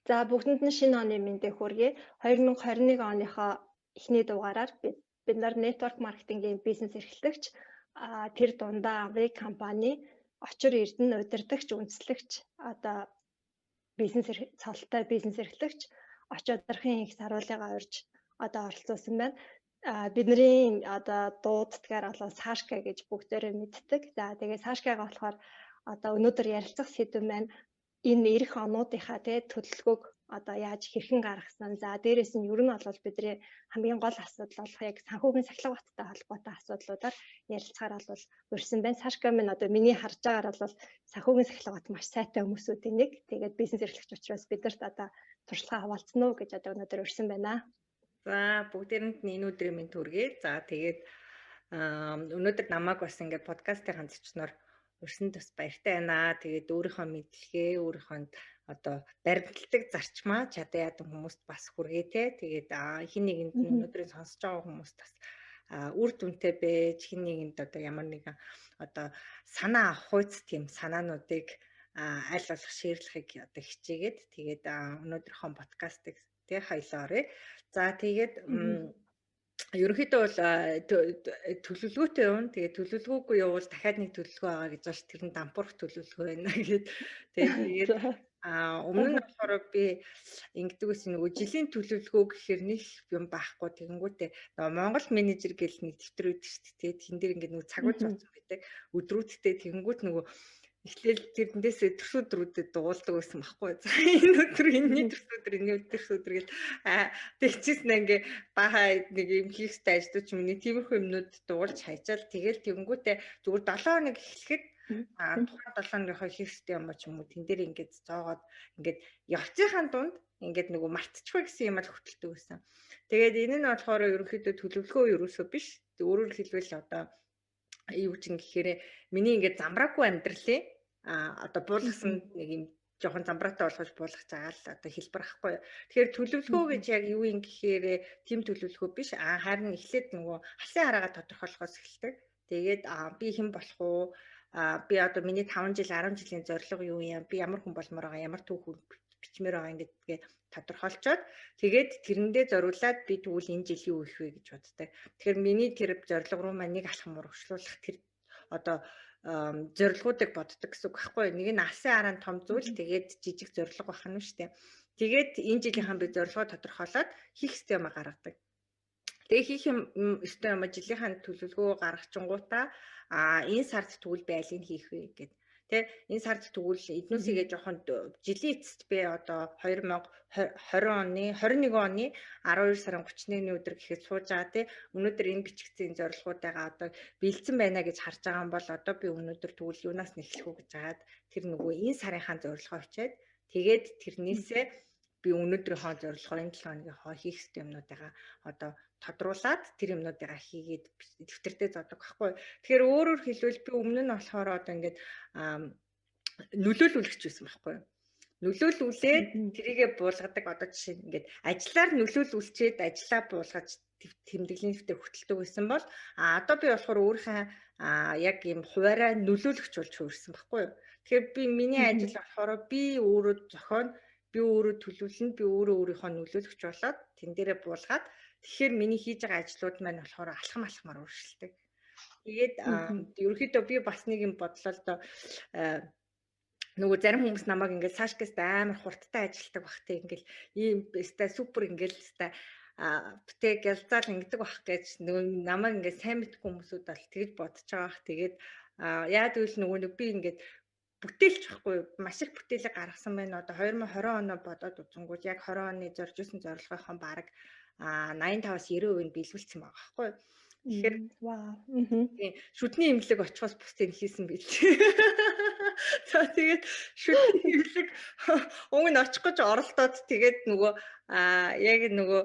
За бүгдэнд нь шинэ оны мэндийг хүргэе. 2021 оныхоо эхний дугаараар бид нар network маркетингийн бизнес эрхлэгч тэр дундаа Америк компани очир эрдэнэ удирдагч үндэслэгч цолтой бизнес эрхлэгч очиодорхын их саруулыгаа урьж оролцуулсан байна. Бидний дуудлагаар болон Сашка гэж бүгдээрээ мэддэг. За тэгээ Сашкагаа болохоор өнөөдөр ярилцах сэдв маань энэ эх онуудынхаа төлөвлөгөөг яаж хэрхэн гаргасан. За дээрэс нь ер нь бол бидний хамгийн гол асуудал болох яг санхүүгийн сахилга баттай холбоотой асуудлуудаар ярилцахаар бол урьсан байна. Сашка минь миний харж байгаагаар бол санхүүгийн сахилга бат маш сайтай хүмүүсүүдийн нэг. Тэгээд бизнес эрхлэгч учраас бидэрт туршлага хаваалцсан уу гэж өнөөдөр урьсан байна. За бүгдээрэнд нь энэ өдрийн минь төргий. За тэгээд өнөөдөр намайг бас ингээд подкастын зочноор урьсан тус баяртай байна. Тэгээд өөрийнхөө мэдлэгээ, өөрийнхөө баримтлагдаг зарчмаа чадаа яадан хүмүүст бас хүргээ те. Тэгээд хин нэгэнд нь өнөөдрийн сонсож байгаа хүмүүст бас үр дүнтэй байж хин нэгэнд ямар нэгэн санаа авахуйц тийм санаануудыг аль болох шеэрлэхийг хичээгээд тэгээд өнөөдрийнхөө подкастыг тэг хоёлоо оръё. За тэгээд ерөнхийдөө бол төлөвлөгөөтэй явна. Тэгээд төлөвлөгөөгүй явбал дахиад нэг төлөвлөгөө байгаа гэж байна. Тэр нь дампуурах төлөвлөгөө байна гэхэд тэгээд өмнө нь болохоор би ингэдэг ус нөгөө жилийн төлөвлөгөө гэхээр нэг юм байхгүй. Тэгэнгүүтээ Монгол менежер гэл нэг дэвтэр үүдэж шүү дээ. Тэн дээр ингээд нөгөө цагууд зооцсон байдаг. Өдрүүдтэй тэгэнгүүт нөгөө эхлээл тэрнээсээ төрсөдрүүдэд дуулдаг байсан байхгүй. За энэ өдөр энэний төрсөдөр энэ өдөр гэж тэгчихсэн ингээ бахаа нэг юм хийхтэй ажлууч миний тиймэрхүү юмнууд дуулж хайчаал тэгэл тэгэнгүүтээ зүгээр 7 хоног эхлэхэд тухайн 7 хоногийнхоо хийхтэй юм ч юм уу тэн дээр ингээд зоогоод ингээд явцынхаа дунд ингээд нөгөө мартчихгүй гэсэн юм л хөтэлдэг байсан. Тэгээд энэ нь болохоор ерөнхийдөө төлөвлөгөө ерөөсөө биш. Өөрөөр хэлбэл юу ч юм гэхээр миний ингээд замбраагүй амьдралын буулгасан нэг юм жоохон замбраатай болгож буулгах цагаал хэлбэр ахгүй. Тэгэхээр төлөвлөгөө гэж яг юу юм гэхээр тийм төлөвлөгөө биш. Харин эхлээд нөгөө алсын хараагаа тодорхойлохоос эхэлдэг. Тэгээд би хэн болох уу? Би миний 5 жил 10 жилийн зорилго юу юм? Би ямар хүн болмоор байгаа? Ямар түүх бичмээр байгаа ингэдгээ тодорхойлцоод тэгээд тэрэндээ зориулаад би тэгвэл энэ жил юу их вэ гэж боддог. Тэгэхээр миний тэр зорилго руу маань нэг алхам урагшлуулах тэр зорилгоодыг боддог гэсэн үг байхгүй. Нэг нь алсын хараанд том зүйл тэгээд жижиг зорилго байх нь шүү дээ. Тэгээд энэ жилийнхэн би зорилгоо тодорхойлоод хийх ёстой юм гаргадаг. Тэгээ хийх ёстой юм жилийнхэн төлөвлөгөө гаргачингуудаа энэ сард тэгвэл би алийг хийх вэ гэд. Тэ энэ сард тэгвэл эднүсийгээ жоохон жилийн эцэст би 2020 оны 21 оны 12 сарын 31-ний өдөр гэхэд сууж байгаа тий өнөөдөр энэ бичигдсэн зорилгоудаа бэлдсэн байна гэж харж байгаа юм бол би өнөөдөр тэгвэл юунаас нь эхлэх үү гэж хаад тэр нөгөө энэ сарынхаа зорилгоо өчөөд тэгээд тэрнээсээ би өнөөдрийнхөө зорилгоо энэ 7 хоногийнхоо хийх ёстой юмнуудаа тодруулаад тэр юмнуудаа хийгээд дэвтэрдээ зодог байхгүй. Тэгэхээр өөрөөр хэлбэл би өмнө нь болохоор ингээд нөлөөлүүлэгч байсан байхгүй. Нөлөөлүүлээд тэрийгэ буулгадаг жишээ нь ингээд ажиллаар нөлөөлүүлчихэд ажиллаа буулгаж тэмдэглэлийн дэвтэр хөтэлдэг байсан бол одоо би болохоор өөрийнхөө яг юм хуваараа нөлөөлөгч болж хөрсөн байхгүй. Тэгэхээр би миний ажил болохоор би өөрөө зохион би өөрөө төлөвлөн би өөрөө өөрийнхөө нөлөөлөгч болоод тэн дээрээ буулгаад тэгэхээр миний хийж байгаа ажлууд маань болохоор алхамаар үргэлжлэдэг. Тэгээд ерөнхийдөө би бас нэг юм бодлоо л доо нөгөө зарим хүмүүс намайг ингээд Сашкаст амар хурдтай ажилтдаг бахтай ингээд ийм өстэй супер ингээд өстэй бүтээ гэлзаал ингэдэг бах гэж нөгөө намайг ингээд сайн мэдгүй хүмүүсүүд бол тэгж бодож байгаа бах. Тэгээд яад үйл нөгөө би ингээд бүтээлч байхгүй маш их бүтээлэг гаргасан байна. Одоо 2020 оноо бодоод үзэнгүүт яг 20 оны зорж исэн зорилгынхон бараг 85-аас 90% нь биелүүлсэн байгаа байхгүй. Тэгэхээр шүдний имлэг очихоос бусдыг хийсэн бил. За тэгээд шүдний имлэг уг нь очих гэж оролдоод тэгээд нөгөө яг нөгөө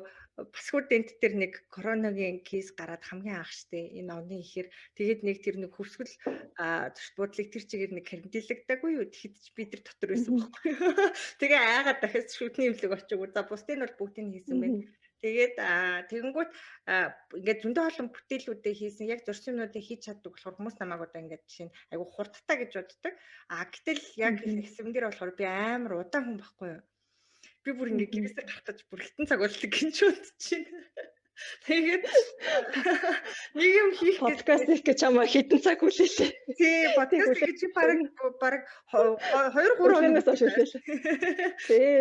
паспорт дент дээр нэг коронагийн кейс гараад хамгийн анх штэ энэ оны ихээр тэгээд нэг тэр нэг хөвсгөл буудлыг тэр чигээр нэг карантинлагдаагүй юу тэгэхэд ч бид нар дотор байсан байхгүй. Тэгээ айгаад дахиад шүдний имлэг очихгүй. За бусдыг нь бол бүгдийг нь хийсэн байна. Тэгээд тэгэнгүүт ингээд зөндөө олон бүтээлүүдээ хийсэн яг зуршимнуудыг хийж чаддаг болохоор хүмүүс намайг одоо ингээд жишээ нь айгу хурдтай гэж боддог. Гэтэл яг хэсэм дээр болохоор би амар удаан хүн байхгүй юу. Би бүр ингээ гэрээсээ гарах гэж бүр хитэн цаг болдог гэж бодчихно. Тэгээд нэг юм хийх подкаст хийх гэж чамаа хитэн цаг хүлээлээ. Тий, подкаст гэж чи баг 2 3 хоног хүлээлээ. Тий.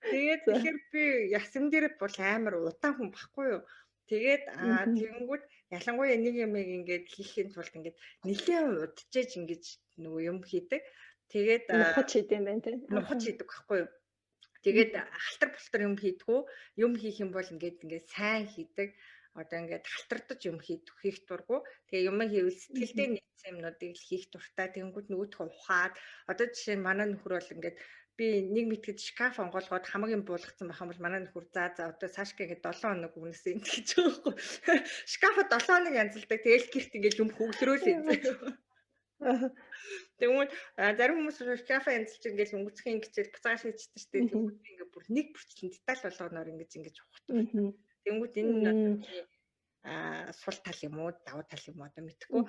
Тэгээд тэгэхээр би ясан дээр бол амар удаан хүн баггүй юу. Тэгээд тэгэнгүүт ялангуяа нэг юм ингээд хийхин тулд ингээд нэлээд удажээж ингэж нөгөө юм хийдэг. Тэгээд нухаж хийдэм байх тий. Нухаж хийдэг баггүй юу. Тэгээд халтар бултар юм хийдгүү, юм хийх юм бол ингээд сайн хийдэг. Одоо ингээд халтардаж юм хийх дурггүй. Тэгээ юм хийвэл сэтгэлдээ нийцсэн юмнуудыг хийх дуртай. Тэгэнгүүт нөгөөдхөө ухаад одоо жишээ нь манай нөхөр бол ингээд би нэг мэтгэд шкаф онгоолгоод хамаг юм буулгацсан байх юм бол манай нөхөр за одоо Сашка ингээд 7 хоног өмнөөс энэ гэж байгаа байхгүй. Шкафад 7 хоног янзалдаг. Тэгэл гэрт ингээд юм хөглөрөөл. Тэгмүүд зарим хүмүүс шкафа янзалж ингээд өнгөцхийн ингэчээл буцааш хийчихдэг шүү дээ. Тэгмүүд ингээд бүр нэг бүрчлэн деталь болгоноор ингэж ухдаг. Тэгмүүд энэ сул тал юм уу, давуу тал юм уу одоо мэдэхгүй.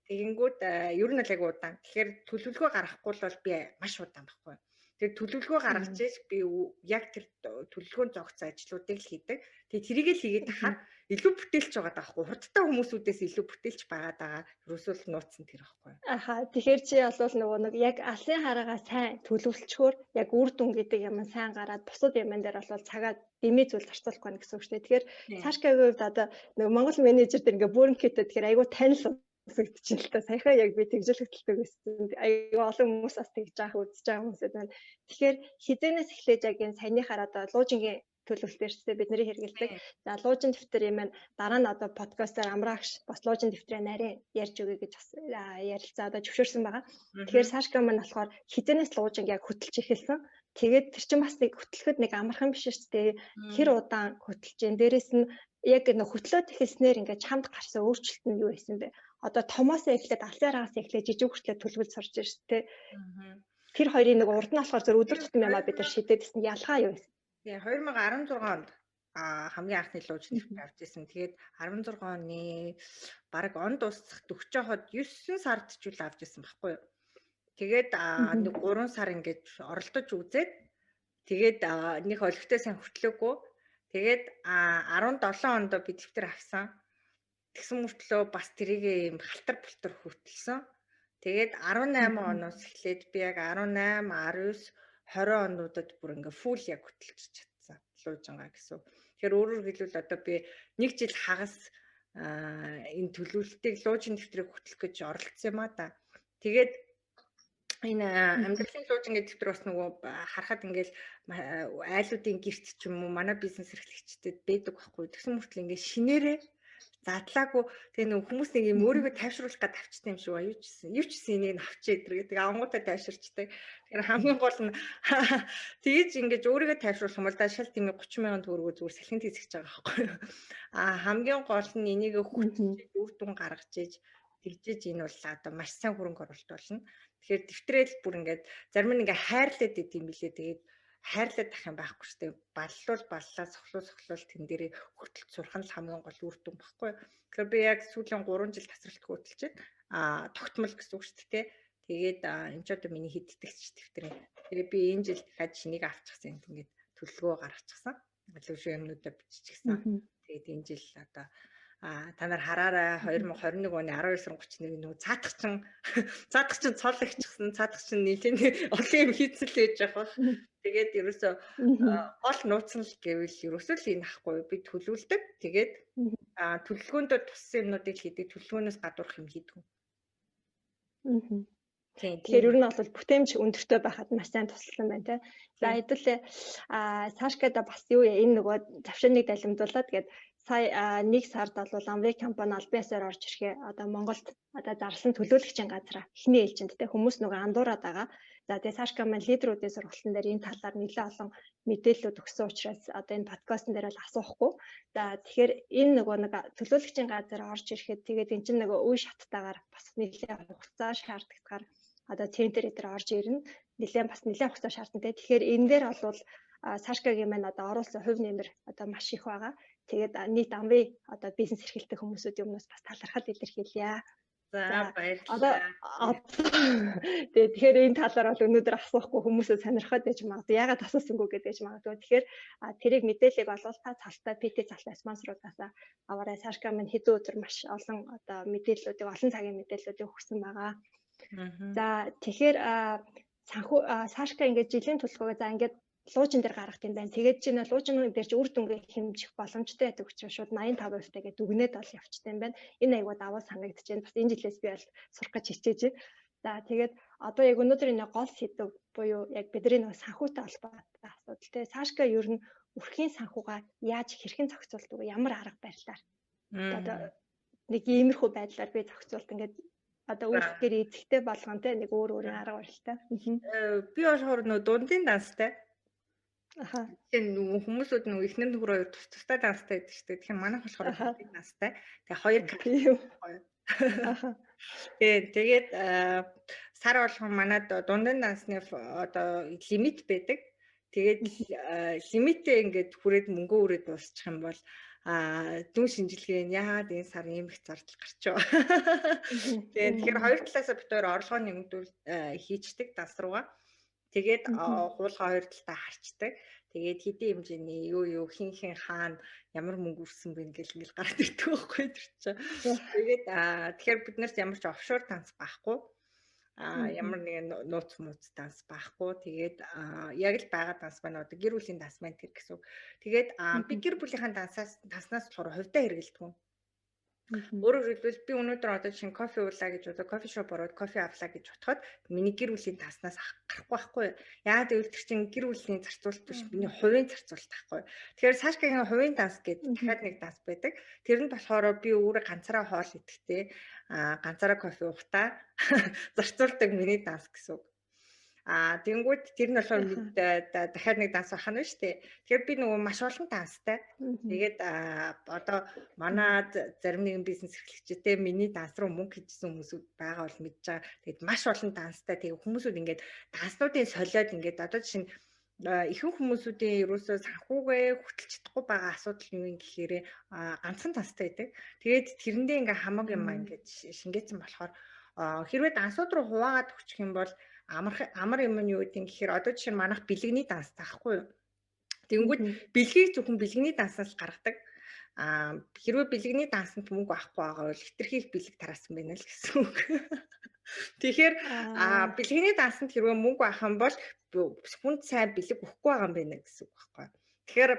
Тэгэнгүүт ер нь л яг удаан. Тэгэхээр төлөвлөгөө гаргахгүй бол би маш удаан байхгүй. Тэгээд төлөвлөгөө гаргаж ийж би яг тэр төлөвлөгөөнд зогцсон ажлуудыг л хийдэг. Тэгээд тэрийг л хийгээд тахаар илүү бүтээлч байгаа даахгүй. Хурдтай хүмүүсүүдээс илүү бүтээлч байгаад байгаа. Ерөөсөө л нууцсан тэр байхгүй. Аха. Тэгэхээр чи бол нөгөө нэг яг алсын хараагаа сайн төлөвлөчгөөр яг үр дүн гэдэг юм сайн гараад бусад юмн дээр бол цагаа дэмий зүйл зарцуулахгүй байна гэсэн үг шүү дээ. Тэгэхээр Сашкагийн хувьд одоо нөгөө Монгол менежер дээр ингээ бүрэнхийтэй тэгэхээр айгүй танил үсэгдэж л та саяхан яг би тэгжүүлэгдэлтэй байсан. Айгүй олон хүмүүс бас тэгж яах үзэж байгаа хүмүүсэд байна. Тэгэхээр хизэнээс эхлэж яг энэ саяныхаар одоо луужингийн төлөвлөлтөөрсөө бидний хэрэгэлдэг. За луужин дэвтэр юм байна. Дараа нь одоо подкастаар амраагш бас луужин дэвтрээ нарийн ярьж өгье гэж бас ярилцаа одоо зөвшөөрсөн байгаа. Тэгэхээр Сашка маань болохоор хизэнээс луужинг яг хөтөлж эхэлсэн. Тэгээд тэр чинь бас нэг хөтлөхөд нэг амархан биш шүү дээ. Хэр удаан хөтөлж जैन. Дээрээс нь яг нэг хөтлөөд эхэлснээр ингээд чамд гарсан өөрчлөлт нь юу байсан бэ? Одоо томоос эхлээд алсын аргаас эхлээд жижиг хүртэл төлөвлөж сурч ирсэн тий. Тэр хоёрын нэг урд нь болохоор зөв өдөр тутам юмаа бид нар шийдээдсэн ялгаа юу вэ? Тэгээ 2016 онд хамгийн анхны луужин дэвтэр авч ирсэн. Тэгээд 16 оны баг он дуусах 40 хот 9 сард ч үл авч ирсэн байхгүй юу. Тэгээд нэг 3 сар ингээд оролдож үзээд тэгээд нэг олигтой сайн хүртлээгүй. Тэгээд 17 онд би дэвтэр авсан. Тэгсэн мөртлөө бас тэрийг юм халтар бултар хөтөлсөн. Тэгээд 18 оноос эхлээд би яг 18, 19, 20 онуудад бүр ингээ фул яг хөтөлж чадсан луужингаа гэсэн. Тэгэхээр өөрөөр хэлбэл одоо би нэг жил хагас энэ төлөвлөлтийг луужин дэвтрийг хөтлөх гэж оролцсон юм а да. Тэгээд энэ амьдралын луужин гэдэг дэвтэр бас нөгөө харахад ингээл айлуудын гэрт ч юм уу манай бизнес эрхлэгчдэд байдаг байхгүй. Тэгсэн мөртлөө ингээ шинээрээ задлаагүй тэгээ нөгөө хүмүүс нэг юм өөрийгөө тайвшруулах гэж авчтай юм шиг ба юу ч гэсэн энийг авчээ гэдэг. Тэгээ ангуудаа тайвширчдаг. Тэгэхээр хамгийн гол нь тэгэж ингэж өөрийгөө тайвшруулах юм бол да шал тийм 30,000 төгрөгөөр зүгээр салхинд хийсэж байгаа байхгүй. Хамгийн гол нь энийг хүчтэй үр дүн гаргаж иж тэгжиж энэ бол одоо маш сайн хөрөнгө оруулалт болно. Тэгэхээр дэвтрээл бүр ингээд зарим нь ингээ хайрлаад идэм билээ. Тэгээд хайрлаад ах юм байхгүй шүү дээ. Баллаа сохлуул тэн дээрээ хөтөлж сурах нь хамгийн гол үр дүн баггүй. Тэгэхээр би яг сүүлийн 3 жил тасралтгүй хөтөлчихэд тогтмол гэсэн үг шүү дээ. Тэгээд энэ ч одоо миний хийддэгч дэвтрээ. Тэгээд би энэ жил дахиад шинийг авчихсан. Ингээд төлөвлөгөө гаргачихсан. Төлөвшөө юмнуудаа биччихсэн. Тэгээд энэ жил одоо та нар хараарай 2021 оны 12-31 нөгөө цаадах чинь цол ихчихсэн цаадах чинь нэлээд олон юм хийцэл байж байгаа. Тэгээд ерөөсөө гол нууцсан л гэвэл ерөөсөө л энэ ахгүй би төлөвлөдөг. Тэгээд төлөвлөгөөндөө туссан юмнуудыг хийдэг, төлөвлөгөөнөөс гадуурх юм хийдэг. Тэгэхээр ер нь бол бүтээмж өндөртэй байхад маш сайн тусалсан байна тий. За хэдүүлээ Сашкада бас юу яа энэ нөгөө завшааныг далимдуулаад тэгээд сая 1 сард бол Amway компани албан ёсоор орж ирэхээ одоо Монголд одоо зарласан төлөөлөгчийн газар эхний ээлжинд те хүмүүс нөгөө андуураад байгаа. За тэгээ Сашка маань лидерүүдийн сургалтын дээр энэ талаар нэлээд олон мэдээлэлүүд өгсөн учраас одоо энэ подкастн дээр бол асуухгүй. За тэгэхээр энэ нөгөө нэг төлөөлөгчийн газар орж ирэхэд тэгээд эн чинь нөгөө үе шаттайгаар бас нэлээд хугацаа шаардлагатаар одоо центр дээр орж ирнэ. Нэлээд бас нэлээд хугацаа шаардна те. Тэгэхээр энэ дээр бол Сашкагийн маань одоо оруулсан хувь нэмэр одоо маш их байгаа. Тэгээд нийт Amway одоо бизнес эрхэлдэг хүмүүсүүд юмнаас бас талархал илэрхийлье. За Одоо баярлалаа. тэгэхээр энэ талаар бол өнөөдөр асуухгүй хүмүүсээ сонирхоод байж магадгүй. Яагаад асуусангүй гэдэг магадгүй. Тэгэхээр тэрийг мэдээллийг олвол та цалтай PT цалтай спонсорудаас аваарай. Сашка минь хэдэн өдөр маш олон одоо мэдээллүүдийг олон цагийн мэдээллүүдийг өгсөн байгаа. За тэгэхээр санхүү Сашка ингээд жилийн төлөвлөгөө за ингээд луужин дээр гаргах юм байна. Тэгээд чинь луужин дээр чи үр дүнгээ хэмжих боломжтой байдаг учраас шууд 85% тагээд дүгнээд ол явчихсан юм байна. Энэ аягүй даваа санагдаж байна. Бас энэ жилээс би бол сурах гэж хичээж байна. За тэгээд одоо яг өнөөдөр энэ гол сэдв буюу яг бидний нэг санхүүтэй холбоотой асуудал те. Сашка ер нь үрхийн санхугаа яаж хэрхэн зохицуулдаг вэ? Ямар арга барилаар? Одоо нэг иймэрхүү байдлаар би зохицуулт ингээд одоо үрхээр эзэгтэй болгон те нэг өөр арга барилтай. Би болохоор нөө дундын данстай. Аха. Тэгэхээр хүмүүсүүд нөгөө эхнэр нөхөр хоёр тустай данстай байдаг шүү дээ. Тэгэхээр манайх болохоор дундын данстай. Тэгээ хоёр тийм. Аха. Тэгээд сар болгон манад дундын дансны одоо лимит байдаг. Тэгээд лимитээ ингээд хүрээд мөнгө өрөөд дуусчих юм бол дүн шинжилгээ нь яагаад энэ сар ийм их зардал гарчаа. Тэгэхээр хоёр талаасаа бид хоёр орлогоо нэмэгдүүл хийчдэг данс руугаа. Тэгээд хуулгаа хоёр талдаа харчдаг. Тэгээд хэдийн хэмжээний юу хин хаана ямар мөнгө өрсөн бэ ингээл гараад ирдэг байхгүй тэр чинь. Тэгээд тэгэхээр бид нарт ямар ч офшор данс байхгүй. Ямар нэгэн нууц данс байхгүй. Тэгээд яг л байгаа данс байна. Одоо гэр бүлийн данс байна тэр гэсэн. Тэгээд би гэр бүлийнхэн данснаас болохоор хувьдаа хэрэгэлдэг. Өөрөөр хэлбэл би өнөөдөр одоо чинь кофе уулаа гэж одоо кофе шоп ороод кофе авлаа гэж бодоход миний гэр бүлийн таснаас гарахгүй байхгүй. Яагаад гэвэл тэр чинь гэр бүлийн зарцуулалт биш миний хувийн зарцуулалт байхгүй. Тэгэхээр Сашкагийн хувийн данс гэдэг дахиад нэг данс байдаг. Тэр нь болохоор би өөрөө ганцаараа хоол идэхтэй ганцаараа кофе уухтаа зарцуулдаг миний данс гэсэн үг. Тэнгүүд тэр нь болохоор дахиад нэг данс байх нь шүү дээ. Тэгэхээр би нөгөө маш олон данстай. Тэгээд одоо манай зарим нэгэн бизнес эрхлэгчтэй миний данс руу мөнгө хийжсэн хүмүүсүүд байгаа бол мэдж байгаа. Тэгээд маш олон данстай. Тэгээд хүмүүсүүд ингээд данснуудын солиод ингээд одоо жишээ нь ихэнх хүмүүсүүдийн ерөөсөө санхүүгээ хөтөлж чадахгүй байгаа асуудал юу юм гэхээр ганцхан данстай байдаг. Тэгээд тэрэндээ ингээ хамаг юм ингээд шингээсэн болохоор хэрвээ дансууд руу хуваагаад өгчих юм бол амар юм нь юу гэдэг гэхээр одоо жишээ нь манайх бэлгэний данс таахгүй юу. Тэнгүүд бэлгийг зөвхөн бэлгэний данснаас гаргадаг. Хэрвээ бэлгэний дансанд мөнгө авахгүй байгаа бол хитрхийх бэлэг тараасан байна л гэсэн үг. Тэгэхээр бэлгэний дансанд хэрвээ мөнгө авах юм бол хүнд сайн бэлэг өгөхгүй байгаа юм байна гэсэн үг байхгүй. Тэгэхээр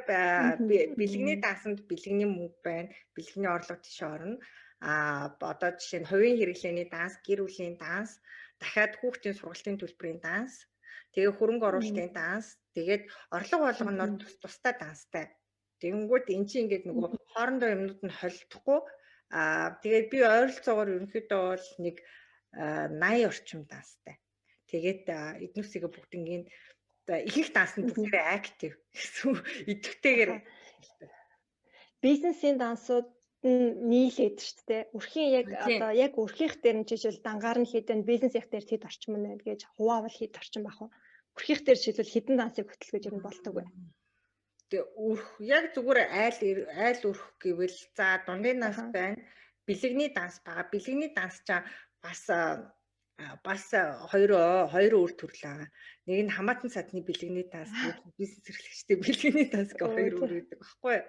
бэлгэний дансанд бэлгэний мөнгө байна. Бэлгэний орлого тийш орно. Одоо жишээ нь хувийн хэрэглээний данс, гэр бүлийн данс, дахиад хүүхдийн сургалтын төлбөрийн данс, тэгээ хөрөнгө оруулалтын данс, тэгээд орлого болгоноор тусдаа данстай. Тэгэнгүүт эн чинь ингээд нөгөө хоорондоо юмнууд нь холдохгүй. Тэгээд би ойролцоогоор ерөнхийдөө бол нэг 80 орчим данстай. Тэгээд эднүсийг бүгднийг их их данс нь бүгдээ актив гэсэн идэвхтэйгээр бизнесийн дансууд нийлээд шүү дээ. Үрхийн яг одоо яг үрхийнх дээр нь жишээл дангаар нь хийдэн бизнесийнх дээр хэд орчим байна гэж хуваавал хэд орчим бах вэ? Үрхийнх дээр жишээл хэдэн дансыг хөтөлгөж юм болдог вэ? Тэгээ үрх яг зүгээр айл үрх гэвэл за дундын данс байна. Бэлэгний данс байгаа. Бэлэгний данс чаа бас хоёр өөр төрөл байгаа. Нэг нь хамаатан садны бэлэгний данс, бизнес эрхлэгчтэй бэлэгний данс гэх хоёр өөр байдаг байхгүй юу?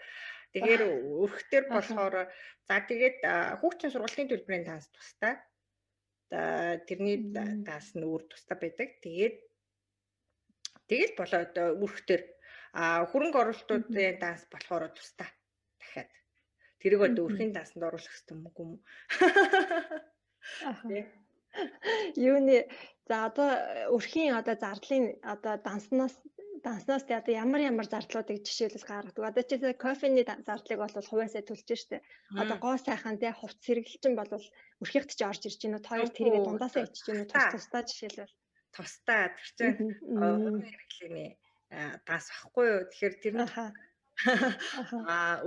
Тэгэхээр өрхтөр болохоор за тэгээд хүүхдийн сургалтын төлбөрийн данс тустай. Тэрний данс нь өөр тустай байдаг. Тэгээд болоод өрхтөр хөрөнгө оруулалтуудын данс болохоор тустай. Дахиад тэрийг одоо өрхийн дансанд оруулах хэрэгтэй мөнгө юм уу? Юуны за одоо өрхийн одоо зардлын одоо данснаас те одоо ямар зардлуудыг жишээлбэл гаргадаг. Одоо чи кофений зардлыг бол хувьяасаа төлж штэ. Одоо гоо сайхан те хувц сэргэлчин бол өрхийгт ч орж ирж гинүү. Хоёр тэрийг дундаасаа ичж гинүү. Тусдаа жишээлбэл. Тусдаа тэр чинь хэрэглээний данс байхгүй юу? Тэгэхээр тэр нь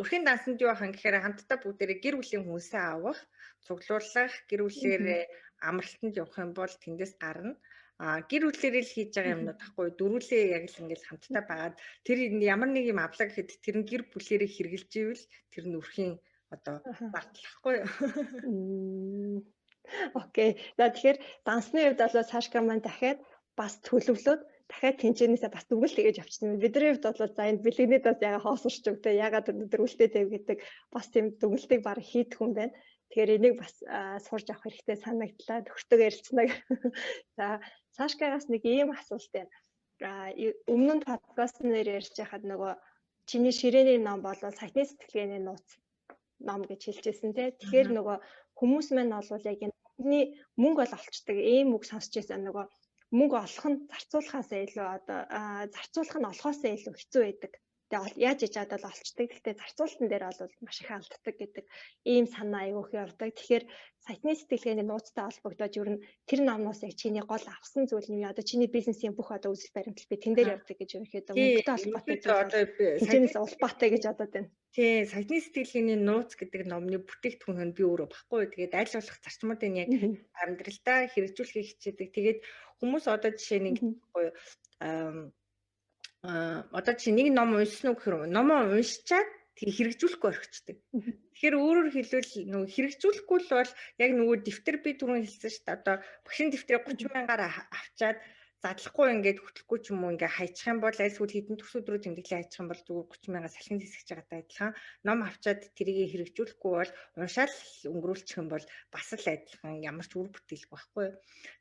өрхийн дансанд юу ахын гэхээр хамтдаа бүгдээрээ гэр бүлийн хүмүүсээ авах, цуглуулах, гэр бүлээрээ амралтанд явах юм бол тэндээс гарна. Гэр бүлээрээ л хийж байгаа юмнууд ахгүй дөрүүлээ яг л ингээл хамтдаа байгаад тэр ямар нэг юм авлаа гэхэд тэр нь гэр бүлээрээ хэрэгжилж ивэл тэр нь өрхийн одоо зардлахгүй юу. Окей. За тэгэхээр дансны хувьд бол Сашка маань дахиад бас төлөвлөөд дахиад тэнцэнээсээ бас дүгнэлт хийж авчихсан. Бидний хувьд бол за энэ бэлэгнээд бас яга хоосорч өгдөө ягаад өнөдөр үлдээтэй гэдэг бас тийм дүгнэлтийг баг хийдэг хүн байна. Тэгэхээр энийг бас сурж авах хэрэгтэй санагдлаа. Төгсдөг ярилцсанаа. За Сашкагаас нэг ийм асуулт байна. Өмнө нь подкаст нэр ярьж байхад нөгөө чиний ширээний ном бол саяны сэтгэлгээний нууц ном гэж хэлжсэн тий. Тэгэхээр нөгөө хүмүүс маань бол яг энэ мөнгө олцдог ийм үг сонсч байсан нөгөө мөнгө олох нь зарцуулахаасаа илүү одоо зарцуулах нь олохоосоо илүү хэцүү байдаг. Тэгээ яаж иж чадвал олцдог. Гэхдээ зарцуулалтан дээр бол маш их алддаг гэдэг ийм санаа айгүйх явдаг. Тэгэхээр саяны сэтгэлгээний нууцтай холбогдоод ер нь тэр номноос яг чиний гол авсан зүйл нь одоо чиний бизнесийн бүх одоо үзэл баримтлал би тэн дээр явдаг гэж ерөнхийдөө мөнгөтэй холбоотой зүйлээс улбаатай гэж бодод байна. Тий, саяны сэтгэлгээний нууц гэдэг номны бүтээгдэхүүн нь би өөрөө баггүй. Тэгээд аль болох зарчмуудыг яг амьдралдаа хэрэгжүүлэхийг хичээдэг. Тэгээд хүмүүс одоо жишээ нэг гоё одоо чи нэг ном уншсан уу гэхээр номоо уншичаад тэг хэрэгжүүлэхгүй орхичдаг. Тэгэхээр өөрөөр хэлбэл нөгөө хэрэгжүүлэхгүй л бол яг нөгөө дэвтэр би түрүүн хэлсэн шүү дээ. Одоо багшийн дэвтрийг 30,000-аар авчаад задлахгүй ингээд хөтлөхгүй ч юм уу ингээд хайчих юм бол айлсгүй хэдэн төрс өдрөө тэмдэглээ хайчих юм бол зүгээр 30,000-аас салхинд хэсгэж байгаатай адилхан ном авчаад тэрийг хэрэгжүүлэхгүй бол уншаал өнгөрүүлчих юм бол бас л адилхан ямар ч үр бүтээлгүй байхгүй.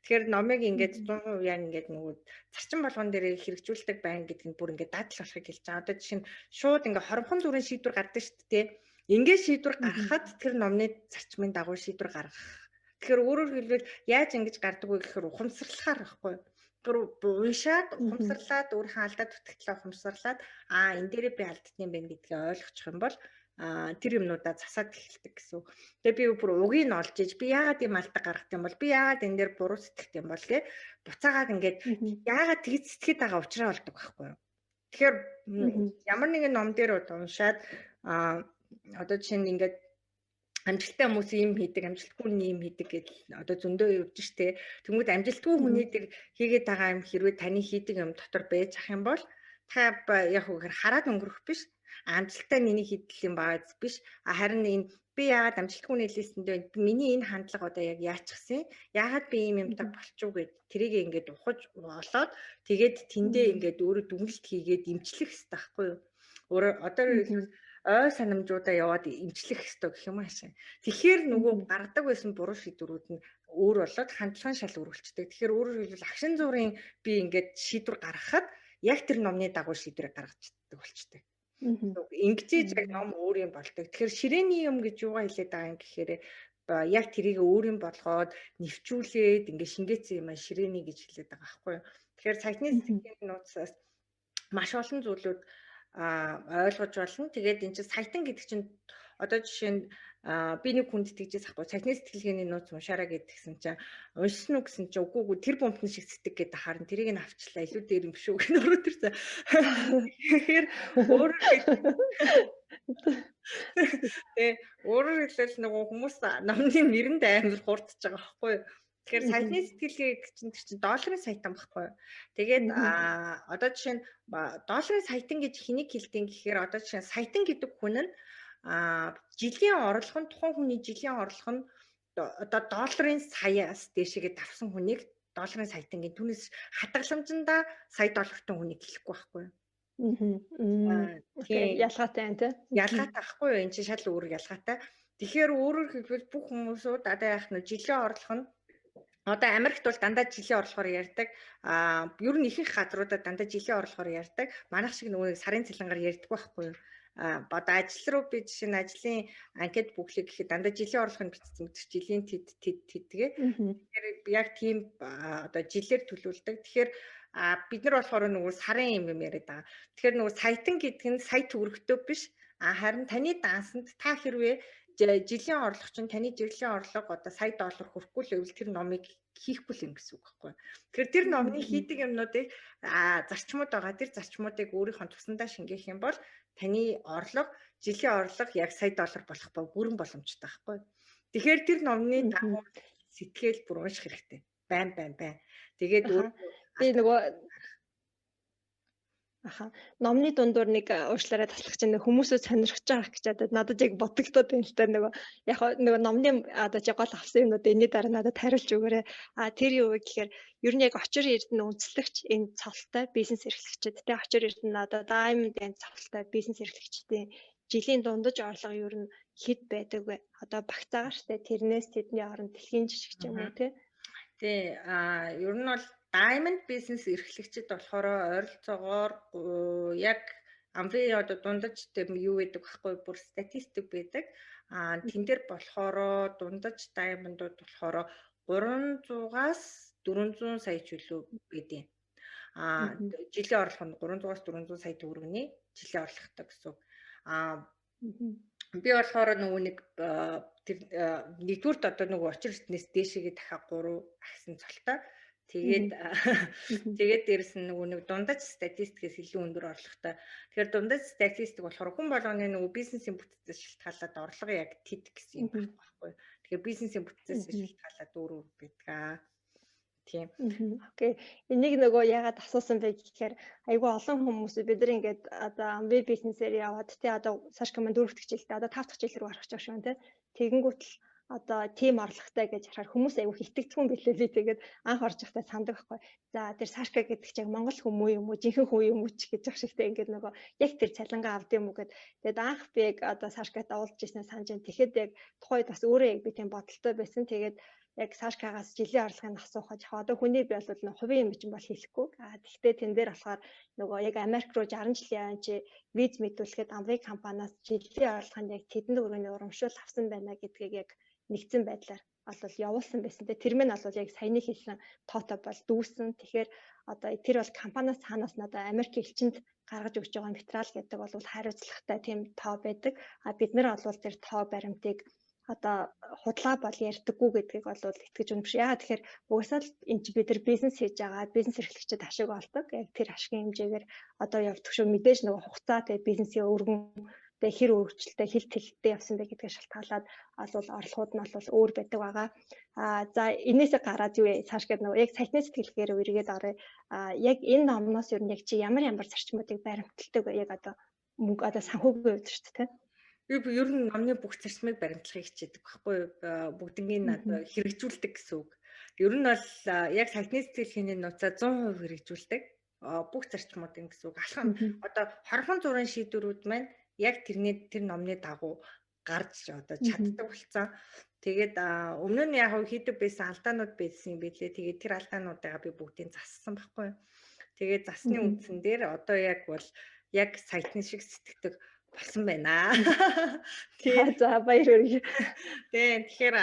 Тэгэхээр номыг ингээд 100% яг ингээд нөгөө зарчим болгон дээр хэрэгжүүлдэг байна гэдэг нь бүр ингээд дадал болохыг хэлж байгаа. Одоо жишээ нь шууд ингээд хоромхон зүрийн шийдвэр гардаг шүү дээ. Ингээд шийдвэр гаргахад тэр номны зарчмын дагуу шийдвэр гаргах. Тэгэхээр өөрөөр хэлбэл яаж ингэж гардаг вэ гэхээр ухамсарлахаар байхгүй. Уншаад ухамсарлаад өөрийнхөө алдаад дутагдлаа ухамсарлаад энэ дээрээ би алдсан юм байна гэдгийг ойлгочих юм бол тэр юмнуудаа засаад эхэлдэг гэсэн. Тэгээ би бүр угийг нь олж иж би яагаад ийм алдаа гаргах юм бол би яагаад энэ дээр буруу сэтгэх юм бол гэ буцаагаад ингээд яагаад тэгж сэтгэхэд байгаа учраас болдог байхгүй юу. Тэгэхээр ямар нэгэн ном дээр уншаад одоо жишээ нь ингээд амжилттай хүмүүс ийм хийдэг, амжилтгүй нь ийм хийдэг гэдэл одоо зөндөө явж штэ. Тэнгүүд амжилтгүй хүний дээр хийгээд байгаа юм хэрвээ таны хийдэг юм дотор байж ах юм бол та яг үгээр хараад өнгөрөх биш. Амжилттай миний хийдэл юм бааз биш. Харин энэ би яагаад амжилтгүй нийлээсэндээ миний энэ хандлага одоо яг яачихсан? Яагаад би ийм юмтай болчихов гэд тэрийг ингээд ухаж олоод тэгээд тэндээ ингээд өөрөө дүнэлт хийгээд имчлэх хэрэгтэй байхгүй юу? Одоо ой санамжуудаа яваад имчлэх хэрэгтэй гэх юм аашаа. Тэгэхээр нөгөө гаргадаг байсан буруу шийдвэрүүд нь өөр болоод хандлагын шал өрүүлцдэг. Тэгэхээр өөрөөр хэлбэл агшин зургийн би ингээд шийдвэр гаргахад яг тэр номны дагуу шийдвэр гаргацдаг болчтой. Ингэж яг ном өөр юм болдог. Тэгэхээр ширээний юм гэж юугаа хэлээд байгаа юм гэхээр яг тэрийг өөр юм болгоод нэвчүүлээд ингээд шингээсэн юм ширээний гэж хэлээд байгаа байхгүй юу. Тэгэхээр саяны сэтгэлийн нууцаас маш олон зүйлүүд ойлгож болно. Тэгээд энэ чинь саятан гэдэг чинь одоо жишээ нь би нэг хүнд тэгжээс ахгүй саяны сэтгэлгээний нууц уншаараа гэдгсэн чинь уншсан уу гэсэн чинь үгүй тэр бомтон шиг сэтгэг гэдэг харин тэрийг нь авчлаа илүү дээр юм шүү гэх нөрөө тэрсэн. Тэгэхээр өөрөөр хэлбэл нөгөө хүмүүс номны нэрэнд амар хурдж байгаа байхгүй юу. Тэгэхээр саяны сэтгэлгээ чинь долларын саятан байхгүй юу. Тэгээд одоо жишээ нь долларын саятан гэж хэнийг хэлдэг гэхээр одоо жишээ нь саятан гэдэг хүн нь жилийн орлого нь тухайн хүний жилийн орлого нь одоо долларын саяас дээшээгээ давсан хүнийг долларын саятан гэх түүнээс хадгаламжиндаа сая доллартай хүнийг хэлэхгүй байхгүй юу. Ялгаатай юм тий. Ялгаатай байхгүй юу. Энд чинь шал өөр ялгаатай. Тэгэхээр өөрөөр хэлбэл бүх хүмүүсүүд одоо яах нь жилийн орлого нь одоо Америкт бол дандаа жилийн орлогоор ярьдаг. Ер нь ихэнх газруудад дандаа жилийн орлогоор ярьдаг. Манайх шиг нөгөө сарын цалингаар ярьдаг байхгүй юу? Одоо ажил руу би жишээ нь ажлын анкет бүхлийг гэхэд дандаа жилийн орлогыг бичсэн гэдэг жилийн тэдгээ. Тэгэхээр яг тийм одоо жилээр төлөвлөдөг. Тэгэхээр бид нар болохоор нөгөө сарын юм яриад байгаа. Тэгэхээр нөгөө саятан гэдэг нь сая төгрөгтэй биш. Харин таны дансанд та хэрвээ жилийн орлого чинь таны жилийн орлого одоо сая доллар хүрэхгүй л байвал тэр номыг хийхгүй л юм гэсэн үг байхгүй. Тэгэхээр тэр номны хийдэг юмнуудыг зарчмууд байгаа. Тэр зарчмуудыг өөрийнхөө тусандаа шингээх юм бол таны орлого жилийн орлого яг сая доллар болох бүрэн боломжтой байхгүй. Тэгэхээр тэр номны дагуу сэтгэл бүр унших хэрэгтэй. Байн. Тэгээд би нөгөө Аха. Номны дундуур нэг уушлаараа таслах чинь хүмүүсөө сонирхож байгаа гэж надад яг бодогдоод байна л та нөгөө яг нөгөө номны одоо чи гол авсан юмнууд энэний дараа надад хариулж өгөөрэй. Тэр юу вэ гэхээр ер нь яг очир эрдэнэ үндэслэгч энэ цолтой бизнес эрхлэгчид тэ очир эрдэнэ одоо Diamond энэ цолтой бизнес эрхлэгчдийн жилийн дундаж орлого ер нь хэд байдаг вэ? Одоо багцаагаар штэ тэрнээс тэдний оронд дэлхийн жишг ч юм уу тэ. Тий, ер нь бол Diamond бизнес эрхлэгчид болохоор ойролцоогоор яг Amway одоо дундаж тийм юу гэдэг байхгүй бүр статистик байдаг. Тэн дээр болохоор дундаж Diamond-ууд болохоор 300-аас 400 сая чөлөө байдیں۔ Жилийн орлого нь 300-аас 400 сая төгрөгийн жилийн орлоготой гэсэн. Би болохоор нөгөө нэг нэгдүгürt одоо нөгөө очир эрдэнэс дээшээгээ дахиад 3 ахисан цолтой. Тэгээд дээрэс нь нөгөө нэг дундаж статистикээс илүү өндөр орлоготой. Тэгэхээр дундаж статистик болохоор хүн болгоны нөгөө бизнесийн бүтцээс шалтгаалаад орлого яг тэд гэсэн юм байхгүй. Тэгэхээр бизнесийн бүтцээс шалтгаалаад өөр байдаг. Тийм. Окей. Энийг нөгөө яагаад асуусан бэ гэхээр айгүй олон хүмүүс бид нар ингээд одоо Amway бизнесээр яваад тий одоо цааш команд 4 дахь жилдээ одоо 5 дахь жил рүү орох гэж байна шүү тий. Тэгэнгүүт л одоо тим орлоготой гэж харахаар хүмүүс айгүй хитгэдэггүй билээ би тэгээд анх орж байхдаа сандаг байхгүй. За тэр Сашка гэдэг чинь монгол хүмүүс юм уу жинхэнэ хүн юм уу ч гэж ах шигтэй ингээд нөгөө яг тэр цалингаа авд юм уу гэд тэгээд анх би яг одоо Сашкад уулзж ирсэн санаж байна. Тэгэхэд яг тухайд бас өөрөө яг би тийм бодолтой байсан. Тэгээд яг Сашкагаас жилийн орлогыг асуухад яг одоо хүний би бол нэг хувийн юм чинь бол хэлэхгүй. Тэгвэл тэн дээр болохоор нөгөө яг Америк руу 60 жилийн чи виз мэдүүлэхэд Amway компаниас жилийн орлогын яг тэдэн төгрөгийн урамшуул авсан байна гэдгийг яг нэгдсэн байдлаар бол явуулсан байсан. Тэр мэн бол яг саяны хэлсэн тоотой бол дүүсэн. Тэгэхээр одоо тэр бол компаниас цаанаас надад Америк элчинд гаргаж өгч байгаа материал гэдэг бол хариуцлагатай тийм тоо байдаг. Бид нар бол тэр тоо баримтыг одоо худлаа бол ярьдаггүй гэдгийг бол итгэж үнэмш. Яагаад тэгэхээр угсаал энэ чи бид нар бизнес хийж байгаа бизнес эрхлэгчид ашиг олдог. Яг тэр ашигын хэмжээгээр одоо явдаг шүү. Мэдээж нөгөө хугацаа тэгээ бизнесийн өргөн тэгээ хэр өөрчлөлттэй хил тэлэлтэй явсан бэ гэдгийг шалтгаалаад бол орлогууд нь бол өөр байдаг байгаа. За энээсээ гараад юу вэ? Цааш гээд нөгөө яг сайтны сэтгэлгээр үргээд орё. Яг энэ номноос ер нь яг чи ямар зарчмуудыг баримталдаг вэ? Яг одоо мөнгө одоо санхүүгийн үед шүү дээ. Би ер нь номны бүх зарчмыг баримтлахыг хичээдэг байхгүй бүгднийг надад хэрэгжүүлдэг гэсэн үг. Ер нь бол яг сайтны сэтгэлгээний нууцаа 100% хэрэгжүүлдэг. Бүх зарчмуудын гэсэн үг. Алхам одоо хорхон зургийн шийдвэрүүд маань яг тэр номны дагуу гарч одоо чаддаг болсон. Тэгээд өмнө нь яг хийдэг байсан алдаанууд байсан юм билээ. Тэгээд тэр алдаануудаа би бүгдийг зассан байхгүй. Тэгээд засны үндсэн дээр одоо яг бол яг сайтны шиг сэтгэдэг болсон байна. Тэгээд за баяр хүргэе. Тэгэхээр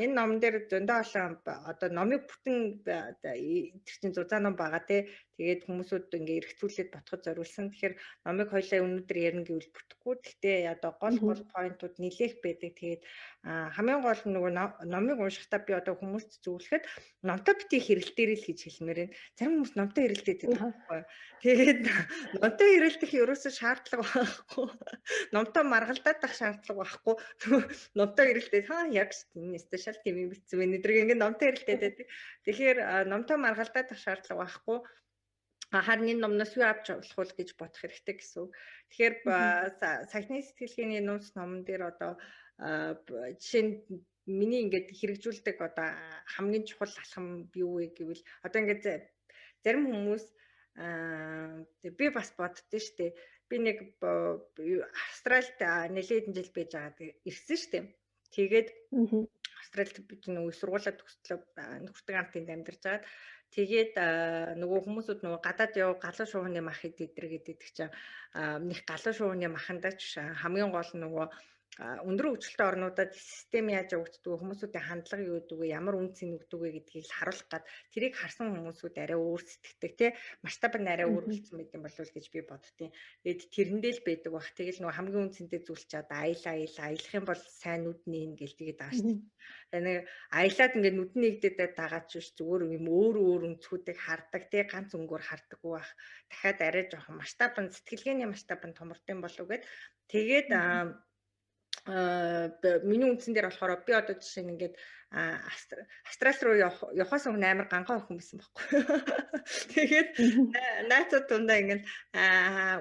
энэ ном дээр зөндөө олон одоо номыг бүтэн тэр чинь зузаан ном байгаа тий. Тэгээд хүмүүсүүд ингээ эргцүүлээд ботход зориулсан. Тэгэхээр номыг хоёлаа өнөөдөр ярина гэвэл бүтэхгүй. Гэхдээ одоо гол поинтууд нэлээх байдаг. Тэгээд хамгийн гол нь нөгөө номыг уншихдаа би одоо хүмүүст зөвлөхөд номтой бити хэрэл дээр л хийж хэлмээр байна. Зарим хүмүүс номтой хэрэлдээд байдаг. Тэгээд номтой хэрэлдэх ерөөсөө шаардлага байхгүй. Номтой маргалдаад шаардлага байхгүй. Номтой хэрэлдээд яг энэ спешиал тийм юм бичсэн байна. Өдрийг ингээ номтой хэрэлдээд байдаг. Тэгэхээр номтой маргалдаад шаардлага байхгүй. Харин энэ номноос юу авч болох вэ гэж бодох хэрэгтэй гэсэн. Тэгэхээр сайтны сэтгэлгээний нууц номон дээр одоо жишээ нь миний ингээд хэрэгжүүлдэг одоо хамгийн чухал алхам юу вэ гэвэл одоо ингээд зарим хүмүүс би бас боддөө штэ. Би нэг Австралид нэлээд жил байж байгаад ирсэн штэ. Тэгээд Австралид би нэг сургуулаа төгслөө нөхөртэй хамт амьдарч байгаад тэгээд нөгөө хүмүүсүүд нөгөө гадаад яв галуу шуугны мах идэх гэдэг чинь нэг галуу шуугны махандаа ч хамгийн гол нөгөө өндөр хөгжилтэй орнуудад систем яаж явагддаг хүмүүсүүдийн хандлага юу гэдэг вэ ямар үнц нэгдэг вэ гэдгийг харуулах гад тэрийг харсан хүмүүсүүд арай өөр сэтгэдэг тий масштаб нь арай өөр болсон байт юм болов уу гэж би боддtiin. Тэгээд тэрэндээ л байдаг бах. Тэгэл нөгөө хамгийн үнцэнтэй зүйл ч одоо аялах юм бол сайн нүд нээн гэл тэгээд байгаа шүү дээ. Нэг аялаад ингээд нүд нэгдэдэг дагаад ч зүгээр юм өөр үнцгүүдийг хардаг тий ганц өнгөөр хардаггүй бах. Дахиад арай жоохон масштаб нь сэтгэлгээний масштаб нь томордсон болов уу гэд тэгээд миний үндсэн дээр болохоор би одоо жишээ нь ингээд Австрали руу явахаас өмнө амар гангаа охин байсан байхгүй. Тэгээд наацад дундаа ингээл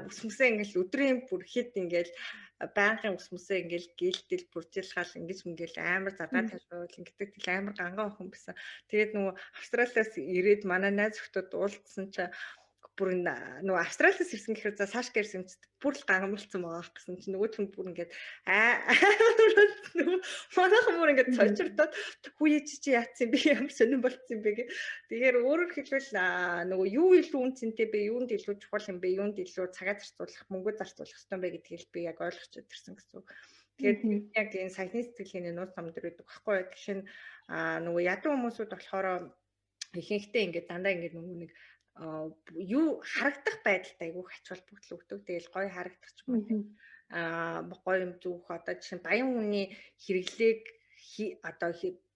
ус мөсөө ингээл өдрийн бүр хэд ингээл байнгын ус мөсөө ингээл гэлтэл бүржилхаал ингэж ингээл амар задаа ташуул ингээд тэл амар гангаа охин байсан. Тэгээд нөгөө Австралиас ирээд манай найз охтод уулзсан чи бүр нөгөө Австралиас ирсэн гэхээр за Сашка ирсэн ч бүр л гангамлцсан байгаа гэсэн чинь нөгөө хүн бүр ингээд нөгөө манайхан бүр ингээд цочирдоод хүүе чи яатсан би ямар сонирн болцсон бэ гэ. Тэгэхээр өөрөөр хэлбэл нөгөө юу илүү үнцэнтэй бэ, юунд илүү чухал юм бэ, юунд илүү цагаа зарцуулах, мөнгө зарцуулах хэрэгтэй бэ гэдгийг би яг ойлгож ирсэн гэсэн. Тэгээд яг энэ саяны сэтгэлгээний нууц намдэр гэдэг багхгүй. Жишээ нь нөгөө ядуу хүмүүсүүд болохоор ихэнхдээ ингээд дандаа ингээд нөгөө нэг юу харагдах байдалтай айгүй ач холбогдол өгдөг. Тэгэл гоё харагдах ч юм уу. Гоё юм зүөх одоо жишээ нь баян хүний хэрэглээг одоо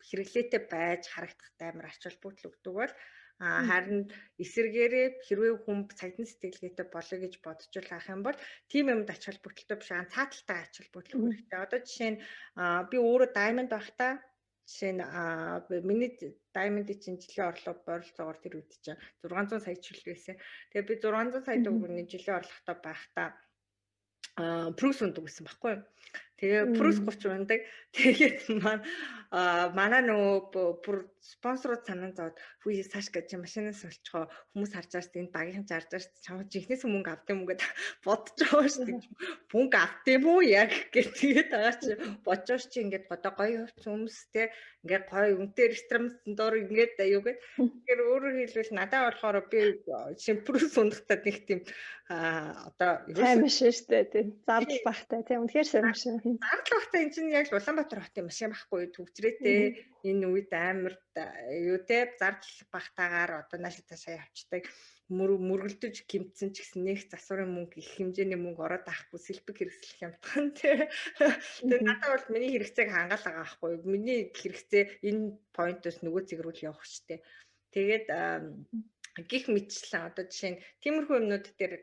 хэрэглээтэй байж харагдахтай амар ач холбогдол өгдөг бол харин эсэргээрээ хэрвээ хүн цагтны сэтгэлгээтэй болоё гэж бодож байх юм бол тийм юмд ач холбогдолтой биш цааталтай ач холбогдол өгөх хэрэгтэй. Одоо жишээ нь би өөрөө Diamond байхдаа жишээ нь миний Diamond-ийн чинь жилийн орлого бойролцоогоор тэр үед чинь 600 сая чөл байсан. Тэгээ би 600 сая төгрөгийн жилийн орлоготой байхдаа Прус ундаг гэсэн байхгүй юу? Тэгээ Прус 30 ундаг. Тэгээд манай нөгөө бүр спонсорууд санаа зовоод хүү Сашка чи машинаас олчихоо хүмүүс харж байгаа шүү дээ. Энэ багийнхан зарж байгаа шүү дээ. Чамд жинхнээс мөнгө авт юм уу гэдээ бодож байгаа шүү дээ. Мөнгө авт юм уу яг гэж тэгээд байгаа чи бодож чи ингээд одоо гоё хүмүүс те ингээд гоё үнэтэй ресторант доор ингээд аюу гэд. Тэгэхээр өөрөөр хэлбэл надад болохоор би жишээ Прус ундахтаа нэг тийм одоо тайм машин шүү дээ тийм зардал багтай тийм үнэхээр сайн машин. Зардал багтай энэ чинь яг Улаанбаатар хотын машин байхгүй төвчрээтэй энэ үед амар юу те зардал багтаагаар одоо наашаа цаашаа явцдаг мөргөлдөж гимтсэн ч гэсэн нэг засварын мөнгө их хэмжээний мөнгө ороод авахгүй сэлбэг хэрэгслэх юм тань те. Тэгээд надад бол миний хэрэгцээг хангаалгаа байхгүй. Миний хэрэгцээ энэ поинтоос нөгөө зэг рүү явах штэ. Тэгээд гих мэтчлэн одоо жишээ нь тиймэрхүү юмнууд дээр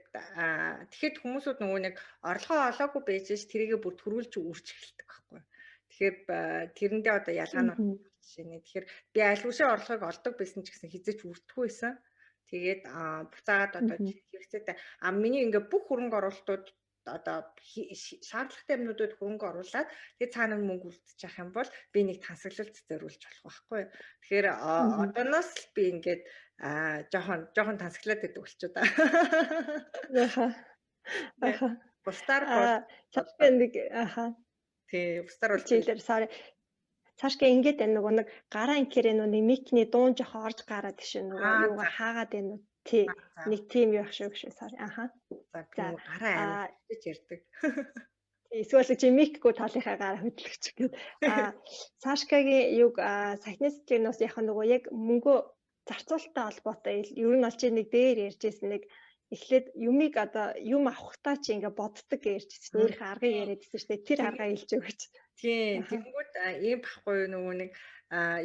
тэгэхэд хүмүүсүүд нөгөө нэг орлогоо олоогүй байж ш тэрийгэ бүр төрүүлж үрж эхэлдэг байхгүй. Тэгэхээр тэрэндээ одоо ялгаа нь жишээ нь тэгэхээр би альвшаа орлогыг олдог байсан ч гэсэн хизээч үрдэхгүй байсан. Тэгээд буцаагаад одоо хэрэгцээтэй миний ингээ бүх хөрөнгө оруулалтууд одоо шаардлагатай юмнуудад хөрөнгө оруулаад тэгээд цаана мөнгө үлдчих юм бол би нэг тансаглалт зориулж болох байхгүй. Тэгэхээр одооноос л би ингээд жоохон тансаглаад байдаг болчихоо да. Бусдаар нэг тий бусдаар бол чийлэр sorry цаашгаа ингээд энэ нөгөө нэг гараа инкэрээ нэг микний дуун жоохон орж гараад тийш нөгөө юугаа хаагаад энэ тий нэг тим явах шүү гэж sorry за гараа амиж ярьдаг. Эсвэл чи микгүй талынхаа гараа хөдлөгч гэдэг. Сашкагийн юг сахины сэтгэлнээс яг нөгөө яг мөнгө зарцуулалттай холбоотой ер нь бол чи нэг дээр ярьжсэн нэг эхлээд юмыг одоо юм авахтаа чи ингээ боддог гэж ярьжсэн. Өөрийнхөө аргыг яриадсэн шүү дээ. Тэр аргаа хэлж өгөөч. Тийм. Тэгэнгүүт ийм байхгүй нөгөө нэг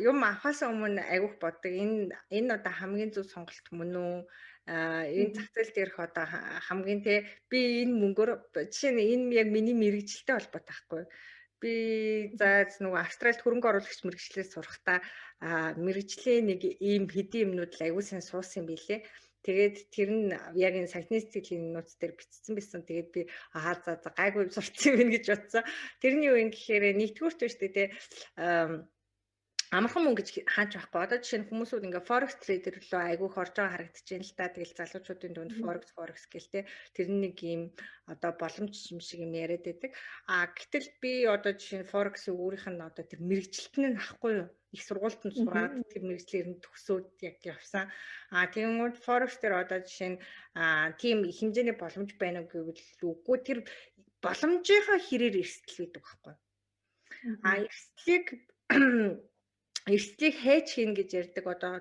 юм авахаас өмнө айгуух боддог. Энэ одоо хамгийн зөв сонголт мөн үү? Энэ зах зээл дээрх одоо хамгийн те би энэ мөнгөөр жишээ нь энэ яг миний мэрэгжилтэй холбоотой байхгүй. Би за нөгөө Австралид хөрөнгө оруулагч мэрэгчлээс сурахдаа мэрэгжлийн нэг ийм хэдийн юмнууд л аягүй сайн суусан юм билээ. Тэгээд тэр нь яг энэ саяны сэтгэлийн нууц дээр бичсэн байсан. Тэгээд би за гайгүй сурцсан юм гэж бодсон. Тэрний юу юм гэхээр нэгдүгürt биш үү те амархан мөнгө гэж хаач байхгүй. Одоо жишээ нь хүмүүсүүд ингээ forex trader руу айгүйх орж байгаа харагдаж байна л та. Тэгэл залуучуудын дунд forex гэлтэй тэр нэг юм одоо боломж юм шиг юм яриад байдаг. Гэтэл би одоо жишээ нь forex-ийг өөрийнх нь одоо тэр мэрэгчлэлт нь ахгүй юу? Их сургуультанд сураад тэр мэрэгчлэр нь төгсөөд яг явсан. Тэгэнгүүт forex дээр одоо жишээ нь тийм их хэмжээний боломж байна уу гэвэл үгүй тэр боломжийнхаа хэрээр эрсдэл гэдэг байхгүй. Эрсдлийг хээж хийн гэж ярьдаг одоо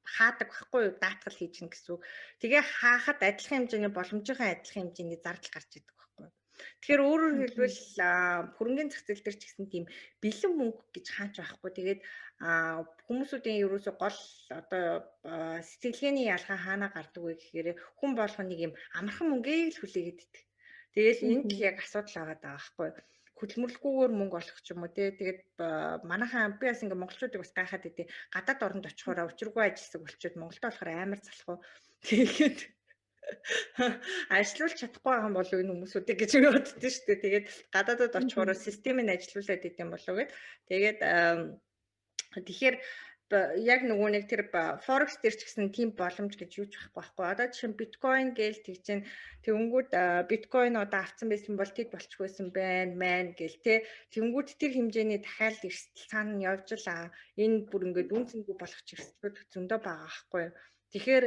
хаадаг байхгүй юу даатгал хийж гин гэсэн үг. Тэгээ хаахад адилхан хэмжээний боломжийнхаа адилхан хэмжээний зардал гарч идэг байхгүй. Тэгэхээр өөрөөр хэлбэл хөрөнгөний зах зээл дээр ч гэсэн тийм бэлэн мөнгө гэж хаач байхгүй. Тэгээд хүмүүсүүдийн ерөөсө гол одоо сэтгэлгээний ялгаа хаана гардаг вэ гэхээр хүн болгоныг юм амархан мөнгөийг л хүлээгээд идэг. Тэгэл энэ л яг асуудал байгаа байхгүй. хөдөлмөрлөггүйгээр мөнгө олох ч юм уу тий. Тэгээд манайхаа би бас ингээ монголчуудыг бас гайхаад идэв. Гадаад оронд очихоор учиргүй ажилласан болчиод Монголд болохоор амар залах уу. Тэгээд ажиллуулж чадахгүй байгаа юм болов энэ хүмүүсүүдийг гэж боддоо шүү дээ. Тэгээд гадаадд очихоор системийг ажилуулад идэм болов гэд. Тэгээд тэгэхээр яг нөгөө нэг тэр форекс дээр ч гэсэн тийм боломж гэж юуч байхгүй. Одоо жишээ нь биткойн гээл тэгж чинь тэгэнгүүт биткойн одоо авсан байсан бол тэд болчихгүй байсан байна гээл те. Тэгэнгүүт тэр хэмжээний дахиад эрсдэл цаана нь явж л энэ бүр ингээд үнцэнгүй болох ч эрсдлүүд зөндөө байгаа байхгүй. Тэгэхээр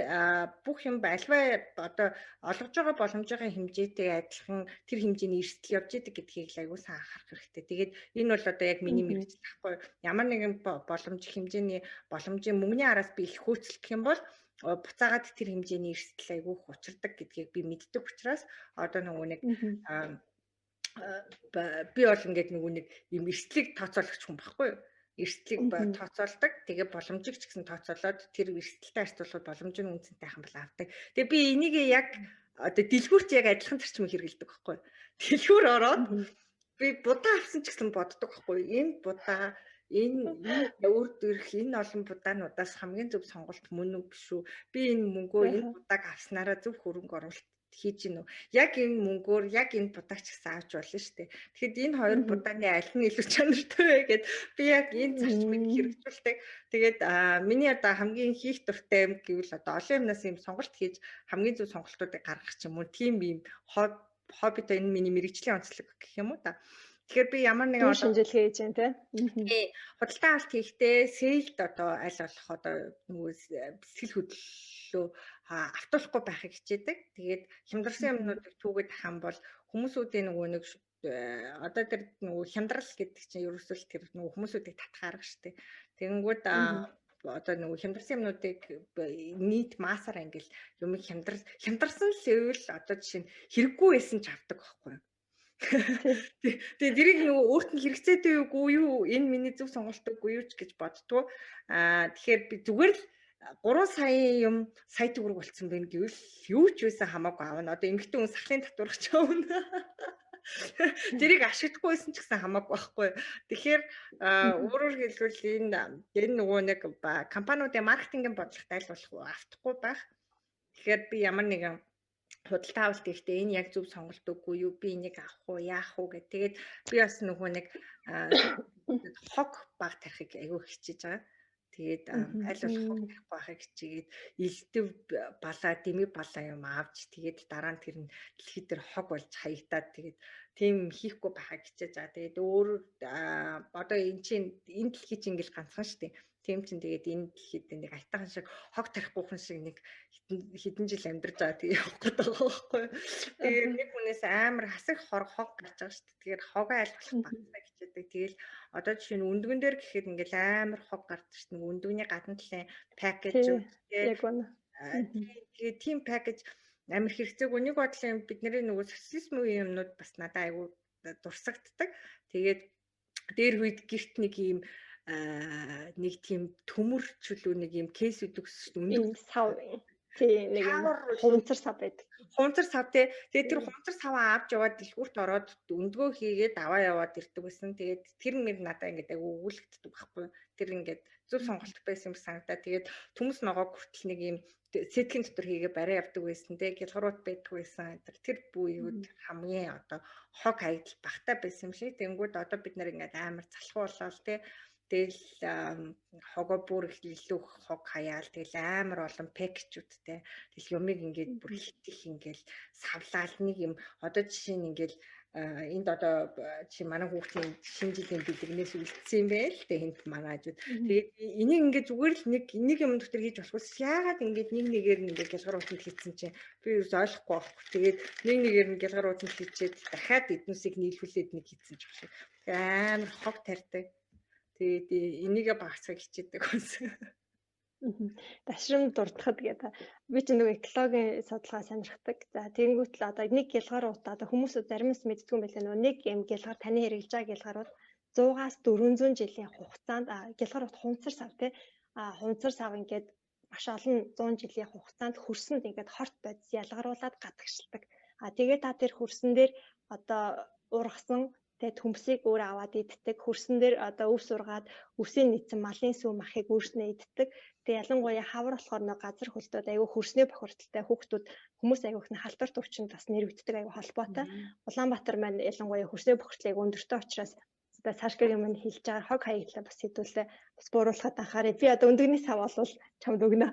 бүх юм альва одоо олгож байгаа боломжийн хэмжээтэй адилхан тэр хэмжээний эрсдэл явж идэг гэдгийг айгуу сайн анхаарах хэрэгтэй. Тэгээд энэ бол одоо яг миний мэргэжил байхгүй. Ямар нэгэн хэмжээний боломжийн мөнгөний араас би их хөөцөлдөх юм бол буцаагаад тэр хэмжээний эрсдэл айгуу учирдаг гэдгийг би мэддэг учраас одоо нөгөө нэг би бол ингээд нөгөө нэг юм эрсдлийг тооцоолагч хүн байхгүй юу? Эрсдлийг тооцоолдог. Тэгээ боломжийг ч гэсэн тооцоолоод тэр эрсдэлтэй харьцуулахад боломжийн үнцэнтэй хайхан бол авдаг. Тэгээ би энийг яг одоо дэлгүүрт яг адилхан зарчмыг хэрэглэдэг байхгүй. Дэлгүүр ороод би будаа авсан ч гэсэн боддог байхгүй. Энэ будаа энэ өөрт ирэх энэ олон будаануудаас хамгийн зөв сонголт мөн үү биш үү? Би энэ мөнгөө энэ будааг авснараа зөв хөрөнгө оруулалт хийж гинүү. Яг энэ мөнгөөр яг энэ будаач гэсэн авч болно шүү дээ. Тэгэхэд энэ хоёр будааны аль нь илүү чанартай вэ гэд би яг энэ зарчмыг хэрэгжүүлдэг. Тэгээд миний одоо хамгийн хийх дуртай юм гэвэл одоо олон юмнаас юм сонголт хийж хамгийн зөв сонголтуудыг гаргах ч юм уу. Тийм юм хоббитой энэ миний мэрэгжлийн онцлог гэх юм уу та. Тэгэхээр би ямар нэгэн шинжилгээ хийж байна тий. Худалдан авалт хийхдээ сейлд одоо аль болох одоо нөгөө сэтгэл хөдлөлөө автуулахгүй байхыг хичээдэг. Тэгээд хямдарсан юмнуудыг түүгээд ахын бол хүмүүсүүдийн нөгөө нэг одоо тэр нөгөө хямдрал гэдэг чинь ерөөсөө тэр нөгөө хүмүүсүүдийг татах арга шүү дээ. Тэгэнгүүт одоо нөгөө хямдарсан юмнуудыг нийт маасаар ингээл юм хямдарсан левел одоо жишээ нь хэрэггүй байсан ч авдаг байхгүй юу? Тэгээ дэрийг нөгөө өөрт нь хэрэгцээтэй юу юу энэ миний зөв сонголт үгүй юу ч гэж боддгоо. Тэгэхээр би зүгээр л 3 сая юм сая төгрөг болцсон байна гэвэл юу ч байсан хамаагүй аавна. Одоо эмэгтэй хүн сахлын татварч аавна. Дэрийг ашиглахгүйсэн ч гэсэн хамаагүй байхгүй. Тэгэхээр өөрөөр хэлбэл энэ нөгөө нэг компаниудын маркетингийн бодлогот аль болох автахгүй байх. Тэгэхээр би ямар нэгэн худалдан авалт хийхдээ энэ яг зөв сонголт үгүй юу? Би энийг авах уу, яах уу гэх. Тэгээд би бас нөгөө нэг хог баг тарихыг аягүй хичээж байгаа. Тэгээд аль болох хог тарих байхыг хичээгээд элдв балаа, дэмий балаа юм авч тэгээд дараа нь тэр нь дэлхийд дээр хог болж хаягдаад тэгээд тийм хийхгүй байхыг хичээж байгаа. Тэгээд өөр одоо энэ чинь энэ дэлхий чинь ингээл ганцхан шүү дээ. Тийм чинь тэгээд энэ дэлхийд нэг айтахан шиг хог тарихгүй хүн шиг нэг хэдэн жил амьдарч байгаа тийм явах гэдэг байхгүй. Тэгээд нэг хүнээс амар хасах хог гарч байгаа шүү дээ. Тэгэхээр хогоо аль болох багтаа хичээдэг. Тэгэл одоо жишээ нь өндгөн дээр гэхэд ингээл амар хог гардаг шүү дээ. Өндгөний гадна талын пакэж тэгээд тийм пакэж амар хэрэгцээгүй. Нэг бодлын бидний нөгөө социализм үеийн юмнууд бас надад айгүй дурсагддаг. Тэгээд дээр үед гэрт нэг юм нэг тийм төмөрчлөө нэг юм кейс өгсөн үнэ сав тий нэг хунцар сав байдаг. Хунцар сав тий. Тэгээд тэр хунцар саваа авч яваад дэлгүүрт ороод өндгөө хийгээд аваа яваад ирдэг байсан. Тэгээд тэр нэр надад ингээд айгүй өгүүлэгддэг байхгүй. Тэр ингээд зөв сонголт байсан юм санагдаа. Тэгээд төмс ногоо хүртэл нэг юм сэтгэлийн дотор хийгээ барай явдаг байсан те гялгарууд байдаг байсан. Тэр буйуд хамгийн одоо хог хаягдл багтаа байсан юм шиг. Тэнгүүд одоо бид нар ингээд амар залхуу болоод те тэгэл хогоо бүр илүү хог хаяал тэгэл амар олон пэкчүүдтэй тэгэл юмыг ингээд бүр их ингээл савлаал нэг юм одоо жишээ нь ингээл энд одоо чи манай хүүхдийн шинэ жилийн бэлгнээс үлдсэн юм байл тэ энд манай хажууд тэгээд энийг ингээд зүгээр л нэг юм дотор хийж болохгүй яагаад ингээд нэг нэгээр нь ингээд гялгаруултанд хийцэн чинь би юу ойлгохгүй байхгүй тэгээд нэг нэгээр нь гялгаруултанд хийчээд дахиад эднүсийг нийлүүлээд нэг хийцэн ч шиг амар хог тарьдаг. Тэгээд энийгээ багасгах хичээдэг байсан. Дашрам дурдахад гэдэг. Би ч нэг экологийн судалгаа сонирхдаг. За тэгэнгүүт л одоо нэг гялгарууд одоо хүмүүсүүд заримс мэддгүй юм байлаа нөгөө нэг юм гялгар таны хэрэглэж байгаа гялгарууд 100-аас 400 жилийн хугацаанд гялгарууд хунцар сав тий хунцар сав ингээд маш олон 100 жилийн хугацаанд хөрсөнд ингээд хорт бодис ялгаруулад гадагшилдаг. Тэгээд та тэр хөрсөн дээр одоо ургасан Тэгээд төмсийг өөр аваад иддэг. Хөрсөн дээр одоо өв сургаад өсийн нийцэн малын сүү махыг өөрснөө иддэг. Тэгээд ялангуяа хавар болохоор нэг газар хөлтөд аюу хөрснөө бохирдолтой хүүхдүүд хүмүүс аюух нь халдварт өвчнөд бас нэрвэгддэг аюу холбоотой. Улаанбаатар маань ялангуяа хөрснөө бохирдлыг өндөртэй учраас одоо цаашгийн юм хэлж байгаа хог хаягдлаа бас хэдүүлээ бас бууруулахад анхаарай. Би одоо өндөгний сав болвол чамд өгнө.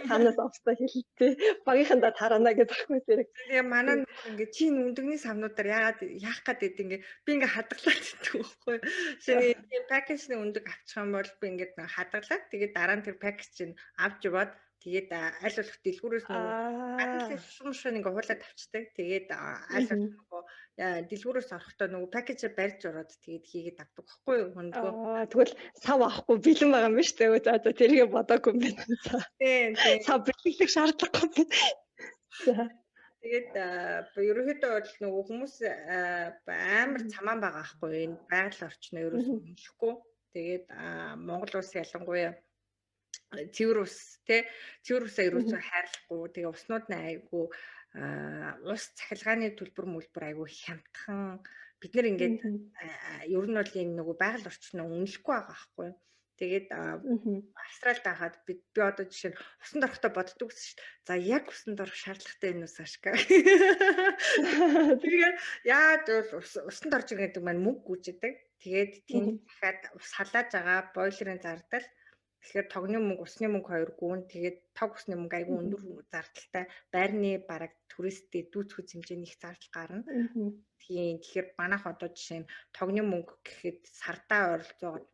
Танаас австаа хэлтээ. Багийнхандаа тарана гэж байхгүй зэрэг. Тэгээ манай нөхөр ингээд чи өндөгний савнуудаар яагаад яах гээд ингээд би ингээд хадгалаад идэх байхгүй. Шинэ тийм пакэжний өндөг авчих юм бол би ингээд хадгалаад тэгээд дараа нь тэр пакэж чинь авч яваад тэгээд аль болох дэлгүүрээс нөгөө гадны шуушин ингээд хуулаад авчдаг. Тэгээд аль болох нөгөө дэлгүүрээс орохдоо нөгөө пакэжээр барьж ороод тэгээд хийгээд авдаг байхгүй юу хөндгөө. Тэгвэл сав авахгүй бэлэн байгаа юм биш үү? За тэрийг бодоогүй юм байна. Тийм. Сав бэлтгэх шаардлагагүй юм байна. Тэгээд ерөнхийдөө бол нөгөө хүмүүс амар цамаан байгаа байхгүй энэ байгаль орчноо ерөөсөө уншихгүй. Тэгээд Монгол улс ялангуяа цэвэр ус цэвэр усаа ерөөсөө хайрлахгүй. Тэгээ уснууд нь айгүй ус цахилгааны төлбөр мөлбөр айгүй хямдхан. Бид нэр ингээд ер нь бол энэ нөгөө байгаль орчноо үнэлэхгүй байгаа байхгүй. Тэгээд Австралид байхад би одоо жишээ нь усанд орохдоо боддог гэсэн шүү дээ. За яг усанд орох шаардлагатай энэ ус ашка. Тэгээд яад усанд орж байгаа гэдэг маань мөнгө гүйждэг. Тэгээд тийм дахиад ус халааж байгаа бойлерын зардал. Тэгэхээр тогны мөнгө, усны мөнгө хоёр гүн. Тэгээд тог усны мөнгө айгүй өндөр зардалтай. Байрны бараг туристтэй дүүцэх хэмжээний их зардал гарна. Тийм. Тэгэхээр манайх одоо жишээ нь тогны мөнгө гэхэд сардаа ойролцоогоо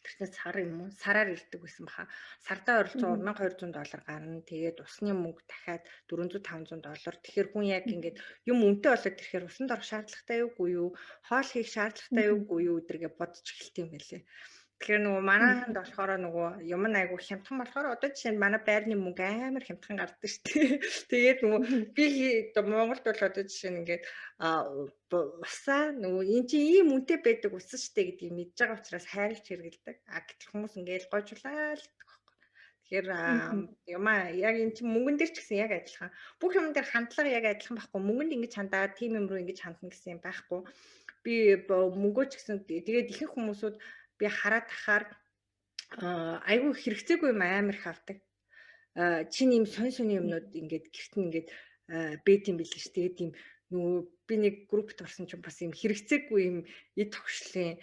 тэрнээс сар юм уу? Сараар ирдэг байсан баха. Сардаа ойролцоо $1200 гарна. Тэгээд усны мөнгө дахиад $400-500. Тэгэхээр хүн яг ингээд юм үнэтэй болоод ирэхээр усанд орох шаардлагатай юугүй юу? Хоол хийх шаардлагатай юугүй юу гэдэргээ бодож эхэлт юм байлээ. Тэгэхээр нөгөө манайханд болохоор нөгөө юм айгу хямдхан болохоор одоо жишээ нь манай байрны мөнгө амар хямдхан гардаг шүү дээ. Тэгээд нөгөө би Монголд бол одоо жишээ нь ингээд усаа нөгөө энэ чи ийм үнэтэй байдаг ус шүү дээ гэдгийг мэдж байгаа учраас хайрлж хэрэгэлдэг. Гэтэл хүмүүс ингээд гойжуулаад гэдэг байхгүй. Тэгэхээр юмаа яг энэ чи мөнгөн дээр ч гэсэн яг адилхан. Бүх юм дээр хандлага яг адилхан байхгүй. Мөнгөнд ингэж хандаа, тим юм руу ингэж хандна гэсэн юм байхгүй. Би мөнгөө ч гэсэн тэгээд ихэнх хүмүүсүүд би хараад тахаар айгүй хэрэгцээгүй юм амар их авдаг. Чинь ийм сонь юмнууд ингээд гэрт нь ингээд бэт юм билээ ш. Тэгээд ийм нөгөө би нэг группт орсон чинь бас ийм хэрэгцээгүй юм эд тогшлын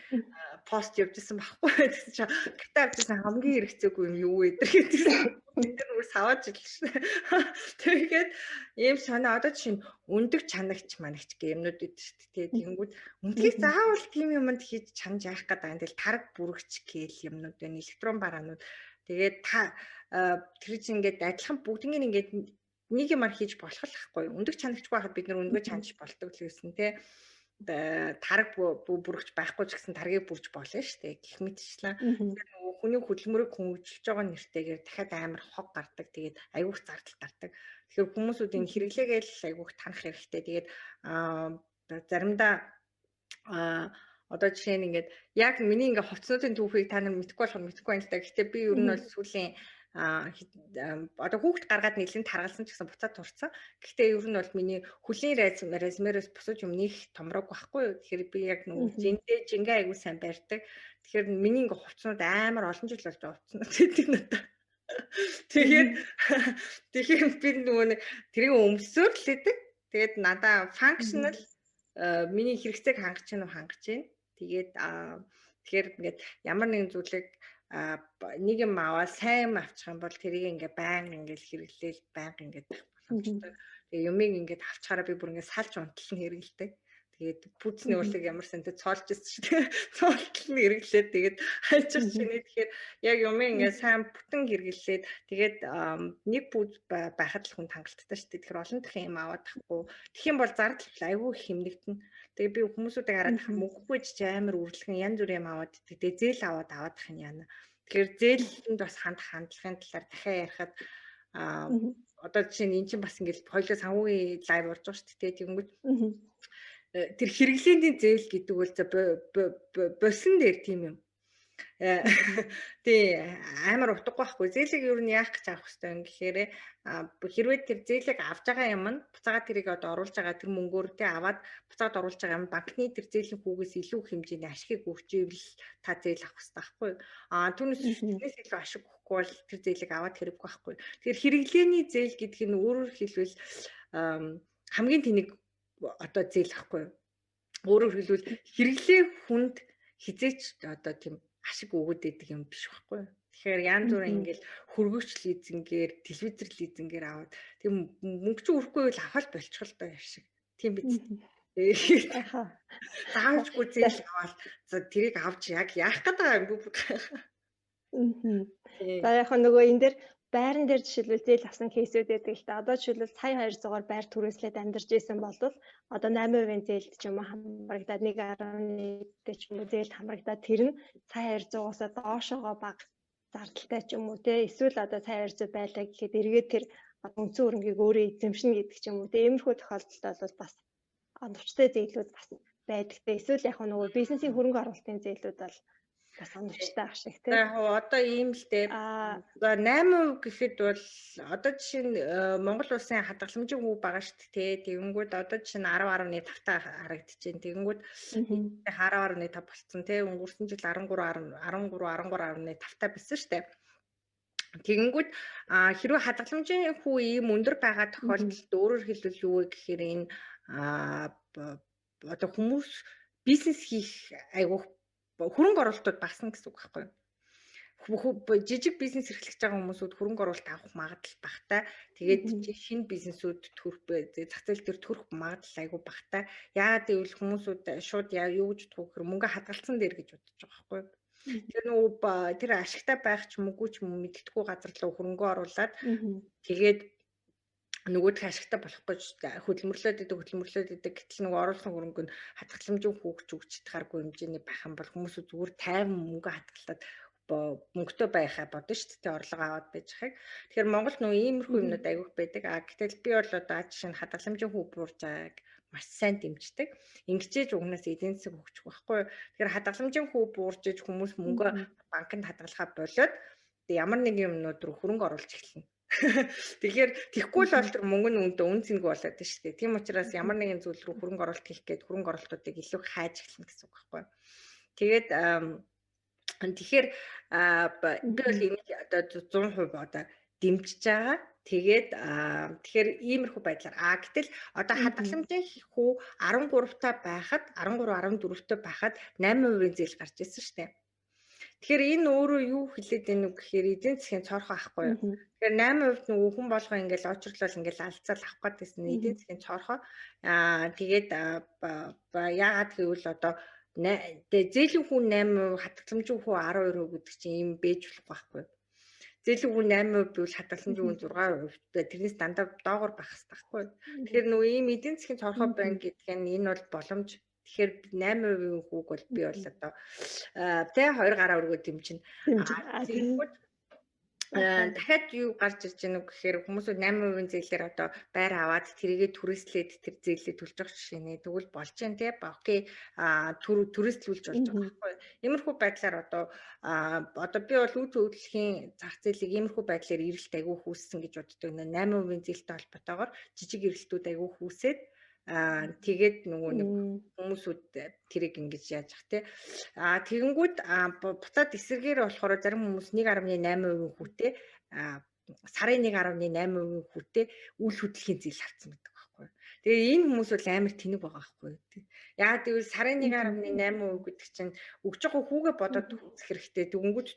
пост явуулсан байхгүй. Тэгсэн чинь гэртээ авчихсан хамгийн хэрэгцээгүй юм юу вэ гэдэг. Бид нар өөр саваад ил ш. Тэгээд ийм сонио одоо чинь өндөг чанагч манагч гэх юмнууд идэв ш. Тэгээд тэнгүүд өндөгийг заавал тийм юмд хийж чанаж яах гэдэг юм. Тэгэл тараг бүрэгч гээл юмнууд байна. Электрон бараанууд. Тэгээд тэр чинь ингээд адилхан бүгднийг ингээд нэг юмар хийж болох л ахгүй. Өндөг чанагчгүй байхад бид нар өндгөө чанаж болдог л гэсэн тий. Тараг бүрэгч байхгүй ч гэсэн таргийг бүрж болно шүү дээ. Гэх мэтчлэн нөгөө хүний хөдөлмөрийг хөнгөлж байгаа нэртэйгээр дахиад амар хог гардаг. Тэгээд айгүйх зардал гардаг. Тэгэхээр хүмүүсүүд энэ хэрэглээгээл айгүйх танах хэрэгтэй. Тэгээд заримдаа одоо жишээ нь ингээд яг миний ингээд хувцснуудын түүхийг та нар мэдэхгүй болох мэдэхгүй юм л да. Гэхдээ би ер нь бол сүүлийн одоо хүүхд гаргаад нэлээд таргалсан ч гэсэн буцаад турцсан. Гэхдээ ер нь бол миний хөлийн резмерээс бусаж юм нэг томрог байхгүй юу. Тэгэхээр би яг нөгөө жингээ аягүй сайн барьдаг. Тэгэхээр миний ингээ хувцснууд амар олон жил болж хувцснууд гэдэг надад. Тэгэхээр би нөгөө нэг тэрийг өмсөөр л хэдэг. Тэгээд надаа functional миний хэрэгцээг хангаж гэнэ үү хангаж гэнэ. Тэгээд тэгэхээр ингээд ямар нэгэн зүйлийг нэг юм аваа сайн авчих юм бол тэрийг ингээ баян ингээл хэрэглээл баян ингээд байх боломжтой. Тэгээ юмыг ингээд авчаараа би бүр ингээ салж унтал нь хэрэгэлдэг. Тэгээд пүүцний уулыг ямар сантай цоолж ирсэн шүү дээ. Цоолтол нь хэрэглээд тэгээд хайчих шинэ. Тэгэхээр яг юмыг ингээ сайн бүтэн хэрэглээд тэгээд нэг пүүз байхад л хүн хангалттай шүү дээ. Тэгэхээр олон дахин юм аваад тахгүй. Тэгэх юм бол зардал айгүй хэмнэгдэн. Тэгээ би хүмүүсүүдийг хараад мөнгөгүй ч амар үргэлжлэн янз бүрийн юм аваад тэгээд зээл аваад авах юм яана. Тэгэхээр зээлэнд бас хандлагын талаар дахиад ярихад одоо жишээ нь эн чинь бас ингээл хоёулаа санхүүгийн лайв орж байгаа шүү дээ. Тэгэнгүүт тэр хэрэглээний зээл гэдэг бол босон дээр тийм юм. Э, тий амар утгагүй байхгүй. Зээлийг юу нь яах гэж авах хэрэгтэй юм гэхээр хэрвээ тэр зээлийг авж байгаа юм нь буцаагаад тэрийг одоо оруулж байгаа тэр мөнгөөр тий аваад буцаагаад оруулж байгаа юм банкны тэр зээлийн хүүгээс илүү хэмжээний ашигыг өгч ивэл та зээл авах хэрэгтэй байхгүй. Түүнээс тэрнээс илүү ашиг өгөхгүй бол тэр зээлийг аваад хэрэггүй байхгүй. Тэгэхээр хэрэглээний зээл гэдэг нь өөрөөр хэлбэл хамгийн тэнэг одоо зээл байхгүй. Өөрөөр хэлбэл хэрэглээ хүнд хизээч одоо тийм ашиг өгöd байдаг юм биш байхгүй. Тэгэхээр янз бүрийн ингээл хөргөгч лизингээр, телевизэр лизингээр аваад тийм мөнгө чи өрөхгүй бол авах болчих л доо ашиг. Тийм биз. Заавчгүй зээл аваад за тэрийг авч яг яах гээд байгаа юм бэ? За яг нөгөө энэ дээр байран дээр жишээлбэл зээл авсан кейсүүд байдаг л та. Одоо жишээлбэл сая 200-аар байр түрээслээд амьдарч исэн бол одоо 8% зээлд ч юм уу хамрагдаад 1.1-тэй ч юм уу зээлд хамрагдаад тэр нь сая 200-аас доошоогоо бага зардалтай ч юм уу те эсвэл одоо сая 200 байлаа гэхэд эргээд тэр үндсэн хөрөнгийг өөрөө эзэмшнэ гэдэг ч юм уу те иймэрхүү тохиолдолд бол бас оновчтой зээлүүд бас байдаг те эсвэл яг нөгөө бизнесийн хөрөнгө оруулалтын зээлүүд бол бас оновчтой ах шиг тийм. Яг одоо ийм л дээ. 8% гэхэд бол одоо жишээ нь Монгол улсын хадгаламжийн хөв байгаа шүү дээ. Тэгэнгүүт одоо жишээ нь 10.5 та харагдчихээн. Тэгэнгүүт 10.5 болцсон тий. Өнгөрсөн жил 13.5 та байсан шүү дээ. Тэгэнгүүт хэрвээ хадгаламжийн хөв ийм өндөр байгаа тохиолдолд өөрөөр хэлбэл юу вэ гэхээр энэ одоо хүмүүс бизнес хийх айгуух хөрөнгө оруулалтууд багасна гэсэн үг байхгүй юу? Жижиг бизнес эрхлэж байгаа хүмүүсүүд хөрөнгө оруулалт авах магадлал багтай. Тэгээд шинэ бизнесүүд төрөх зах зээл дээр төрөх магадлал айгүй багтай. Яагаад гэвэл хүмүүсүүд шууд юу гэж бодох вэ? Мөнгө хадгалсан дээр гэж бодож байгаа байхгүй юу? Тэр нөгөө тэр ашигтай байх ч мөнгөө ч мэддэхгүй газар руу хөрөнгө оруулаад тэгээд нөгөөх ашигтай болохгүй хөдөлмөрлөд идэг гэтэл нөгөө оруулсан хөрөнгө нь хадгаламжийн хүүгч өгч чадхааргүй хэмжээний байх юм бол хүмүүс зүгээр тайван мөнгө хадгалаад мөнгөтэй байхаа бодно шүү дээ орлого аваад байж хахыг. Тэгэхээр Монголд нөгөө иймэрхүү юмнууд аягүйх байдаг. Гэтэл би бол одоо жишээ нь хадгаламжийн хүү буурж байгааг маш сайн дэмждэг. Ингэжээж угнаас эдийн засаг хөгжих байхгүй. Тэгэхээр хадгаламжийн хүү буурж иж хүмүүс мөнгө банкнд хадгалахаа болоод ямар нэг юмнууд руу хөрөнгө оруулж эхэлнэ. Тэгэхээр тэгхгүй л бол тэр мөнгө нь үн цэнэг болоод байна шүү дээ. Тийм учраас ямар нэгэн зүйл рүү хөрөнгө оруулалт хийх гээд хөрөнгө оруулалтуудыг илүү хайж эхэлнэ гэсэн үг байхгүй. Тэгээд тэгэхээр би бол энийг одоо 100% одоо дэмжиж байгаа. Тэгэхээр иймэрхүү байдлаар гэтэл одоо хадгаламжийн хүү 13 та байхад 13 14 та байхад 8% зээл гарч ирсэн шүү дээ. Тэгэхээр энэ өөрөө юу хэлээд байна вэ гэхээр эдийн засгийн цорхоо авахгүй юу. Тэгэхээр 8% нөгөө хүн болгоо ингээл очрлол ингээл алцаал авах гэдсэн эдийн засгийн цорхоо. Тэгээд яагаад гэвэл одоо зээлийн хүн 8%, хадгаламжийн хүн 12% гэдэг чинь ийм бэж болох байхгүй. Зээлийн хүн 8% гэвэл хадгаламжийн хүн 6%. Тэрнээс дандаа доогоор байх хэрэгтэй байхгүй. Тэгэхээр нөгөө ийм эдийн засгийн цорхоо байна гэдэг нь энэ бол боломж. Тэгэхээр 8% хүүг бол би бол одоо тэ 2 гараа өргөө дэмжинэ. Дахиад юу гарч ирж байна вэ гэхээр хүмүүсүүд 8% зээлээр одоо байр аваад тэрийгэ түрээслээд тэр зээлээ төлж явах жишээ нэ тэгвэл болж जैन тий окей түрээслүүлж болж байгаа байхгүй. Иймэрхүү байдлаар одоо би бол үйл хөдлөлийн зах зээлийг иймэрхүү байдлаар эрэлт айгүй хүүссэн гэж боддог. 8% зээлтэй холбоотойгоор жижиг эрэлтүүд айгүй хүүсээд тэгээд нөгөө нэг хүмүүсүүд тэрийг ингэж яаж ах тий тэгэнгүүт буцаад эсэргээр болохоор зарим хүмүүс 1.8% хүүтэй сарын 1.8% хүүтэй үйл хөдлөлийн зээл авсан гэдэг байхгүй. Тэгээ энэ хүмүүс бол амар тэнэг байгаа байхгүй. Яагаад гэвэл сарын 1.8% гэдэг чинь өгж байгаа хүүгээ бодоод үзэх хэрэгтэй. Тэгэнгүүт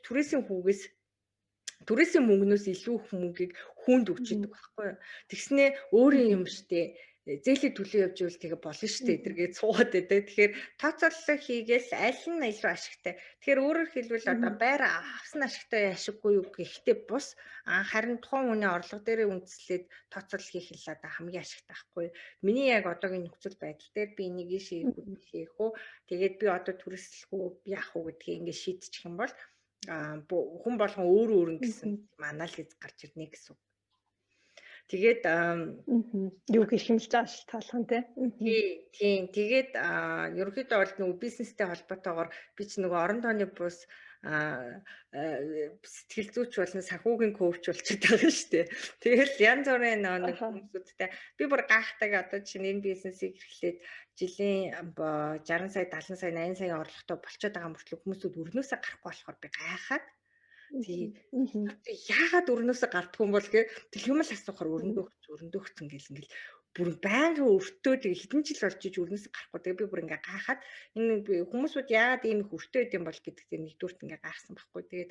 түрээсийн мөнгнөөс илүү их мөнгийг хүнд өгч идэг байхгүй. Тэгснээ өөрийн юм штэ зээлээ төлөө явж ивэл тэгээ болно шүү дээ эдэргээд суугаад байдаг. Тэгэхээр тооцоолол хийгээл аль нь илүү ашигтай. Тэгэхээр өөрөөр хэлбэл одоо байр авсан ашигтай ашиггүй юу гэхдээ бус харин тухайн хүний орлого дээрээ үндэслээд тооцоолол хийх л одоо хамгийн ашигтай байхгүй. Миний яг одоогийн нөхцөл байдал дээр би энийг шийдэх үү. Тэгээд би одоо түрээслэхгүй яах уу гэдгийг ингээд шийдчих юм бол хүн болгон өөр өөр гэсэн анализ гарч ирнэ гэсэн үг. Тэгээд Юуг эрхэмлж байгаа шалтгаалсан тий. тийм. Тэгээд ерөнхийдөө бол нөгөө бизнестэй холбоотойгоор би ч нөгөө орон тооны бус сэтгэл зүйч болон санхүүгийн коуч болчиход байгаа шүү дээ. Тэгэл янз бүрийн нэг хүмүүсүүдтэй би бүр гайхдаг одоо чинь энэ бизнесийг эрхлээд жилийн 60 сая 70 сая 80 сая орлоготой болчиход байгаа мөртлөө хүмүүсүүд өрнөөсөө гарахгүй болохоор би гайхаад яагаад өрнөөсөө гарддаг юм бол юм л асуухаар өрнөдөгцөн ингээл бүр байнгын өртөө тэгээ хэдэн жил болж иж өрнөөсөө гарахгүй тэгээ би бүр ингээ гайхаад энэ хүмүүсүүд яагаад ийм их өртөө байд юм бол гэдэгтээ нэгдүгürt ингээ гайхсан байхгүй тэгээд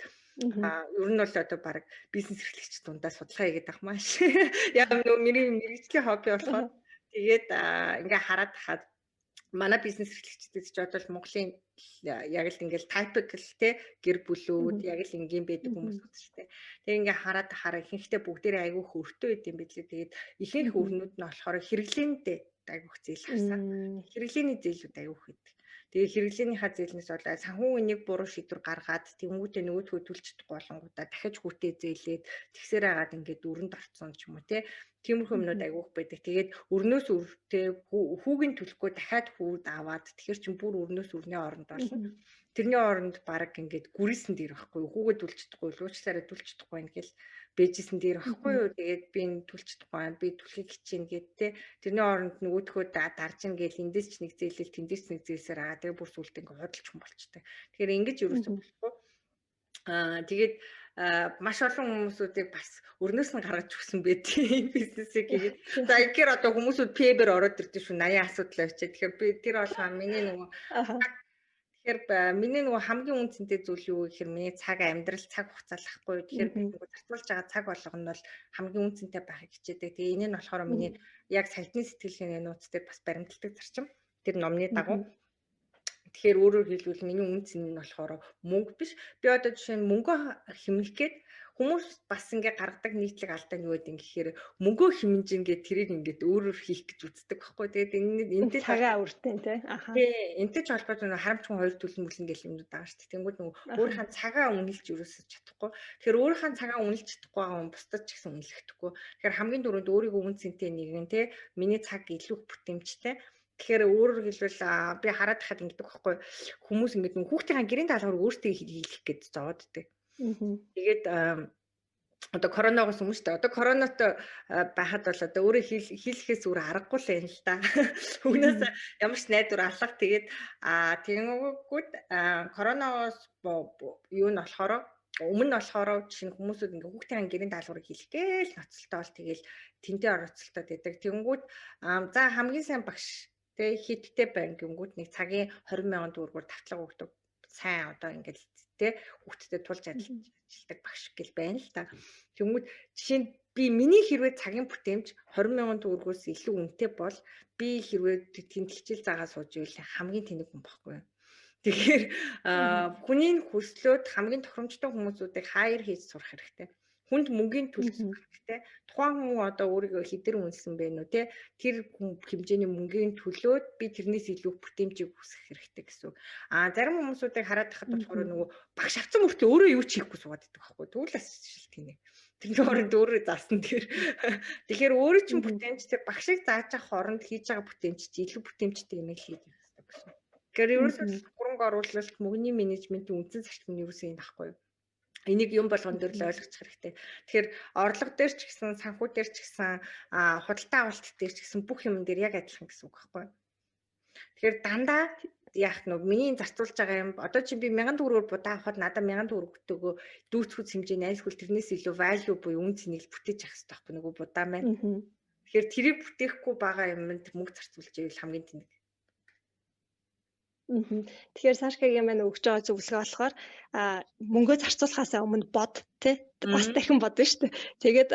ер нь бол одоо баг бизнес эрхлэгч дундаа судалгаа хийгээд авах маш яг нөгөө мэрэгжлийн хобби болохоор тэгээд ингээ хараад тахад манай бизнес эрхлэгчдэд ч одоо л Монголын яг л ингээл typical те гэр бүлүүд яг л ингийн байдаг хүмүүс шүү дээ. Тэгээ ингээ хараад ихэнхдээ бүгдээрээ айгүй хөртөө байд юм билээ. Тэгээд ихэнх өрнүүд нь болохоор хэрэглээнд айгүйх зээл гарсан. Хэрэглээний зээлүүд айгүйх байдаг. Тэгээ хэрэглээнийхаа зээлнээс бол санхүүгийн нэг буруу шийдвэр гаргаад тэнгуүтээ нөгөөдхөө төлж чадахгүй болонгуудаа дахиж хүүтэй зээлээд тэгсээр агаад ингээд өрөнд орцсон ч юм уу те. Тиймэрхүү юмнууд айгүйх байдаг. Тэгээд өрнөөс өртөө хүүгийн төлөхгүй дахиад хүүд аваад тэгэхээр чин бүр өрнөөс өрнөө оронд болно. Тэрний оронд баг ингээд гүрийсэн дээр байхгүй хүүгээ төлж чадахгүй луучсаараа төлж чадахгүй ингээл бэжсэн дээр байхгүй юу. Тэгээд би энэ төлж чадахгүй би түлхийг хичээн гэд те. Тэрний оронд нөгөөдхөө дарж ингээл эндээс ч нэг зээлэл тэндээс нэг зээлсээр аа тэгээд бүр сүлд ингээд худалч юм болчтой. Тэгэхээр ингэж ерөөсөө болохгүй. Тэгээд маш олон хүмүүсүүдийг бас өрнөөс нь гаргаж өгсөн байдгийн бизнесийг хийгээд. За ингээр одоо хүмүүсүүд пэбэр ороод ирдэ шүү 80 асуудал очие. Тэгэхээр би тэр болгоо миний нөгөө тэгэхээр миний нөгөө хамгийн үнцэнтэй зүйл юу гэхээр миний цаг амьдрал цаг хугацаа лахгүй. Тэгэхээр би нөгөө зарцуулж байгаа цаг болгоно нь бол хамгийн үнцэнтэй байхыг хичээдэг. Тэгээ энэ нь болохоор миний яг саяны сэтгэлгээний нууц дээр бас баримталдаг зарчим. Тэр номны дагуу. Тэгэхээр өөрөөр хэлбэл миний үнц нь болохоор мөнгө биш. Би одоо жишээ нь мөнгө хэмнэх гээд хүмүүс бас ингээ гаргадаг нийтлэг алдаа нь юу гэдэг юм гэхээр мөнгөө хэмнэж ингээ тэрийг ингээ өөрөөр хийх гэж үздэг байхгүй. Тэгээд энэтэй цагаа өртөө тий. Тий, энэтэй ч холбоотой харамчхан хоёр төлөв мөлн гэх юмнууд байгаа шүү дээ. Тэнгүүд нөгөө өөрийнхөө цагаа үнэлж ерөөсөж чадахгүй. Тэгэхээр өөрийнхөө цагаа үнэлж чадахгүй байгаа хүн бусдад ч гэсэн үнэлэхдэггүй. Тэгэхээр хамгийн дөрөнд өөрийгөө үнцэнтэй нэгэн тий миний цаг илүү бүтэмжтэй. Тэгэхээр өөрөөр хэлбэл би хараад тахад ингэдэг байхгүй хүмүүс ингэдэг нэг хүүхдийн гэрийн даалгавар өөртөө хийх гэж зовоод идэг. Тэгээд одоо коронавигоос өмнө шүү дээ. Одоо коронавитой байхад бол одоо өөрөө хийлэхээс өөр аргагүй л юм л да. Өмнөөс ямар ч найдвар алга тэгээд тэгэнгүүт коронавигоос юу нь болохоор өмнө нь болохоор жишээ нь хүмүүсүүд ингээ хүүхдийн гэрийн даалгаврыг хийлгээл ноцолтой бол тэгэл тэнтэй оролцолтой байдаг. Тэгэнгүүт за хамгийн сайн багш тэг хиттэй байна гингүүд нэг цагийн 20,000 төгрөгөөр тавтлага өгдөг сайн одоо ингээл тэ хүүхдэд тулж ажилладаг багш гэл байна л та. Тэнгүүд жишээ нь би миний хэрвээ цагийн бүтээмж 20,000 төгрөгөөс илүү үнэтэй бол би хэрвээ тэмдэглэжил заагаа сууж ивэл хамгийн тэнэг хүн баггүй. Тэгэхээр хүний хүслөөд хамгийн тохиромжтой хүмүүсүүдийг хайр хийж сурах хэрэгтэй. Хүнд мөнгөний төлөх хэрэгтэй. Тухайн хүн одоо өөрийгөө хэдэр үнэлсэн бэ нү те тэр хэмжээний мөнгөний төлөөд би тэрнээс илүү бүтээмжийг хүсэх хэрэгтэй гэсэн. Зарим хүмүүсүүдийг хараад тахад болохоор нөгөө багш авсан мөртөө өөрөө юу ч хийхгүй суугаад байдаг байхгүй. Тэгвэл шилтгийнэ. Тэрний оронд өөрөө заасан тэр. Тэгэхээр өөрөө чинь бүтээмж тэр багшийг зааж авах хооронд хийж байгаа бүтээмж чи илүү бүтээмжтэй юм хийж явах хэрэгтэй гэсэн. Тэгэхээр ерөөсөө хөрөнгө оруулалт мөнгөний менежментийн үндсэн зарчим нь ерөөсөө энэ байхгүй юу? Энийг юм болгон дээр л ойлгох хэрэгтэй. Тэгэхээр орлого дээр ч гэсэн, санхүү дээр ч гэсэн, худалдаа авалт дээр ч гэсэн бүх юм дээр яг адилхан гэсэн үг байхгүй. Тэгэхээр дандаа яах нь миний зарцуулж байгаа юм одоо чи би 1000 төгрөгөөр будаа авахад надад 1000 төгрөгтэйгөө дүүцхүүц хэмжээ найсгүй тэрнээс илүү value буюу үн цэнийг бүтээж авах хэрэгтэй байхгүй нөгөө будаа маань. Тэгэхээр тэрийг бүтээхгүй байгаа юмд мөнгө зарцуулж ивэл хамгийн тэнэг. Тэгэхээр Сашкагийн маань өгч байгаа зөвлөгөө болохоор мөнгөө зарцуулахаас өмнө бод тий бас дахин бодно шүү дээ. Тэгээд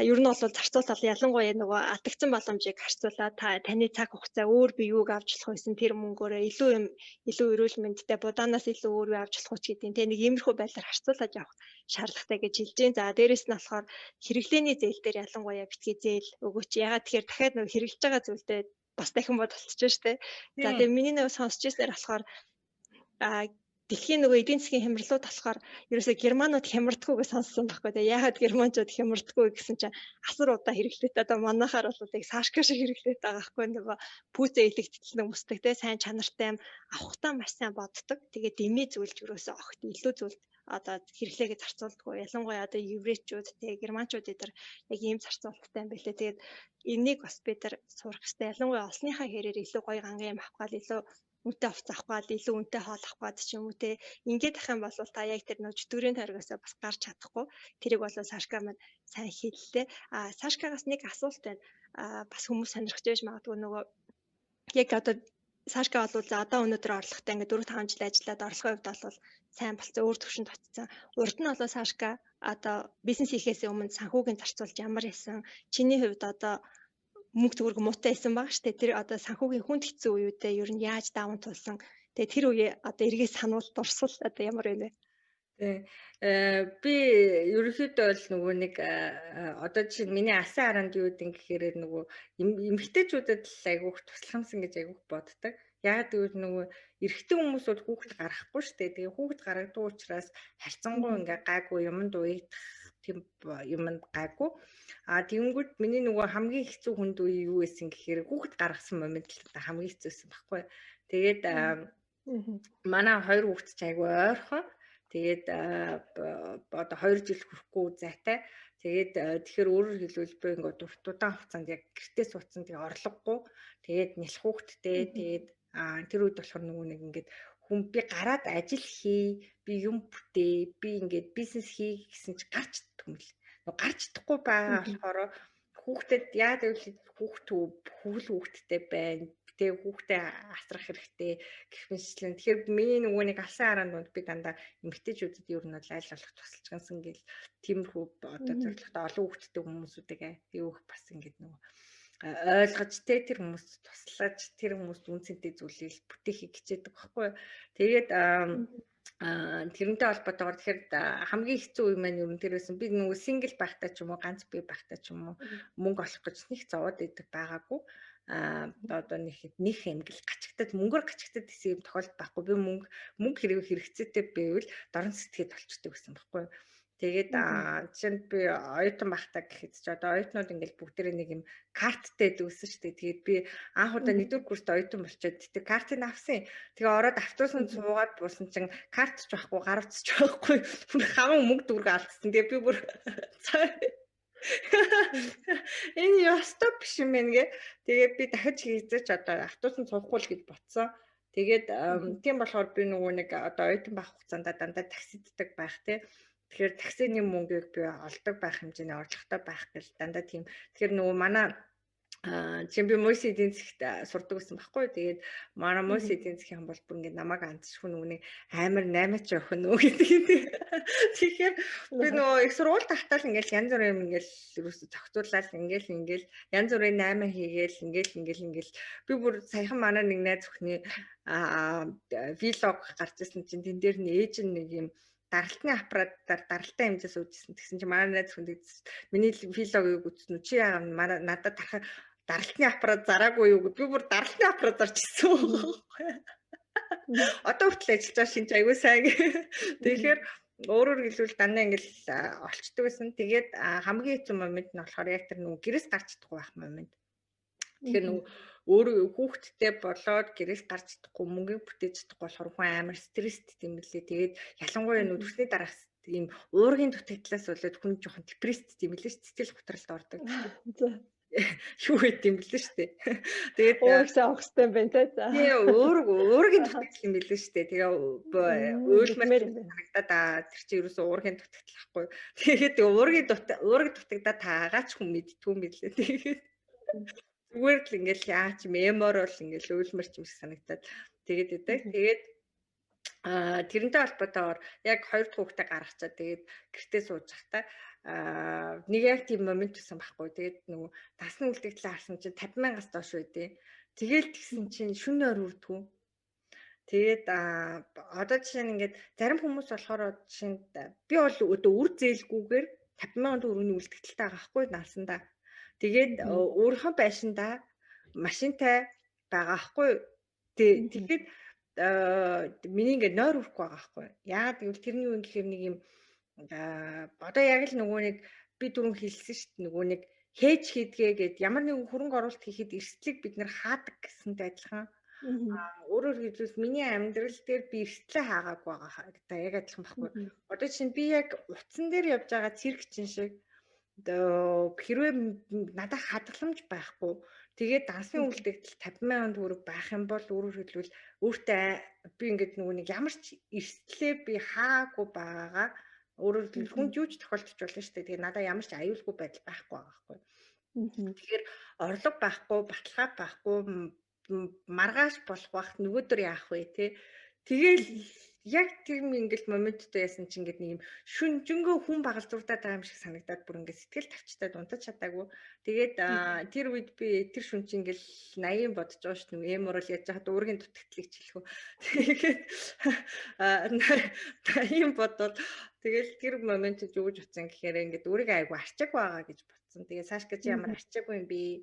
ер нь бол зарцуулал ялангуяа нөгөө алдагдсан боломжийг харьцуулаад таны цаг хугацаа өөр би юуг авч болох байсан тэр мөнгөөрөө илүү эрүүл мэндтэй будаанаас илүү өөр юу авч болох ч гэдэг тийм нэг иймэрхүү байдлаар харьцуулаад явах шаардлагатай гэж хэлж байна. За дээрэс нь болохоор хэрэглээний зээл дээр ялангуяа битгий зээл өгөөч. Ягаад тэгэхээр дахиад нөгөө хэрэглэж байгаа зүйлдээ бас дахин бодолцож штэ. За тэгээ миний нэг сонсч ирсээр болохоор дэлхийн нөгөө эдийн засгийн хямралууд болохоор ерөөсөө германууд хямардгүйг сонссон байхгүй. Тэгээ яагаад германчууд хямардггүй гэсэн чинь асар удаа хэрэглээд одоо манайхаар бол яг сашка шиг хэрэглээд байгаа байхгүй. Нөгөө пүүцэ илэгдэлтэн өмсдөг те сайн чанартай авахтаа маш сайн боддог. Тэгээ дэмий зүйлж ерөөсөө огт илүү зүйл одоо хэрэглээгээ зарцуулдаггүй. Ялангуяа одоо еврейчүүд те германчууд эдэр яг ийм зарцуулалттай юм байлээ. Тэгээд энийг бас бид нар сурах хэрэгтэй. Ялангуяа олсныхаа хэрээр илүү гоё гангийн юм авах гал илүү үнэтэй хувц авах гал илүү үнэтэй хоол авах гал ч юм уу те ингээд ах юм бол та яг тэр нөө чөтгөрийн тойргоосоо бас гарч чадахгүй. Тэрийг бол сашка маань сайн хэллээ. Сашкагаас нэг асуулт байна. Бас хүмүүс сонирхож байж магадгүй нөгөө яг одоо сашка бол за одоо өнөөдөр орлоготой ингээд 4-5 жил ажиллаад орлогын хувьд бол сайн болцсон өөр төвшөнд очсон. Урд нь бол сашка одоо бизнес хийхээс өмнө санхүүгийн зарцуулж ямар байсан? Чиний хувьд одоо мөнгө төгрөг муутай байсан баг штэ. Тэр одоо санхүүгийн хүнд хэцүү үеүдээ ер нь яаж даван тулсан? Тэгээ тэр үе одоо эргээс сануул дурсвал одоо ямар вэ? Би ерөнхийдөө бол нөгөө нэг одоо жишээ нь миний алсын харанд юу гэдэг гэхээр нөгөө эмэгтэйчүүдэд л айгүйх туслахымсан гэж айгүйх боддог. Яг гэвэл нөгөө эрэгтэй хүмүүс бол хүүхэд гаргахгүй шүү дээ. Тэгээ хүүхэд гаргадаг учраас харьцангуй ингээ гайгүй юмд уягдах тийм юмд гайгүй. Тэгэнгүүт миний нөгөө хамгийн хэцүү хүнд үе юу байсан гэхээр хүүхэд гаргасан момент л хамгийн хэцүүсэн байхгүй. Тэгээд манай хоёр хүүхэд ч айгүй ойрхон. Тэгээд одоо 2 жил хүрэхгүй зайтай. Тэгээд тэгэхээр өөрөөр хэлбэл би ингээд удаан хугацаанд яг гэртээ суудсан тэгээ орлогогүй. Тэгээд нялх хүүхэдтэй. Тэгээд тэр үед болохоор нөгөө нэг ингээд хүн би гараад ажил хий, би юм бүтээ, би ингээд бизнес хий гэсэн чи гарч чаддаг юм л. Нөгөө гарч чадахгүй байгаа болохоор хүүхдэд яа гэвэл хүүхдтэй байна. Тэгээ хүүхдээ асрах хэрэгтэй гэх мэтчлэн. Тэгэхээр миний нөгөө нэг алсын хараанд би дандаа эмэгтэйчүүдэд ер нь аль болох тусалчихсан гэл тиймэрхүү одоо зорилготой олон хүүхдтэй хүмүүсүүдээ юу бас ингэж нөгөө ойлгож тэр хүмүүс туслаж тэр хүмүүст үнцэнтэй зүйлийг бүтээхийг хичээдэг байхгүй. Тэгээд тэрнтэй холбоотойгоор тэгэхээр хамгийн хэцүү үе маань ер нь тэр байсан. Би нөгөө сингл байхдаа ч юм уу ганц бие байхдаа ч юм уу мөнгө олох гэж нэг зовоод идэг байгаагүй. Одоо нэг ангил гачигтад мөнгөөр гачигтад гэсэн юм тохиолдол байхгүй. Би мөнгө хэрэгцээтэй байвал дорн сэтгэхэд болчдөг гэсэн байхгүй. Тэгээд жишээнд би оюутан байхдаа гэхэд ч одоо оюутнууд ингээл бүгдээрээ нэг юм карттай дүүсэн шүү дээ. Тэгээд би анх удаа 1-р курст оюутан болчиход тэгээд картыг авсан. Тэгээ ороод автобусанд суугаад буусан чинь карт ч байхгүй, гар утас ч байхгүй. Бүр хамаг мөнгө төгрөг алдсан. Тэгээ би бүр энэ ёстой биш юм байна гэ. Тэгээд би дахиж хийзээч одоо автобусанд суухгүй л гэж ботсон. Тэгээд тийм болохоор би нөгөө нэг одоо оюутан байх хугацаанд дандаа таксиддаг байх те. Тэгэхээр таксины мөнгийг би олдог байх хэмжээний орлоготой байх гэл дандаа тийм. Тэгэхээр нөгөө манай чи би мөс эдийн засгт сурдаг гэсэн байхгүй. Тэгээд манай мөс эдийн засгийн холбоор ингээд намайг андчихгүй нүг амар 8 ч охин нөө гэдэг. Тэгэхээр би нөгөө их сургууль тахтаал ингээд янз бүрийн юм ингээд ерөөсө зохицуулаад ингээд янз бүрийн 8 хийгээл ингээд би бүр саяхан манай нэг найз өхний влог гарч ирсэн чинь тэн дээр нь ээж нэг юм даралтны аппаратаар даралтай хэмжээс үүссэн. Тэгсэн чинь манай найз хүн миний влогийг үзсэн үү? Чи яа надад даралтны аппарат зараагүй юу гэд би бүр даралтны аппарат зарчихсан. Одоо хүртэл ажиллаж байгаа шинж аягүй сайн. Тэгэхээр өөрөөр хэлбэл дандаа ингээл олчдөг байсан. Тэгээд хамгийн хэцүү момент нь болохоор яг тэр нөгөө гэрээс гарч чадахгүй байх момент. Тэгэхээр нөгөө өөрөө хүүхдтэй болоод гэрээс гарч чадахгүй мөнгөийг бүтээж чадахгүй болохоор хүн амар стресстэй юм лээ. Тэгээд ялангуяа нүдвэрсний дараах ийм уургийн дутагдлаас болоод хүн жоохон депресстэй юм лээ. Сэтгэл готролд ордог. Юу гэдэг юм бэлээ шүү дээ. Тэгээд өөрөөсөө авахстай юм байна те. Тэгээ уургийн дутагдал юм бэлээ шүү дээ. Тэгээ уйлмаар санагдаад тэр чинь ерөөсөө уургийн дутагдал ахгүй. Тэгээд уургийн дутагдаад таагач хүн мэдтгүй юм бэлээ. Тэгээд зүгээр л ингээл яач мемор бол ингээл уйлмар ч юм шиг санагдаад тэгээд идэг. Тэгээд тэрнтэй холбоотойгоор яг 2 дахь хүүхдээ гаргачаад тэгээд гэртээ сууж захтаа нэг яг тийм момент байсан байхгүй. Тэгээд нөгөө дасны үлдэгдлээ харсан чинь 50,000-аас доош байдیں۔ Тэгээд тэгсэн чинь шөнө ор үрдгүү. Тэгээд одоо жишээ нь ингээд зарим хүмүүс болохоор жишээ нь би бол одоо үр зээлгүйгээр 50,000 төгрөгийн үлдэгдэлтэй байгаа байхгүй наасандаа. Тэгээд өөрийнхөө байшиндаа машинтай байгаа хгүй. Тэгээд миний ингээд нойр үрхгүй байгаа байхгүй. Яагаад гэвэл тэрний үн гэхээр нэг юм одоо яг л нөгөө нэг би түрүүн хэлсэн шүү дээ, нөгөө нэг хээж хийдгээ гэд ямар нэгэн хөрөнгө оруулалт хийхэд эрсдлийг бид нэр хаадаг гэсэнтэй адилхан. Өөрөөр хэлбэл миний амьдрал дээр би эрсдлээ хаагаагүй байгаа гэдэг яг адилхан байхгүй. Одоо чинь би яг утсан дээр явж байгаа циркчин шиг хэрвээ надад хадгаламж байхгүй тэгээд дансны үйлдэгдэл 50,000 төгрөг байх юм бол өөрөөр хэлбэл өөртөө би ингээд нөгөө нэг ямар ч эрсдлээ би хаагүй байгаагаа өөрөөр хэлбэл хүн юуч тохиолдож болно шүү дээ. Тэгээд надад ямар ч аюулгүй байдал байхгүй байгаа байхгүй. Тэгэхээр орлого байхгүй, баталгаа байхгүй, маргааш болох бах нөгөөдөр яах вэ те. Тэгэл яг тэр ингээл моменттой яасан чинь ингээд нэг юм шүнжэнгөө хүн багалзуурдаад байгаа юм шиг санагдаад бүр ингээд сэтгэл тавчтай дунтаж чадаагүй. Тэгээд тэр үед би тэр шүнж ингээл 80 бодож байгаа шүү дээ. Эморол яаж хаад уургийн дутагдлыг хэлэхүү. Тэгээд 80 бодвол тэгэл тэр моментд юу гэж утсан гэхээр ингээд өөрийгөө айгу арчааг байгаа гэж бодсон. Тэгээд Сашка чи ямар арчаагүй юм бэ?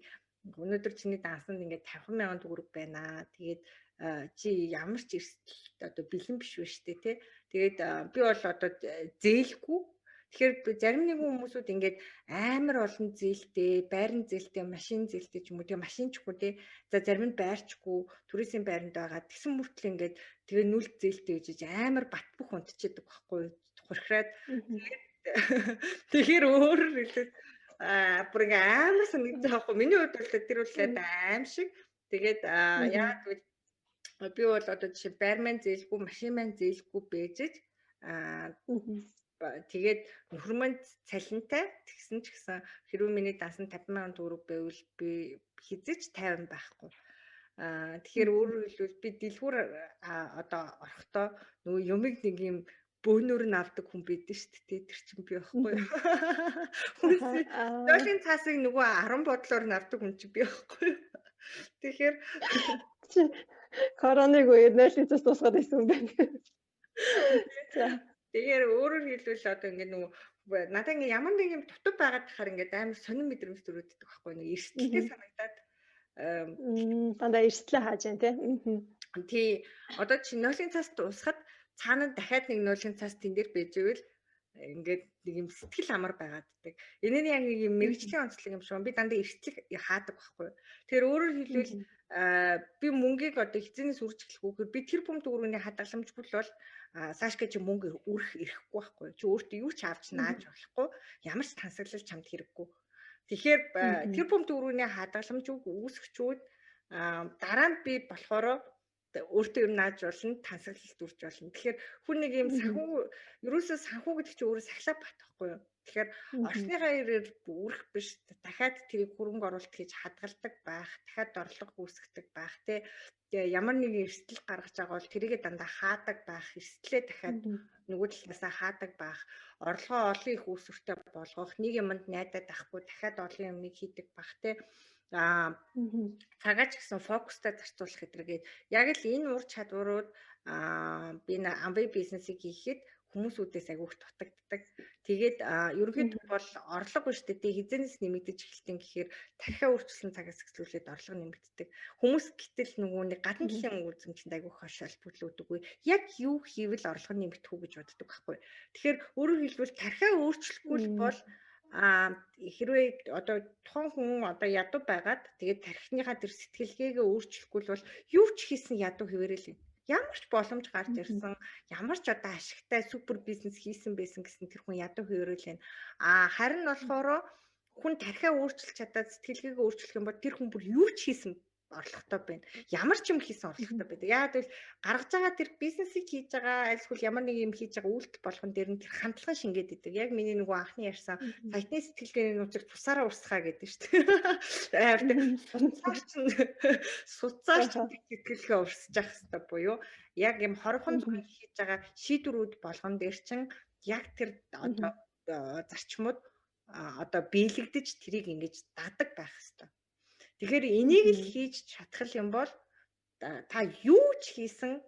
Өнөөдөр чиний дансанд ингээд 50,000 төгрөг байна. Тэгээд чи ямар ч эрсдэл одоо бэлэн биш вэ штэ тий. Тэгээд би бол одоо зээлгүй. Тэгэхээр зарим нэгэн хүмүүсүүд ингээд амар олон зээлтэй, байрны зээлтэй, машин зээлтэй ч юм уу тэгээ машинчгүй тий. За зарим нь байрчгүй, туристийн байранд байгаа. Тэгсэн мөртлөө ингээд тэгээ нүл зээлтэй гэж амар бат бөх унтчихдаг байхгүй. Хурхраад тэгэхээр өөрөөр хэлбэл бүр ингээ амар санагдаж байгаа байхгүй. Миний хувьд бол тэр бол аим шиг. Тэгээд яг би бол одоо жишээ байрман зээлгүй, машин маань зээлгүй бэжэж тэгээд нөхөр маань цалинтай тэгсэн ч гэсэн хэрвээ миний дасан 50,000 төгрөг байвал би хизэж 50 байхгүй. Тэгэхээр өөрөөр хэлбэл би дэлгүүр одоо орохдоо нөгөө юмэг нэг юм бөөнөр нь авдаг хүн байдаг шүү дээ. Тэр чинь би байхгүй. Нойлын цаасыг нөгөө 10 бодлоор нь авдаг хүн чинь би байхгүй. Тэгэхээр короныг үед нойлын цаас тусгаад байсан юм байна. Тэгэхээр өөрөөр хэлбэл одоо ингээд нөгөө надад ингээд ямар нэг юм дутуу байгаад тахаар ингээд амар сонин мэдрэмж төрөөддөг байхгүй. Нэг эрсдэлтэй санагдаад дандаа эрсдлээ хааж байна тий. Одоо чи нойлын цаас тусахад цаанаа дахиад нэг нойлын цаас тэн дээр бэжвэл ингээд нэг юм сэтгэл амар байгааддаг. Энэ нь яг нэг юм мэрэгжлийн онцлог юм шиг. Би дандаа эрсдлийг хаадаг байхгүй. Тэгэхээр өөрөөр хэлбэл би мөнгийг одоо хизэнээс үрж эхлэхгүйгээр би тэр бүм дөрөвний хадгаламжгүй бол Сашка чи мөнгө үрэх ирэхгүй байхгүй. Чи өөртөө юу ч авч нааж болохгүй. Ямар ч тансаглал чамд хэрэггүй. Тэгэхээр тэр бүм дөрөвний хадгаламж үүсгчүүд дараа нь би болохоор өөртөө юм нааж болно, тансаглалт үрж болно. Тэгэхээр хүн нэг юм санхүү, ерөөсөө санхүү гэдэг чинь өөрөө сахилаа бат байхгүй юу? Тэгэхээр орсныхаа ирээр үрэх биш, дахиад тэрийг хөрөнгө оруулалт хийж хадгалдаг байх, дахиад орлого үүсгдэг байх тий. Тэгээ ямар нэгэн эрсдэл гаргаж байгаа бол тэрийгэ дандаа хаадаг байх, эрсдлээ дахиад нөгөө талаасаа хаадаг байх, орлогоо олон их үүсвэртэй болгох, нэг юмд найдаад авахгүй дахиад олон юмыг хийдэг байх тий. Цагаач гэсэн фокустай зарцуулах гэдэргээд яг л энэ ур чадварууд би амбай бизнесийг хийхэд хүмүүсүүдээс агиух дутагддаг. Тэгээд ерөнхийдөө бол орлого биш дээ хизэнээс нэмэгдэж эхэлтэн гэхээр тархиа өөрчлөлт цагаас эхлүүлээд орлого нэмэгддэг. Хүмүүс гэтэл нөгөө нэг гадна талын үзэмжинд агиух холбогдлуудгүй. Яг юу хийвэл орлого нэмэгдэх үү гэж боддог байхгүй. Тэгэхээр өөрөөр хэлбэл тархиа өөрчлөхгүй бол хэрвээ одоо тухайн хүн одоо ядуу байгаад тэгээд тархиныхаа тэр сэтгэлгээгээ өөрчлөхгүй бол юу ч хийсэн ядуу хэвээрэл юм. Ямар ч боломж гарч ирсэн, ямар ч одоо ашигтай супер бизнес хийсэн байсан гэсэн тэр хүн ядуу хэвээрэл байна. Харин болохоор хүн тархиа өөрчилж чадаад сэтгэлгээгээ өөрчлөх юм бол тэр хүн бүр юу ч хийсэн орлоготой байна. Ямар ч юм хийсэн орлоготой байдаг. Яагаад гэвэл гаргаж байгаа тэр бизнесийг хийж байгаа альсгүй ямар нэг юм хийж байгаа үйлдэл болгон дээр нь тэр хандлага шингээд идэг. Яг миний нөгөө анхны ярьсан сайтны сэтгэлгээний нууцыг тусаараа урсгаа гэдэг шүү дээ. Суцаарч сэтгэлгээ урсаж явах хэрэгтэй буюу яг юм хорхон зүйл хийж байгаа шийдвэрүүд болгон дээр чин яг тэр одоо зарчмууд одоо биелэгдэж тэрийг ингэж дадаг байх хэрэгтэй. Тэгэхээр энийг л хийж чадах юм бол та юу ч хийсэн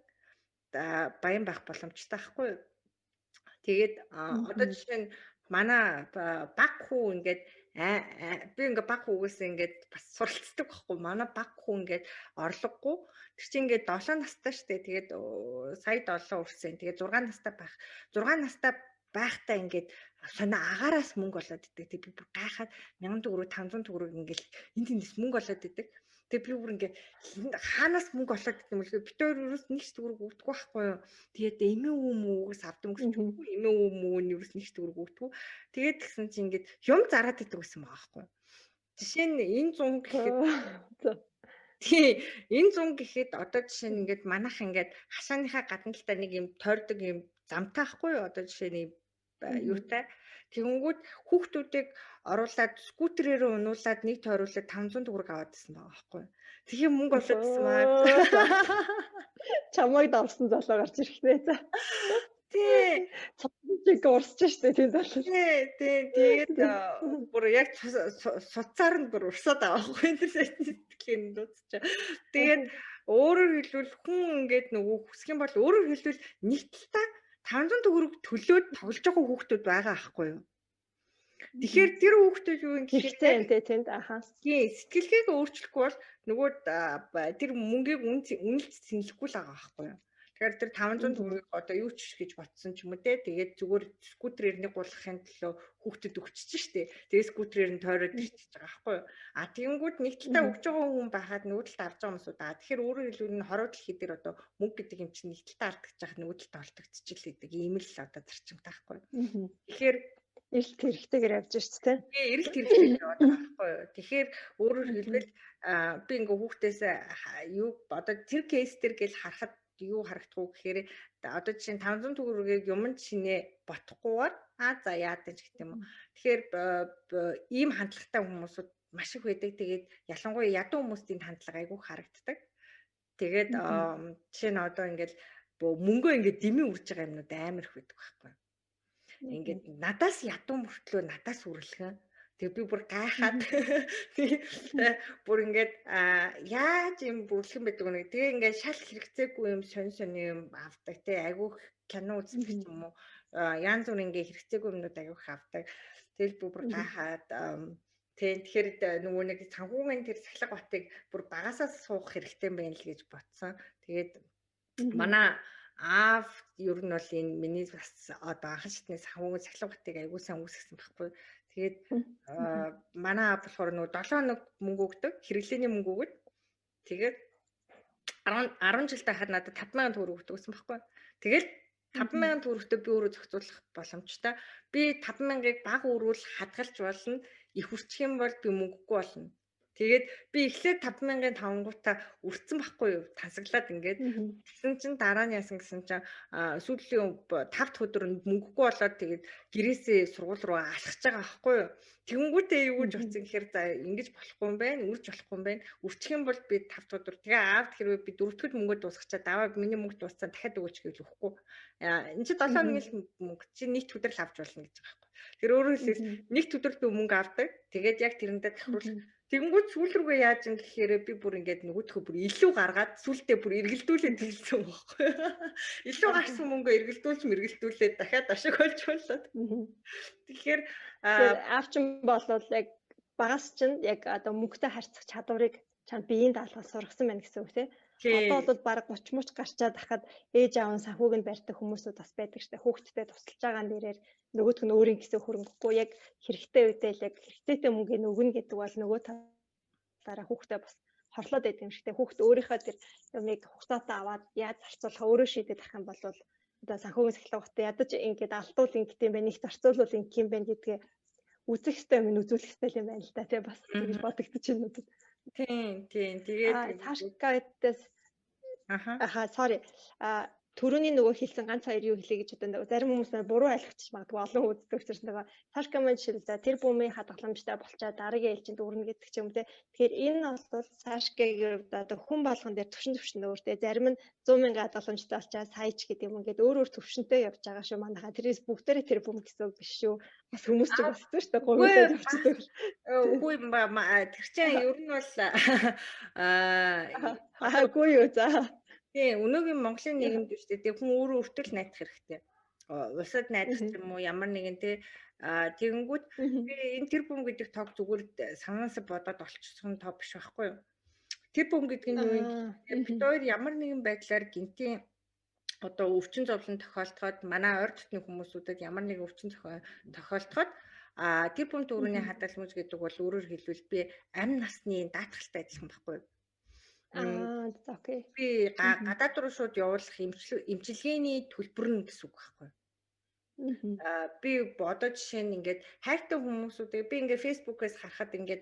баян байх боломжтой байхгүй юу? Тэгээд одоо жишээ нь манай баг хүү ингээд би ингээ баг хүүгээс ингээд бас суралцдаг байхгүй. Манай баг хүн ингээд орлогогүй. Тэр чинь ингээд 7 настай штэ. Тэгээд сая 7 хүрсэн. Тэгээд 6 настай байх. 6 настай байхдаа ингээд сонио агаараас мөнгө болоод идэг. Тэг би бүр гайхаад 1000 төгрөг 500 төгрөг ингээд энэ тэндээс мөнгө болоод идэг. Тэг би бүр ингээд хаанаас мөнгө олоод идэв юм бэ? Бид хоёр ерөөс нэг ч төгрөг өгдөг байхгүй юу? Тэгээд эмээ үү мүүгээс авдаг гэж эмээ үү мүү нь ерөөс нэг ч төгрөг өгдөг. Тэгээд тэгсэн чинь ингээд юм зараад идэг гэсэн байгаа байхгүй юу? Жишээ нь энэ 100 гэхэд тий энэ 100 гэхэд одоо жишээ нь ингээд манайх ингээд хашааныхаа гадна талдаа нэг юм тойрдог юм замтай байхгүй юу? Одоо жишээ нь юутай тэгэнгүүт хүүхдүүдийг оруулаад скутерээр унуулад нэг тойруулаад 500 төгрөг аваад ирсэн байгаа байхгүй. Тэгээ мөнгө олоодсэн маа. Чамайг давсан залуу гарч ирэхнээ за. Тий. Цогцыг урсч штэ тийм залуу. Тий. Тэгээд бүр яг суцаар нь бүр урсаад байгаа байхгүй энэ сэтгэлийн дуудчих. Тэгээд өөрөөр хэлбэл хүн ингээд нөгөө хүсэх юм бол өөрөөр хэлбэл нэг талаа 500 төгрөг төлөөд тоглож байгаа хүүхдүүд байгаа аахгүй юу. Тэгэхээр тэр хүүхдүүд юу юм гэхээр тэнд ахаа. Тий, сэтгэлгээг өөрчлөхгүй бол нөгөө тэр мөнгийг үнэлж сэнлэхгүй л байгаа аахгүй юу. Тэгэхээр тэр 500 төгрөгийг одоо юу ч гэж ботсон ч юм уу те. Тэгээд зүгээр скутерээр нэг гулгахын төлөө хүүхдэд өгчихсөн шүү дээ. Тэгээд скутерээр нь тойроод ирчихэж байгаа аахгүй юу. А тэгэнгүүт нэг талдаа өгж байгаа хүн байхад нөгөө талд авч байгаа юмсууд аа. Тэгэхээр өөрөөр хэлбэл энэ хороо дэлхий дээр одоо мөнгө гэдэг юм чинь нэг талдаа алдагдаж байгаа нөгөө талдаа олдогдчихл гэдэг ийм л одоо зарчимтай аахгүй юу. Тэгэхээр эрэлт хэрэгтэйгээр явж шүү дээ. Тий, эрэлт хэрэгтэйгээр яваад байгаа байхгүй юу. Тэгэхээр өөрөөр хэлбэл би ингээ хүүхдээс юу одоо тэр кейс төр гэл харахад юу харагдах уу гэхээр одоо жишээ нь 500 төгрөгийг юмд шинэ ботхгүйгээр за яадаг ч гэдэг юм уу. Тэгэхээр ийм хандлагатай хүмүүсүүд маш их байдаг. Тэгээд ялангуяа ядуу хүмүүсийн хандлага айгүй харагддаг. Тэгээд жишээ нь одоо ингээл мөнгөө ингээд дэмий үрж байгаа юмнууд амар их байдаг байхгүй юу. Ингээд надаас ядуу мөртлөө надаас үрлэхэн. Тэгээ би бүр гайхаад бүр ингээд яаж юм бүрлэхэн байдаг вэ? Тэгээ ингээд шал хэрэгцээгүй юм сонь юм авдаг те айгүй кино үздэг юм уу? Янз бүр ингээд хэрэгцээгүй юмнууд айгүй авдаг. Тэгэл би бүр гайхаад тэгэхээр нөгөө нэг санхүүгийн тэр сахилга батыг бүр багасаа суух хэрэгтэй байна л гэж бодсон. Тэгээд манай аав ер нь бол энэ миний бас одоо анхан шатны санхүүгийн сахилга батыг аягүй сайн үүсгэсэн байхгүй. Тэгээд манай аав болохоор нөгөө 7 хоног мөнгө өгдөг, хэрэглээний мөнгө өгöd. Тэгээд 10 жилдээ хаад надад 5000 төгрөг өгдөг гэсэн байхгүй. Тэгээд 5000 төгрөгтөө би өөрөө зохицуулах боломжтой. Би 5000-ыг баг өрүүл хадгалж болно. Их үрчих юм бол би мөнгөгүй болно. Тэгээд би эхлээд 5000-ын тавангуудаа үрцэн байхгүй юу? Тансаглаад ингээд тэгсэн чинь дараа нь яасан гэсэн чинь сүүлийн 5 дахь өдөр мөнгөгүй болоод тэгээд гэрээсээ сургууль руу алхаж байгаа байхгүй юу? Тэгэнгүүтээ юу гэж утсан гэхээр за ингэж болохгүй юм байна, үрж болохгүй юм байна. Үрчих юм бол би 5 дахь өдөр тэгээ аавд хэрвээ би 4 дахь мөнгө дуусгачаад аваа миний мөнгө дууссан дахиад өгөөч гэж өгөхгүй. Энд чи 7 хоногийн мөнгө чи нэг өдөр л авч болно гэж байгаа байхгүй. Тэр өөрөөр хэлбэл нэг өдөр би мөнгө авдаг. Тэгээд яг тэрэндээ тахруулах тэгэнгүүт сүүл рүүгээ яаж юм гэхээр би бүр ингээд нөгөөдхөө бүр илүү гаргаад сүултээ бүр эргэлдүүлээд хэлсэн байхгүй. Илүү гарсан мөнгөө эргэлдүүлээд дахиад ашиг олж болоод. Тэгэхээр аавчин болвол яг багаас чинь яг одоо мөнгөтэй харьцах чадварыг чанд биеийн даалгавар сургасан байна гэсэн үг тийм. Одоо бол баг 30 мууч гарчаад хахад ээж аав нь санхүүг нь барьдаг хүмүүсүүд бас байдаг штэ. Хүүхдтэй тусалж байгаа нэрээр нөгөөдг нь өөрийн гэсэн хөрөнгөгүй яг хэрэгтэй үедээ л яг хэрэгтэйтэй мөнгөний өгнө гэдэг бол нөгөө талаараа хүүхдээ бас хорлоод байдаг юм шигтэй. Хүүхд өөрийнхөө тэр юмыг хугацаатай аваад яаж зарцуулах өөрөө шийдээд ах юм бол одоо санхүүгийн сахилгатай ядаж ингээд алдуул ингэт юм байна, их зарцуулвал ингэх юм байна гэдгээ үзэх хэрэгтэй юм үзүүлэх хэрэгтэй юм байна л да. Тэгээ бас тэгж бодогдож байна уу. Тийм. Тэгээд цаашгаадаас sorry. Төрөний нөгөө хэлсэн ганц хоёр юу хэлээ гэж одоо зарим хүмүүс буруу ойлгочих магадгүй олон үздэг учраас нөгөө цаашгаа маань жишээлбэл тэр бүүмийн хадгаламжтай болчаад дараагийн ээлжинд өрнө гэдэг ч юм те. Тэгэхээр энэ бол цаашгагийн одоо хүн болгон дээр төвшин өөртөө зарим нь 100,000 хадгаламжтай болчаад саяч гэдэг юм ингээд өөр төвшөнтэй явж байгаа шүү манайхаа. Тэрээс бүгдээрээ тэр бүүм гэсэн үг биш шүү. Бас хүмүүс ч бас тийм шүү дээ гомдоо явчихдаг. Үгүй тэр чинь ер нь бол үгүй юу за. Тийм, өнөөгийн Монголын нийгэмд шүү дээ. Хүн өөрөө өртөл найдах хэрэгтэй. Улсад найдах Мгм. юм уу ямар нэгэн те тэгэнгүүт би Мгм. энэ тэр бүм гэдэг тог зүгээр санаасаа бодоод олчихсон тог биш байхгүй юу. Тэр бүм гэдэг нь юу юм Аа. гэхээр бид хоёр ямар нэгэн байдлаар гинтийн одоо өвчин зовлон тохиолдоход манай ойр дотны хүмүүсүүдэд ямар нэгэн өвчин тохиолдоход тэр бүм дүүрний хадгалмж гэдэг бол өөрөөр хэлбэл би амь насны даатгалтай адилхан байхгүй юу. Аа, окей. Би гадаад руу шууд явуулах эмчилгээний төлбөр нь гэсэн үг байхгүй юу. Мгм. Би одоо жишээ нь ингээд хайртай хүмүүсүүдээ би ингээд фэйсбүүкээс харахад ингээд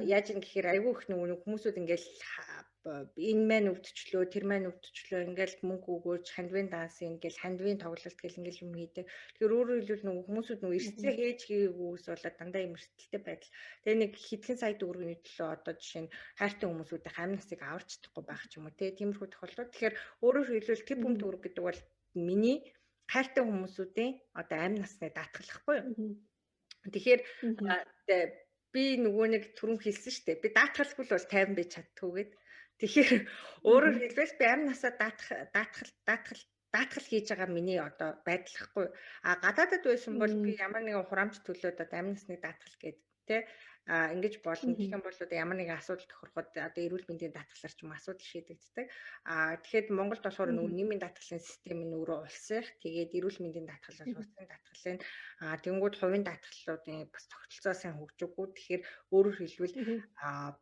яаж юм гэхээр айгүй их нөгөө хүмүүсүүд ингээд энэ маань өвдчлөө тэр маань өвдчлөө ингээд мөнгө өгөөж хандвийн данс ингээд хандвийн тоглолт гэл ингээд юм хийдэг. Тэгэхээр өөрөөр хэлбэл нөгөө хүмүүсүүд нөгөө эрсдлээ хийж хийгүйс болоод дандаа юм эрсдэлтэй байдал. Тэгээ нэг хэдхэн сая төгрөгийн төлөө одоо жишээ нь хайртай хүмүүсүүдийн амь насыг аварч чадахгүй байх ч юм уу тиймэрхүү тохиолдол. Тэгэхээр өөрөөр хэлбэл тэр бүм төгрөг гэдэг бол миний хайртай хүмүүсүүдийн одоо амь насны даатгалахгүй юу. Тэгэхээр би нөгөө нэг түрүүн хэлсэн шүү дээ. Би даатгалгүй л бол 50 байж чаддгүйгээд. Тэгэхээр өөрөөр хэлбэл би амь насаа даатгал хийж байгаа миний одоо байдлахгүй. Гадаадад байсан бол би ямар нэгэн хураамж төлөөд одоо амь насны даатгал гэдэг тий ингэж болно. Гэх юм бол одоо ямар нэгэн асуудал тохироход одоо эрүүл мэндийн даатгалаар ч юм асуудал шийдэгддэг. Тэгэхэд Монголд болохоор нөгөө нийгмийн даатгалын систем нь өөрөө улсын. Тэгээд эрүүл мэндийн даатгал бол улсын даатгалын тэнгууд хувийн даатгалуудын бас тогтолцоо сайн хөгжиггүй. Тэгэхээр өөрөөр хэлбэл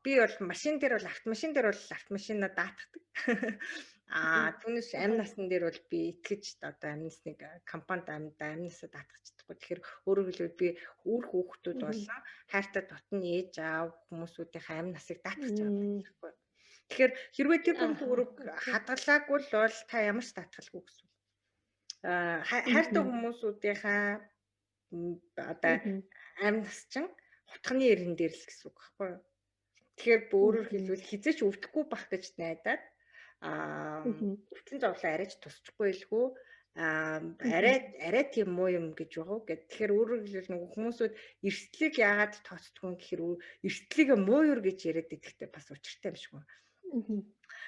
би бол машин дээр бол автомашинаа даатгадаг. Түүнээс амь насны дээр бол би итгэж одоо амь насны компанид амь насаа даатгах чадахгүй. Тэгэхээр өөрөөр хэлбэл би үр хүүхдүүд болон хайртай дотн ээж аав хүмүүсүүдийн амь насыг даатгах чадахгүй. Тэгэхээр хэрвээ тэр бүм төгрөг хадгалаагүй бол та ямар ч даатгалгүй гэсэн. Хайртай хүмүүсүүдийнхаа одоо амь нас чинь хутганы эрен дээр л гэсэн үг байхгүй юу. Тэгэхээр өөрөөр хэлбэл хизээч өвдөхгүй байх гэж найдаад өвчин зовлон арайч тусчихгүй илгүй арай тийм муу юм гэж байгаа. Тэгэхээр өөрөөр хэлбэл нөгөө хүмүүсүүд эрсдлийг яагаад тооцдгүй гэхээр эрсдлийг муур гэж яриад идэхтэй бас учиртай юм шиг байна.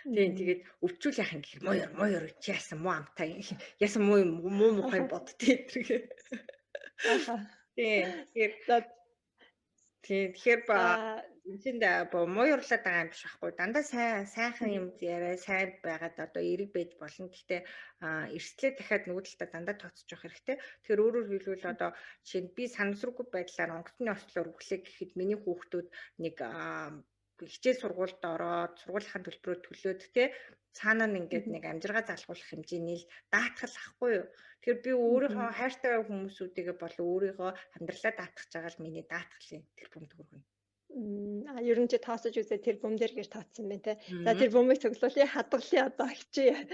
Тэгээд өвчүүл яах юм гэхээр муур чи яасан муу амтай яасан муу мухай боддгийг тэргээ. Тэгэхээр энд муурлаад байгаа юм биш байхгүй. Дандаа сайхан юм яриа сайн байгаад одоо эрэг байж болно. Гэхдээ эрсдлээ дахиад нөгөө талдаа дандаа тооцож явах хэрэгтэй. Тэгэхээр өөрөөр хэлбэл одоо жишээ нь би санамсаргүй байдлаар онгоцны ослоор өглөө гэхэд миний хүүхдүүд нэг хичээл сургуульд ороод сургуулийнхаа төлбөрөөр төлөөд цаанаа нь ингээд нэг амжиргаа залгуулах хэмжээний л даатгал ахгүй юу. Тэгэхээр би өөрийнхөө хайртай хүмүүсүүдийгээ бол өөрийгөө амьдралаа даатгах байгаа л миний даатгалын тэр бүм төгрөг. Ер нь чи тооцож үзээ тэр бүм дээр гэж тооцсон байна те. За тэр бүмийг цуглуулъя хадгалъя одоо хичээе.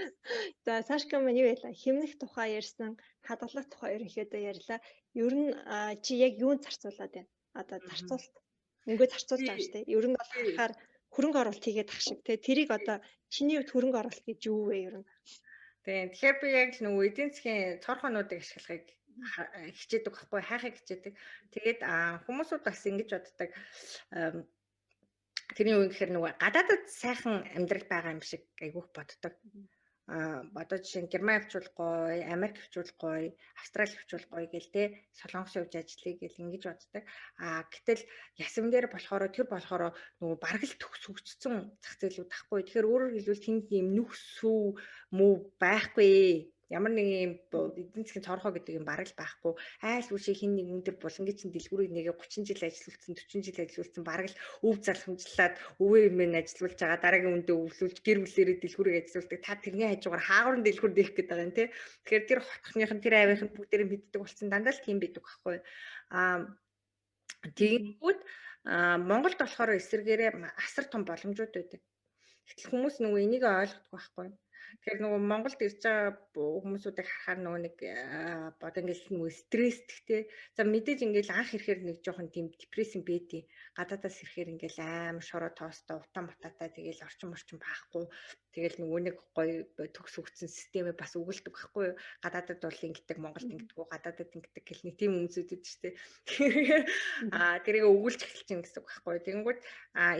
За цаашгаа мань юу яла хэмнэх тухай ярьсан, хадгалах тухай ерөнхийдөө ярьлаа. Ер нь чи яг юунд зарцуулаад байна? Одоо зарцуулт мөнгөө зарцуулж байгаа шүү дээ. Ер нь бол харахаар хөрөнгө оруулалт хийгээд ах шиг те. Тэрийг одоо чиний хувьд хөрөнгө оруулалт гэж юу вэ ер нь? Тэгэхээр би яг нөгөө эдийн засгийн цорхоонуудыг ашиглахыг хичээдэг байхгүй хайхыг хичээдэг. Тэгээд хүмүүсүүд бас ингэж боддог. Тэрний үе гэхээр нөгөө гадаадад сайхан амьдрал байгаа юм шиг айгүйх боддог. Одоо жишээ нь Герман явуул гоё, Америк явуул гоё, Австрали явуул гоё гэл те Солонгос явж ажиллая гэл ингэж боддог. Гэтэл ясвэн дээр болохоор нөгөө бараг л төгсөгчсөн зах зээлүүд тахгүй. Тэгэхээр өөрөөр хэлбэл тэнд юм нүх сүв мөв байхгүй. Ямар нэг юм эдийн засгийн цорхоо гэдэг юм бараг л байхгүй. Айл үшээ хин нэг өндөр булангийн чин дэлгүүрийг нэгээ 30 жил ажиллуулсан, 40 жил ажиллуулсан бараг л өв залхамжлаад өвөө эмээ нь ажиллуулж байгаа дараагийн үндэ өвлүүлж гэр бүлээрээ дэлгүүрийг ажиллуулдаг. Та тэрний хажуугаар хаагур дэлгүүр дээх гээд байгаа юм тий. Тэгэхээр тэр хотхныхын тэр авийнхын бүгдээрээ мэддэг болсон дандаа л тийм байдаг байхгүй. Тэгэнгүүт Монголд болохоор эсэргээрээ асар том боломжууд байдаг. Гэтэл хүмүүс нөгөө энийг ойлгохгүй байхгүй. Тэгэхээр нөгөө Монголд ирж байгаа хүмүүсүүдийг харахаар нөгөө нэг бод ингээл нөгөө стресстэй. За мэдээж ингээл анх ирэхээр нэг жоохон тийм депрессэн бэдий. Гадаадаас ирэхээр ингээл аим шороо тоостой утаа мутаатай тэгэл орчин байхгүй. Тэгэл нөгөө нэг гоё төгс өгсөн системээ бас өгүүлдэг байхгүй юу. Гадаадад бол ингэдэг Монголд ингэдэг гадаадад ингэдэг гэл нэг тийм хүмүүсүүд шүү дээ. Тэрийг өгүүлж эхэлж чинь гэсэн үг байхгүй юу. Тэгэнгүүт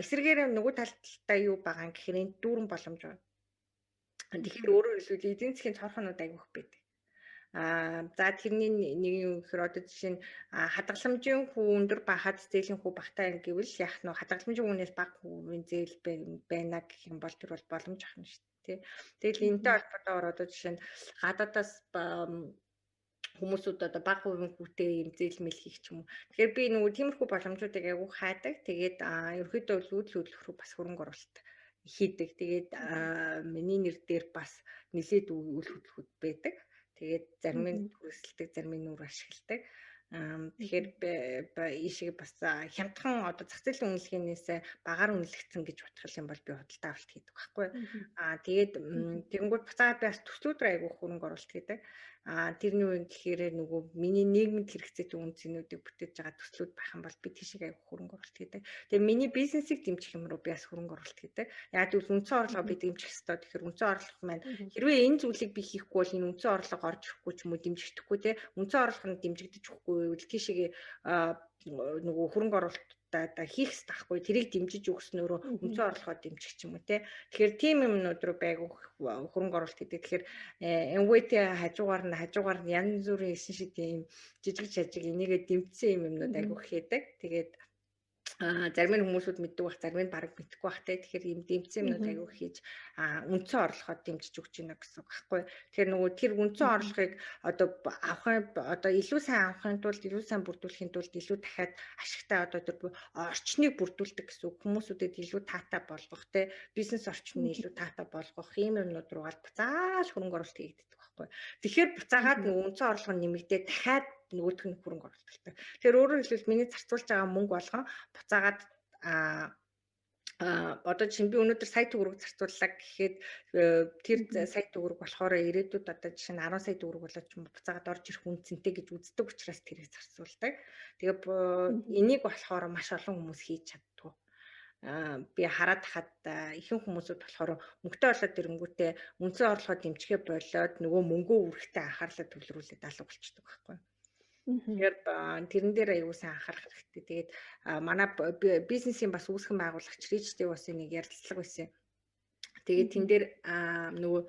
эсэргээрээ нөгөө талдаа юу байгаа гэхээр энэ дүүрэн боломж байна. Тэгэхээр өөрөөр хэлбэл эдийн засгийн цорхоонууд айгүйх байдаг. За тэрний нэг юм гэхээр одоо жишээ нь хадгаламжийн хүү өндөр ба хад зээлийн хүү багтаа гэвэл яг нь хадгаламжийн хүнээс бага хүүгийн зээл байна гэх юм бол тэр бол боломж ахна шүү дээ. Тэгэл энэтэй холбоотойгоор одоо жишээ нь гадаадаас хүмүүсүүд одоо бага хувийн хүүтэй юм зээл мэл хийх ч юм уу. Тэгэхээр би нөгөө тиймэрхүү боломжуудыг айгүй хайдаг. Тэгээд ерөөхдөө үүдл хөдлөх рүү бас хөрөнгө оруулалт хийдэг. Тэгээд миний нэр дээр бас нэлээд үйл хөдлөхүүд байдаг. Тэгээд зарим нь хүрэлцдэг, зарим нь нүр ашигладаг. Тэгэхээр ийшээ бас хямдхан одоо зах зээлийн үнэлгээнээс багаар үнэлэгдсэн гэж бодох юм бол би худалдаа авалт хийдэг байхгүй. Тэгээд тэгэнгүүт буцаад бас төслүүд рүү айгүй хөрөнгө оруулалт хийдэг. Тэрний үеийн гэхээр нөгөө миний нийгэмд хэрэгцээтэй үнцнүүдийг бүтээж байгаа төслүүд байх юм бол би тийшээ айгүй хөрөнгө оруулалт хийдэг. Тэгээ миний бизнесийг дэмжих юм руу би бас хөрөнгө оруулалт хийдэг. Яг л үндсэн орлогоо би дэмжих ёстой. Тэгэхээр үндсэн орлого маань хэрвээ энэ зүйлийг би хийхгүй бол энэ үндсэн орлого орж ирэхгүй ч юм уу дэмжигдэхгүй те үндсэн орлого нь дэмжигдэж өгөхгүй байвал тийшээ нөгөө хөрөнгө оруулалтаа хийх хэрэгтэй байхгүй тэрийг дэмжиж өгснөөрөө үндсэн орлогоо дэмжих ч юм уу те тэгэхээр тийм юмнууд руу байгуу хөрөнгө оруулалт гэдэг тэгэхээр MWT хажуугаар нь янз бүрийн эсэн шиг тийм жижиг жижиг энийгээ дэмжсэн юмнууд айгуу хийдэг тэгээд зарим нь хүмүүсүүд мэддэг байх, зарим нь бараг мэдэхгүй байх те. Тэгэхээр ийм дэмжсэн юмнууд аягүй хийж үндсэн орлогоо дэмжиж өгч байна гэсэн үг байхгүй. Тэгэхээр нөгөө тэр үндсэн орлогыг одоо илүү сайн авахын тулд, илүү сайн бүрдүүлэхийн тулд илүү дахиад ашигтай одоо тэр орчныг бүрдүүлдэг гэсэн үг. Хүмүүсүүдэд илүү таатай болгох те. Бизнес орчныг илүү таатай болгох ийм юмнууд руу буцааж хөрөнгө оруулалт хийгддэг байхгүй. Тэгэхээр буцаагаад нөгөө үндсэн орлого нэмэгдээ дахиад нөгөөх нь хөрөнгө оруулалт. Тэгэхээр өөрөөр хэлбэл миний зарцуулж байгаа мөнгө болгон буцаагаад одоо чинь би өнөөдөр сая төгрөг зарцууллаа гэхэд тэр сая төгрөг болохоор ирээдүйд одоо жишээ нь 10 сая төгрөг болоод ч юм буцаагаад орж ирэх үнцэнтэй гэж үздэг учраас тэрийг зарцуулдаг. Тэгээ энийг болохоор маш олон хүмүүс хийж чаддгүй. Би хараад хахад ихэнх хүмүүсүүд болохоор мөнгөтэй болоод ирэнгүүтээ үндсэн орлогоо дэмжихээ болоод нөгөө мөнгөө үргэлжтэй анхаарлаа төвлөрүүлээд алга болчихдог байхгүй. Тэгэхээр тэрэн дээр аягүй сайн анхаарах хэрэгтэй. Тэгээд манай бизнесийн бас үүсгэн байгуулагч Ричтэй бас нэг ярилцлага байсан. Тэгээд тэн дээр нөгөө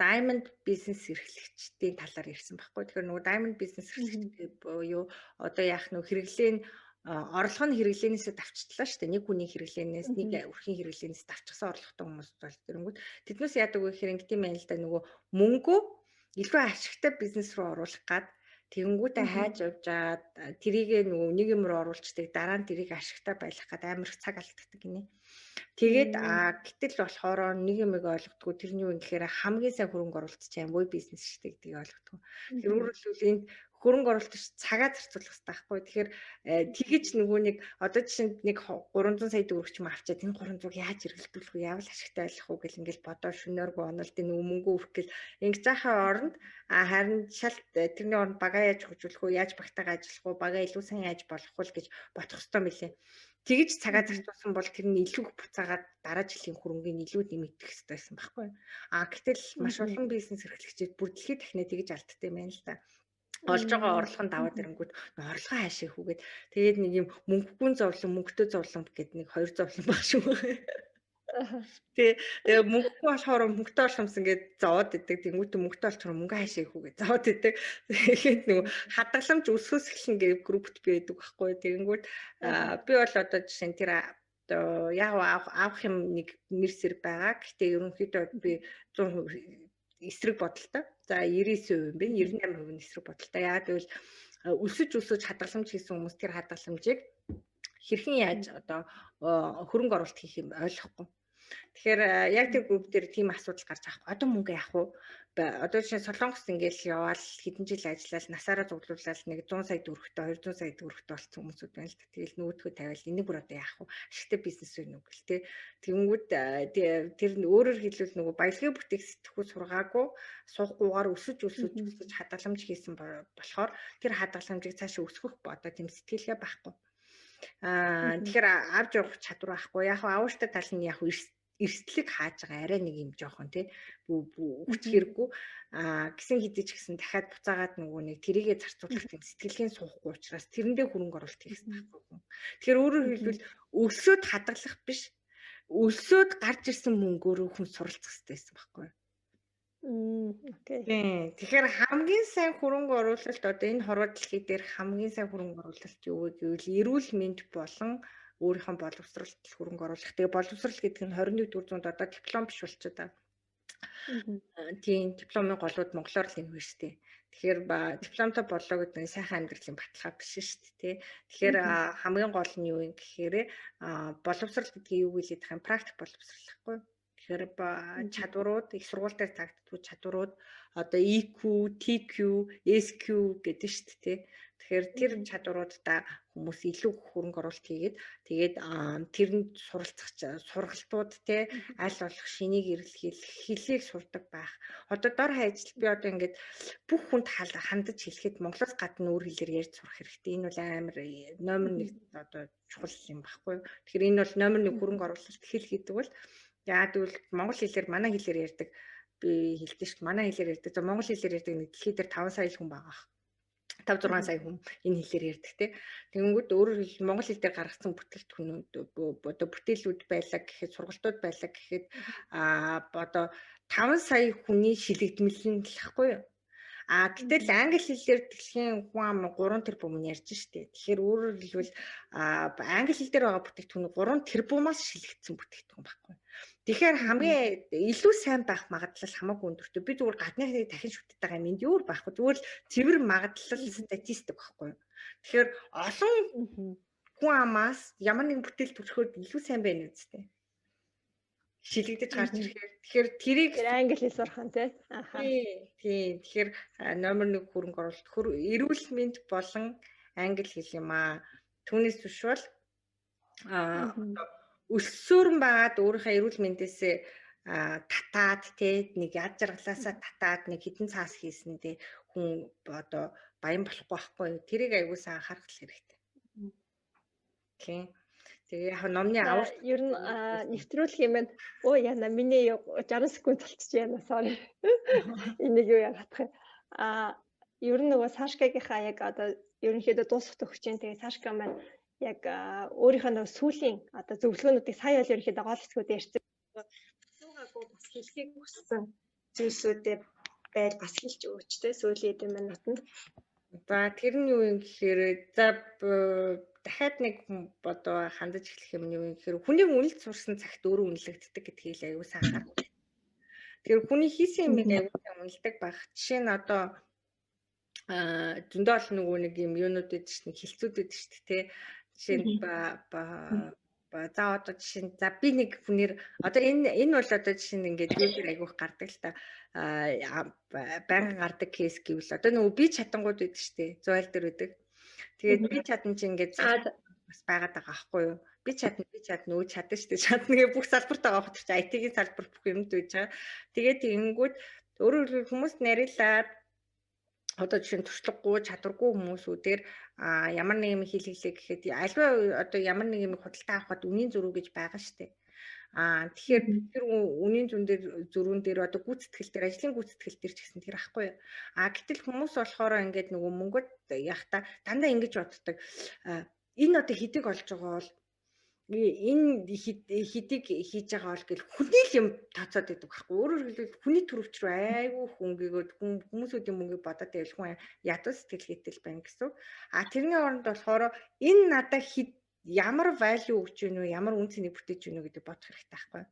Diamond бизнес эрхлэгчдийн талаар ярьсан байхгүй. Тэгэхээр нөгөө Diamond бизнес эрхлэгч буюу одоо яах нөгөө хэрэглээ орлого нь хэрэглээнээс давчтлаа шүү дээ. Нэг хүний хэрэглээнээс нэг өрхийн хэрэглээнээс давчсан орлоготой хүмүүс бол тэрэнгүүт тэднээс яадаг вэ гэхээр ингэдэм байл л да нөгөө мөнгөө илүү ашигтай бизнес руу оруулах гад тэгэнгүүтээ хайж явжаад тэрийг нөгөө нэг юм руу оруулцдаг дараа нь тэрийг ашигтай байлгах гэдэг амар их цаг алддаг гинэ. Тэгээд гэтэл болохоор нэг юмыг ойлгодгоо тэрний юу гэхээр хамгийн сайн хөрөнгө оруулалт чинь Amway бизнес шүү дээ гэдгийг ойлгодгоо. Тэр өөрөлдвөл энд хөрөнгө оруулалт цагаа зарцуулах хэрэгтэй байхгүй. Тэгэхээр тэгэж нөгөө нэг одоо жишээнд нэг 300 сая төгрөг ч юм авчаад энэ 300-ыг яаж эргэлдүүлэх вэ? Яавал ашигтай байлгах уу гэл ингээл бодоо шөнөөргөө оноолтын нөгөө мөнгөө өргөхөл ингэж заахаа оронд харин шал тэрний оронд багаа яаж хөгжүүлэх үү? Яаж багтаага ажиллах уу? Багаа илүү сайн яаж болгох вэ гэж бодох хэрэгтэй мөлий. Тэгэж цагаа зарцуулсан бол тэр нь илүү буцаагаад дараа жилийн хөрөнгийг илүү нэмэгдэх хэрэгтэй байсан байхгүй. Гэтэл маш олон бизнес эрхлэгчид бүр дэлхийд дахинаа тэгэж алддаг юм байна л да. Олж байгаа орлого нь даваад ирэнгүүт орлогоо хаашаа хүүгээд тэгээд нэг юм мөнгөгүй зовлон мөнгөтэй зовлон гэд нэг хоёр зовлон баг шүү. Тэгээ мөнгөгүй болохоор мөнгөтэй олхомсон гэд зовоод идэг. Тэнгүүтээ мөнгөтэй олчоор мөнгө хаашаа хүүгээд зовоод идэг. Тэгээд нөгөө хадгаламж өсөхөөс эхлэн гэ группт би байдаг байхгүй. Тэнгүүт би бол одоо жишээ нь тэр яг авах юм нэг нэрсэр байгаа. Гэхдээ ерөнхийдөө би 100% эсрэг бодолтой. За 99% юм бэ. 98% эсрэг бодолтой. Яагаад гэвэл өсөж хадгаламж хийсэн хүмүүс тэр хадгаламжийг хэрхэн яаж одоо хөрөнгө оруулалт хийх юм ойлгохгүй. Тэгэхээр яг тэр групп дээр тийм асуудал гарч байгаа. Одоо мөнгө яах вэ? Одоо жишээ Солонгос ингээл яваал хэдэн жил ажиллаад насаараа цуглуулаад нэг 100 сая төгрөгтэй 200 сая төгрөгтэй болсон хүмүүсүүд байна л да. Тэгэл нүүдхөө тавиал энийг бүр одоо яах вэ? Ашигтай бизнес үе нүгэл тэ. Тэнгүүд тэр өөрөөр хэлбэл нөгөө баялагын бүтээх сэтгхүү сургаагүй суухгүйгээр өсөж хадгаламж хийсэн болохоор тэр хадгаламжийг цаашаа өсгөх одоо тийм сэтгэлгээ байхгүй. Тэгэхээр авч явах чадвар байхгүй. Яг аавштай тал нь яг эрсдлийг хааж байгаа арай нэг юм жоохон тий үгч хэрэггүй гисэн хідэж гисэн дахиад буцаагаад нөгөө нэг тэрийгэ зарцуулах тийм сэтгэлгийн суухгүй учраас тэрэндээ хөрөнгө оруулалт хийх хэрэгтэй байхгүй. Тэгэхээр өөрөөр хэлбэл өсөөд хадгалах биш өсөөд гарч ирсэн мөнгөөрөө хүн суралцах хэрэгтэй байсан байхгүй. Окей. Тийм. Тэгэхээр хамгийн сайн хөрөнгө оруулалт одоо энэ хорвоо дэлхий дээр хамгийн сайн хөрөнгө оруулалт юу вэ гэвэл эрүүл мэнд болон өөрийнхөө боловсролд хөрөнгө оруулах. Тэгээ боловсрол гэдэг нь 21-р зуунд одоо диплом биш болчиход байгаа. Мгм. Тийм дипломын голууд монголоор л нэмэх штеп. Тэгэхээр дипломтой боллоо гэдэг нь сайхан амьдралын баталгаа биш шүү дээ, тий. Тэгэхээр хамгийн гол нь юу юм гэхээр боловсрол гэдгийг юу хэлээд байгаа юм? Практик боловсролхгүй. Тэгэхээр чадварууд их сургууль дээр тагтдаг чадварууд одоо EQ, TQ, SQ гэдэг шүү дээ, тий. Тэгэхээр тэр чадваруудаа хүмүүс илүү хөрөнгө оруулалт хийгээд тэгээд тэрэнд сургалтууд те аль болох шинийг хэллийг сурдаг байх. Одоо дор хаяж би одоо ингээд бүх хүнд хандаж хэлэхэд монголоос гадна өөр хэлээр ярьж сурах хэрэгтэй. Энэ бол амар номер 1 одоо чухал юм баггүй. Тэгэхээр энэ бол номер 1 хөрөнгө оруулалт хэл гэдэг бол яа тэгвэл монгол хэлээр манай хэлээр ярьдаг би хэлдэг шүү дээ. Манай хэлээр ярьдаг. За монгол хэлээр ярьдаг нэг дэлхий дээр 5 сая хүн байгаа. 5-6 сая хүн энэ хэлээр ярьдаг тий. Тэгэнгүүт өөрөөр хэлбэл монгол хэл дээр гаргасан бүтээгдэхүүнүүд одоо бүтээлүүд байлаа гэхэд сургалтууд байлаа гэхэд одоо 5 сая хүний шилэгдмэл нь л ахгүй юу. Гэтэл англи хэлээр дэлхийн хүн ам 3 тэрбум нь ярьж штэ. Тэгэхээр өөрөөр хэлбэл англи хэл дээр байгаа бүтээгдэхүүн 3 тэрбумаас шилэгдсэн бүтээгдэхүүн байхгүй. Тэгэхээр хамгийн илүү сайн байх магадлал хамаагүй өндөртэй. Би зүгээр гадны хэлийг дахин шүтдэг байгаа юм. Энд юу байхгүй. Зүгээр цэвэр магадлал статистик байхгүй. Тэгэхээр олон хүн амаас ямар нэгэн бүтээл төрөхөд илүү сайн байна үстэй. Шилэгдэж гарч ирэхээр тэгэхээр тэрийг англи хэл сурах нь тий. Тийм. Тэгэхээр номер 1 хөрөнгө оруулалт эрүүл мэнд болон англи хэл юм аа. Түүнээс биш бол өссөөрн байгаад өөрийнхөө эрүүл мэндээсээ татаад тий нэг яд жаргалаасаа татаад нэг хідэн цаас хийсэндээ хүн одоо баян болохгүй байхгүй. Тэрийг аягуулсан анхаарах хэрэгтэй. Тийм. Тэгээ яг номны авах ер нь нэвтрүүлэх юм байна. Оо яна миний 60 секунд болчихжээ яна sorry. Энийг юу яагаад ер нь нөгөө Сашкагийнхаа яг одоо ерөнхийдөө дуусах төгсөж जैन. Тэгээ Сашка маань яг өөрийнхөө нөгөө сүүлийн одоо зөвлөгөөнүүдийг сая бол ерөнхийдөө гол хэсгүүд ярьсан. Суугаагүй бас хэлхийг хүссэн зүйлсүүдээ байл бас хэлж өгөөч те сүүлийн эдэн минутанд. За тэр нь юу юм гэхээр за дахиад нэг одоо хандаж эхлэх юм юу юм гэхээр хүний үнэлт сурсан цагт өөрөө үнэлэгддэг гэдгийг аягүй сайн анхаарах. Тэгэхээр хүний хийсэн юмыг аягүй сайн үнэлдэг байх. Жишээ нь одоо зөндөө олон нөгөө нэг юм юунууд гэдэг чинь хилцүүд гэдэг чинь тий. Жишээ нь за одоо жишээ нь за би нэг хүнээр одоо энэ бол одоо жишээ нь ингээд юу дээр айгүйх гардаг л та байнга гардаг кейс гэвэл одоо нөгөө би чадангууд байдаг шүү дээ. Зойл дээр байдаг. Тэгээд би чадан чи ингээд бас байгаад байгаа аахгүй юу? Би чадна өө чадна шүү дээ. Чадна бүх салбарт байгаа хот чи IT-ийн салбар бүх юмд байж байгаа. Тэгээд тэгэнгүүт өөрөөр хэлбэл хүмүүст нарилаад одоо жишээ нь туршлагагүй чадваргүй хүмүүсүүдээр ямар нэг юм хийлгэлээ гэхэд альва одоо ямар нэг юм худалдаа авахад үнийн зөрүү гэж байгаа шүү дээ. Тэгэхээр тэр үнийн зөрүүн дээр одоо гүйцэтгэл дээр ажлын гүйцэтгэл дээр ч гэсэн тэр ахгүй юу. Гэтэл хүмүүс болохоор ингээд нөгөө мөнгөд яхта дандаа ингэж боддог. Энэ одоо хэдийг олж байгаа бол энэ хэдийг хийж байгаа бол гэл хүний л юм тооцоод байдаг байхгүй. Өөрөөр хэлбэл хүний төрөвч рүү айгүй хөнгөгөөд хүмүүсүүдийн мөнгөийг бодоод байвал хүн ядуу сэтгэлгээтэй байна гэсэн. Тэрний оронд болохоор энэ надад ямар value өгч гэнэ үү, ямар үн цэнийг бүтээж гэнэ үү гэдэг бодох хэрэгтэй байхгүй.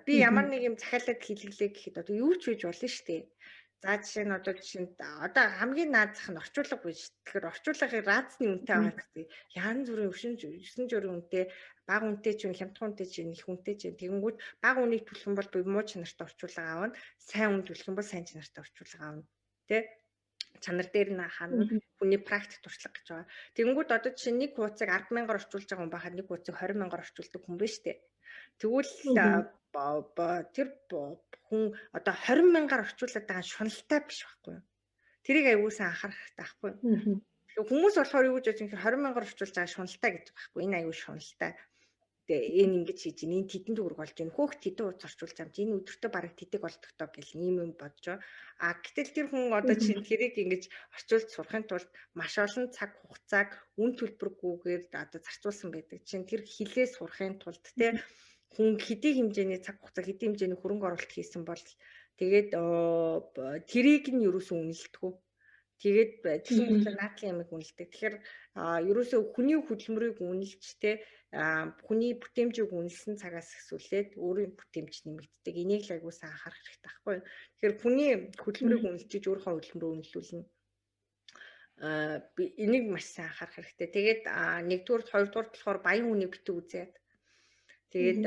Би ямар нэг юм захиалаад хэлгэлээ гэхэд одоо юу ч хийж болно шүү дээ. За жишээ нь одоо хамгийн наазах нь орчуулга биш. Тэгэхээр орчуулгын раацны үнэтэй байгаа гэдэг. Янз бүрийн 9 журийн үнэтэй, бага үнэтэй ч юм, хямдхан үнэтэй ч юм, их үнэтэй ч юм. Тэгэнгүүт бага үнийг төлөх юм бол би муу чанартай орчуулга аавна. Сайн үн төлөх юм бол сайн чанартай орчуулга аавна. Тэ? Чанар дээр нь хана хүний практик туршлага гэж байгаа. Тэгэнгүүт одоо жишээ нэг хуудсыг 10,000-аар орчуулж байгаа хүн бахад нэг хуудсыг 20,000-аар орчуулдаг хүн биш үү? Тэгвэл тэр хүн одоо 20,000-аар орчуулад байгаа шуналтай биш байхгүй юу? Тэрийг аягуулсан анхаарах хэрэгтэй байхгүй юу? Хүмүүс болохоор юу гэж бодож юм 20,000-аар орчуулж байгаа шуналтай гэж байхгүй. Энэ аягүй шуналтай. Тэгээ энэ ингэж хийж ийн энэ тэдэн төгрөг олж ийн хөөх тэдэн утас орчуулж байгаа юм чи энэ өдөртөө бараг тэдэг олдогдоо гэл ийм юм бодож байгаа. Гэтэл тэр хүн одоо чинь тэрийг ингэж орчуулж сурахын тулд маш олон цаг хугацааг үн төлбөргүйгээр одоо зарцуулсан байдаг. Чинь тэр хилээ сурахын тулд те хүн хэдий хэмжээний цаг хугацаа хэдий хэмжээний хөрөнгө оруулалт хийсэн бол Тэгээд тэрийг нь ерөөсөө үнэлдэггүй. Тэгээд тэгсэн мэт наадлын ямиг үнэлдэг. Тэгэхээр ерөөсөө хүний хөдөлмөрийг үнэлж хүний бүтээмжийг үнэлсэн цагаас эхсүүлээд өөрийн бүтээмж нэмэгддэг. Энийг л айгуу сайн анхаарах хэрэгтэй байхгүй юу? Тэгэхээр хүний хөдөлмөрийг үнэлж өөрийнхөө хөдөлмөрөө үнэлүүлнэ. Энийг маш сайн анхаарах хэрэгтэй. Тэгээд нэгдүгээр, хоёрдугаар болохоор баян хүний битүү үзээд. Тэгээд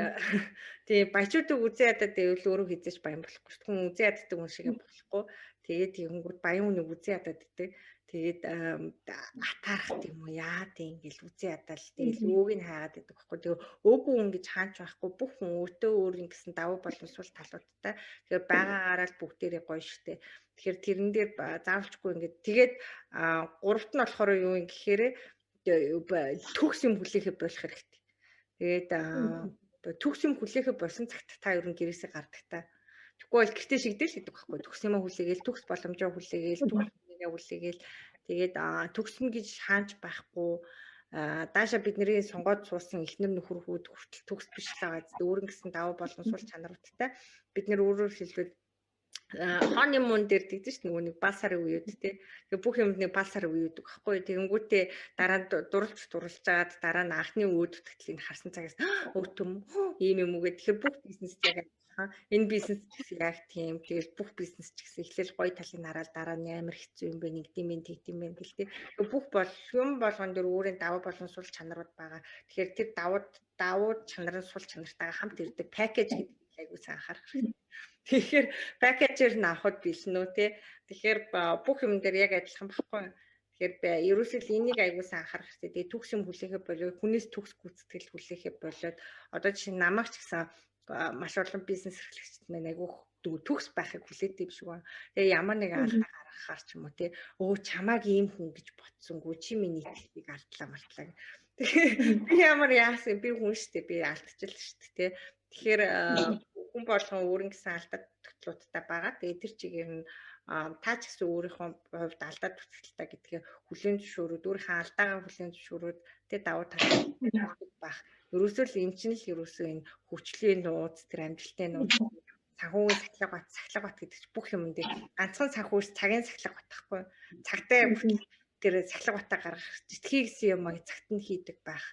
тэгээ баячуудыг үзээ ядаад байвал өөрөө хизээч баян болохгүй шүү дээ. Хүн үзээ яддаг хүн шиг болохгүй. Тэгээд тэгэнгүүт баян хүнийг үзээ ядаад идэг. Тэгээд атаарах юм уу яа тийм ингээл үзээ ядаад тэгэл өөг нь хаагаад идэг байхгүй. Тэгээ өөгүй хүн гэж хаанч байхгүй. Бүх хүн өөртөө өөр ингэсэн давуу боловсрол талуудтай. Тэгээ байгаагаараа л бүгдээрээ гоё штэ. Тэгэхээр тэрэн дээр заавалчгүй ингээд тэгээд гуравт нь болохоор юу юм гэхээр төгс юм хүлээхэ болох хэрэгтэй. Тэгээд төгс юм хүлээхэ болсон цагт та ер нь гэрээсээ гардаг та. Тэгэхгүй бол гэртээ шигдэл гэдэг байхгүй. Төгс юм хүлээгээл, төгс боломжоо хүлээгээл, төгс юмгаа хүлээгээл. Тэгээд төгснө гэж хаанч байхгүй. Даашаа бидний сонгоод суусан эхнэр нөхөрхүүд хүртэл төгс биш л байгаа. Өөрөн гэсэн давуу боловсрол чанаруудтай. Бид нэр өөрөөр хэлбэл хооны мөн дээр тэгдэж ш нөгөө нэг бал сарын үеуд те. Тэгээ бүх юмд нэг бал сарын үеуд гэхгүй. Тэгэнгүүтээ дараа нь дурлж жаад дараа нь анхны өөд төтөлийг харсан цагаас өөтөм ийм юм уу гэхээр бүх бизнес яг энэ бизнес ч яг тийм. Тэгээд бүх бизнес ч гэсэн эхлээл гоё талыг хараад дараа нь амар хэцүү юм бэ нэгдэм бэ тэгдэм бэ гэл те. Бүх юм болгон дээр өөрийн давуу боловсрол чанарууд байгаа. Тэгэхээр тэр давуу чанарын сул чанартайгаа хамт ирдэг пакэж гэдэг айгуу сайн анхаарах хэрэгтэй. Тэгэхээр пакэжээр нь авахд билнэ үү те. Тэгэхээр бүх юм дээр яг адилхан байхгүй. Тэгэхээр ерөөсөө энийг аягуулсан анхаарах хэрэгтэй. Тэгээ төгс юм хүлээхэ болоод хүнээс төгс гүйцэтгэл хүлээхэ болоод одоо жишээ нь намайг ч гэсэн маш олон бизнес эрхлэгчид маань айгүйх төгс байхыг хүлээдэг юм шиг байна. Тэгээ ямар нэг алдаа гаргахаар ч юм уу те. Өө чамааг ийм хүн гэж бодсонгүй чи миний нийтлэлийг алдлаа малтлаа. Тэгээ би ямар яасан би хүн штэ би алдчихлаа штэ те. Тэгэхээр хүн болгон өөрийн гэсэн алдаа төтлүүдтэй байгаа. Тэгээ тэр чигээр нь та ч гэсэн өөрийнхөө хувьд алдаа төтөлтэй гэдгээ хүлээн зөвшөөрөөд өөрийнхөө алдаагаа хүлээн зөвшөөрөөд тэ давуу талыг байх. Ерөөсөө л энэ чинь л ерөөсөө энэ хүчлийн нууц тэр амжилтын нууц санхүүгийн сахилга бат гэдэг чинь бүх юм дээр ганцхан санхүүс цагийн сахилга батхгүй. Цагтай тэр сахилга батаа гаргах зэтхий гэсэн юм цагт нь хийдэг байх.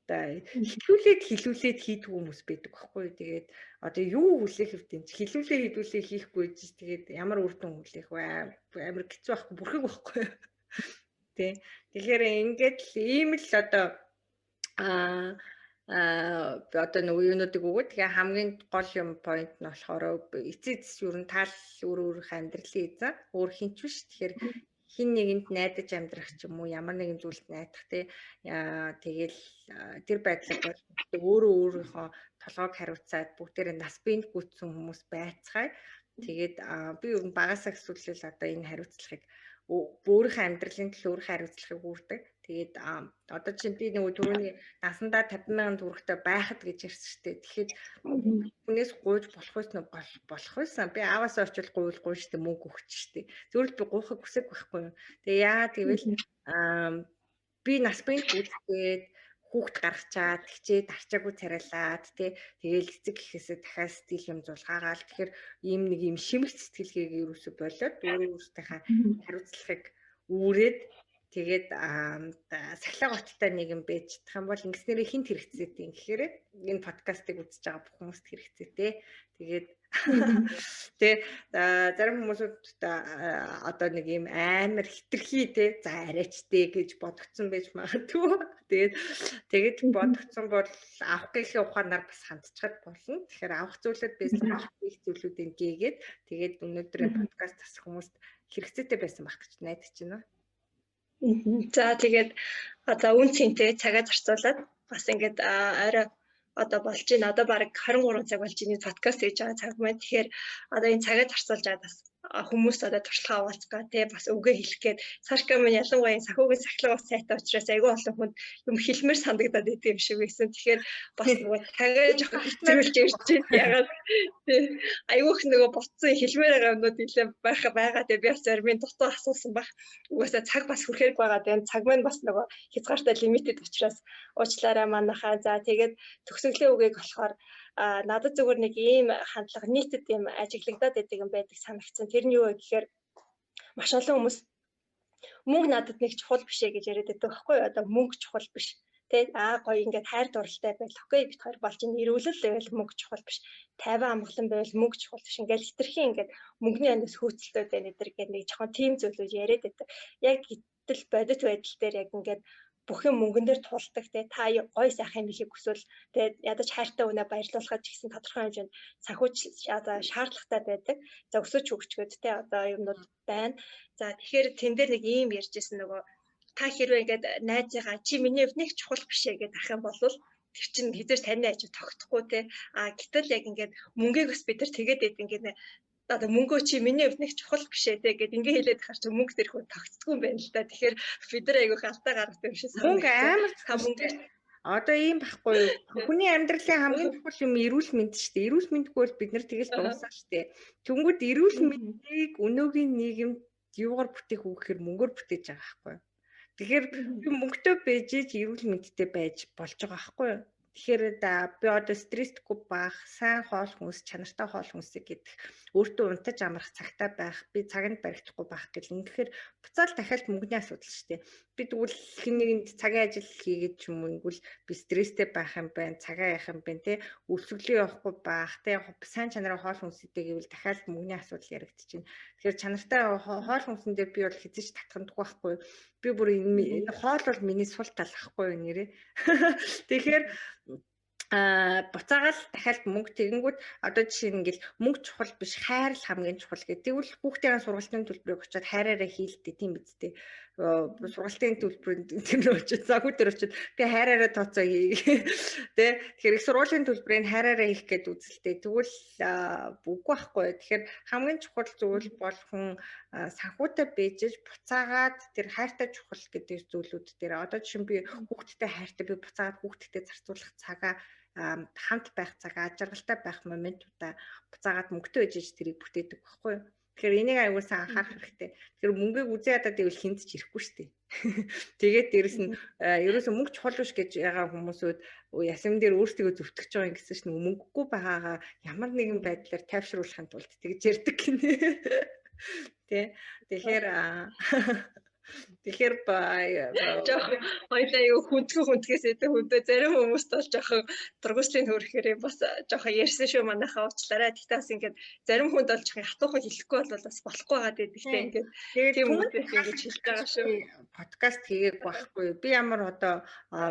Хилүүлээд хийдэг хүмүүс байдаг байхгүй. Тэгээд одоо юу хүлээх хэвтэй хилүүлээ хийхгүй гэж тэгээд ямар үр дүн хүлээх вэ? Амар хэцүү байхгүй бүрхэг байхгүй. Тэ. Тэгэхээр ингээд л ийм л одоо одоо нөгөө юунуудыг өгөө. Тэгээ хамгийн гол юм point нь болохоор эцэс ер нь таал өөрийнхөө амьдралын эзэн өөр хинч биш. Тэгэхээр хин нэгэнд найдаж амьдрах ч юм уу ямар нэгэн зүйлд найдах те тэгэл тэр байдлаар өөрийнхөө толгойг хариуцаад бүгдээрээ нас биенд гүйтсэн хүмүүс байцгаая. Тэгээд би ер нь багасаа хэсүүлэл одоо энэ хариуцлагыг өөрийнхөө амьдралын төлөө өөрийнхөө хариуцлагыг үүрдэг. Тэгээд одоо чинь би нөгөө түрүүний насандаа 50,000 төгрөгтэй байхад гэж ярьсан шүү дээ. Тэгэхэд хүнээс гуйж болох байсан. Би ааваас очил гуйлгүй шүү дээ, мөнгө өгч шүү дээ. Зөвхөн би гуйхыг хүсэх байхгүй юу. Тэгээ яа гэвэл би нас биенд гүйцгээд хүүхд гаргачаад тэгчээд арчаагүй царайлаад тэгээл эцэг гэхээсээ дахиад стил юм зулгаагаал тэгэхээр ийм нэг юм шимэгц сэтгэлгээг ерөөсө болоод өөрийнхөө хариуцлагыг үүрээд тэгээд сахилга баттай нэг юм байж чадах юм бол ингэснээрээ хинт хэрэгцээтэй юм гэхээр энэ подкастыг үзэж байгаа бүх хүмүүст хэрэгцээтэй. Тэгээд зарим хүмүүсүүд одоо нэг юм амар хитрхий за арайчтэй гэж бодогдсон байж магадгүй. Тэгээд бодогдсон бол авах гэхээ ухаанаар бас хандчихад болно. Тэгэхээр авах зүйлүүд байсан авах их зүйлүүдийг гээгээд тэгээд өнөөдрийн подкаст тас хүмүүст хэрэгцээтэй байсан байх гэж найдаж байна. За тэгээд үн цэнтэй цагаа зарцуулаад бас ингээд арай одоо болж байна. Одоо баг 23 цаг болж байна. Подкаст хийж байгаа цаг маань. Тэгэхээр одоо энэ цагаа зарцуулж байгаа бас хүмүүс одоо туршлагаа хуваалцгаа бас үгээ хэлэх гээд Сашка маань ялангуяа санхүүгийн сахилга бас сайтай учраас айгүй олон хүнд юм хэлмээр санагдаад идэв юм шиг байсан. Тэгэхээр бас нөгөө цагаа жоохон хэцүүлж ирж байна. Ягаад айгүйх нөгөө ботсон хэлмээр байгаа юмнууд нэлээ байгаа. Тэгээ би бас зармын дутуу асуусан баг. Угаасаа цаг бас хүрхээрг байгаа. Тэгээ цаг маань бас нөгөө хязгаартай лимитэд учраас уучлаарай манайхаа. За тэгээд төгсөглөө үгийг болохоор надад зүгээр нэг ийм хандлага нийтэд ийм ажиглагдаад байдаг юм байдаг санагдсан. Тэр нь юу вэ гэхээр маш олон хүмүүс мөнгө надад нэг чухал биш ээ гэж яриад байдаг байхгүй юу? Одоо мөнгө чухал биш. Тэ гоё ингээд хайр дурлалтай байл. Окей бит хоёр болж ирүүлэл байвал мөнгө чухал биш. 50 амгалан байвал мөнгө чухал биш. Ингээд хитрхийн ингээд мөнгөний андас хөөцөлтөд байна гэдэг нэг жоохон тийм зүйлүүд яриад байдаг. Яг гэтэл бодит байдал дээр яг ингээд бүх юм мөнгөн дээр тулдаг те та гоё сайхан юм ихийг хүсвэл тэгээд ядаж хайртай үнэ баярлуулахад ч гэсэн тодорхой хэмжээнд санхүүж одоо шаардлагатай байдаг. За өсөж хөгжгөөд те одоо юмнууд байна. За тэгэхээр тэн дээр нэг ийм ярьжсэн нөгөө та хэрвээ ингээд найзыгаа чи миний хувьд нэг чухал биш ээ гэдээ ах юм бол тэр чинь хэзээ таны ажил тогтохгүй те гэтэл яг ингээд мөнгөийг бас бид нар тэгээд ингээд одоо мөнгөө чи миний хувьд нэг чухал биш ээ те гэд ингээ хэлээд хар чи мөнгө тэрхүү тогтцгүй юм байна л да. Тэгэхээр бид нар айгүй халтаа гаргадаг юм шиг санагдав. Мөнгө амар мөнгө одоо ийм байхгүй юу? Хүний амьдралын хамгийн чухал юм эрүүл мэнд шүү дээ. Эрүүл мэндгүй бол бид нар тэгэл дуусаа шүү дээ. Тэнгүүд эрүүл мэндийг өнөөгийн нийгэмд юугаар бүтээх үү гэхээр мөнгөөр бүтээж байгаа байхгүй юу? Тэгэхээр би мөнгөтэй байж эрүүл мэндтэй байж болж байгаа байхгүй юу? Тэгэхээр би одоо стрессгүй баах, сайн хоол хүнс, чанартай хоол хүнсийг гэдэг өөртөө унтаж амрах цагтаа байх, би цаганд баригдахгүй байх гэл ингэхээр буцаал дахиад мөнгөний асуудал шүү дээ. Би тэгвэл хэнийг цагийн ажил хийгээд ч юм уу ингүүл би стресстэй байх юм байна, цагаа явах юм байна те өвсгөлийн явахгүй байх те сайн чанарын хоол хүнстэй гэвэл дахиад мөнгөний асуудал яригдчихэв. Тэгэхээр чанартай хоол хүнсэн дээр би бол хэзээ ч татгандахгүй байхгүй. Би бүр энэ хоол бол миний сул тал ахгүй юу нэрээ. Тэгэхээр буцаагаал дахиад мөнгө тэгэнгүүт одоо жишээ нь ингээл мөнгө чухал биш хайр л хамгийн чухал гэдэг. Тэгвэл хүүхдийн сургалтын төлбөрийг очиод хайраараа хийлдэ тийм биз дээ. Сургалтын төлбөрөнд тэр очиод загвар дээр очиод би хайраараа тооцоо хий. Тэ тэгэхээр их сургуулийн төлбөрийг хайраараа хийх гээд үзэлтэй. Тэгвэл үгүй байхгүй. Тэгэхээр хамгийн чухал зүйл бол хүн санхүүтэй бэжж буцаагаад тэр хайртай чухал гэдэг зүйлүүд дээр одоо жишээ нь би хүүхдтэй хайртай би буцаагаад хүүхдтэй зарцуулах цагаа хамт байх цагаа жаргалтай байх моментуудаа буцаагаад мөнгөтэй байж тэрийг бүтээдэг байхгүй юу? Тэгэхээр энийг аюулсан анхаарах хэрэгтэй. Тэгэхээр мөнгөийг үзээ ядаад ивэл хинт ч ирэхгүй шүү дээ. Тэгээд дээрэс нь ерөөсөө мөнгө чухал биш гэж байгаа хүмүүсүүд ясам дээр өөрсдөө зөвтгөж байгаа юм гэсэн чинь мөнгөгүй байгаагаа ямар нэгэн байдлаар тайвшруулахын тулд тэгж ярьдаг гинэ. Тэгэхээр жоохон хоёлаа юу хүндгээс эдэ хүндээ зарим хүмүүст бол жоохон дургуслын хөрөхээрээ бас жоохон ярьсан шүү манайхаа уучлаарай. Тэгтээ бас ингээд зарим хүнд бол жоохон хатуухан хэлэхгүй бол бас болохгүй байгаа гэдэгтэй ингээд тийм үгтэй ингэж хэлж байгаа шүү. Подкаст хийгээг байхгүй. Би ямар одоо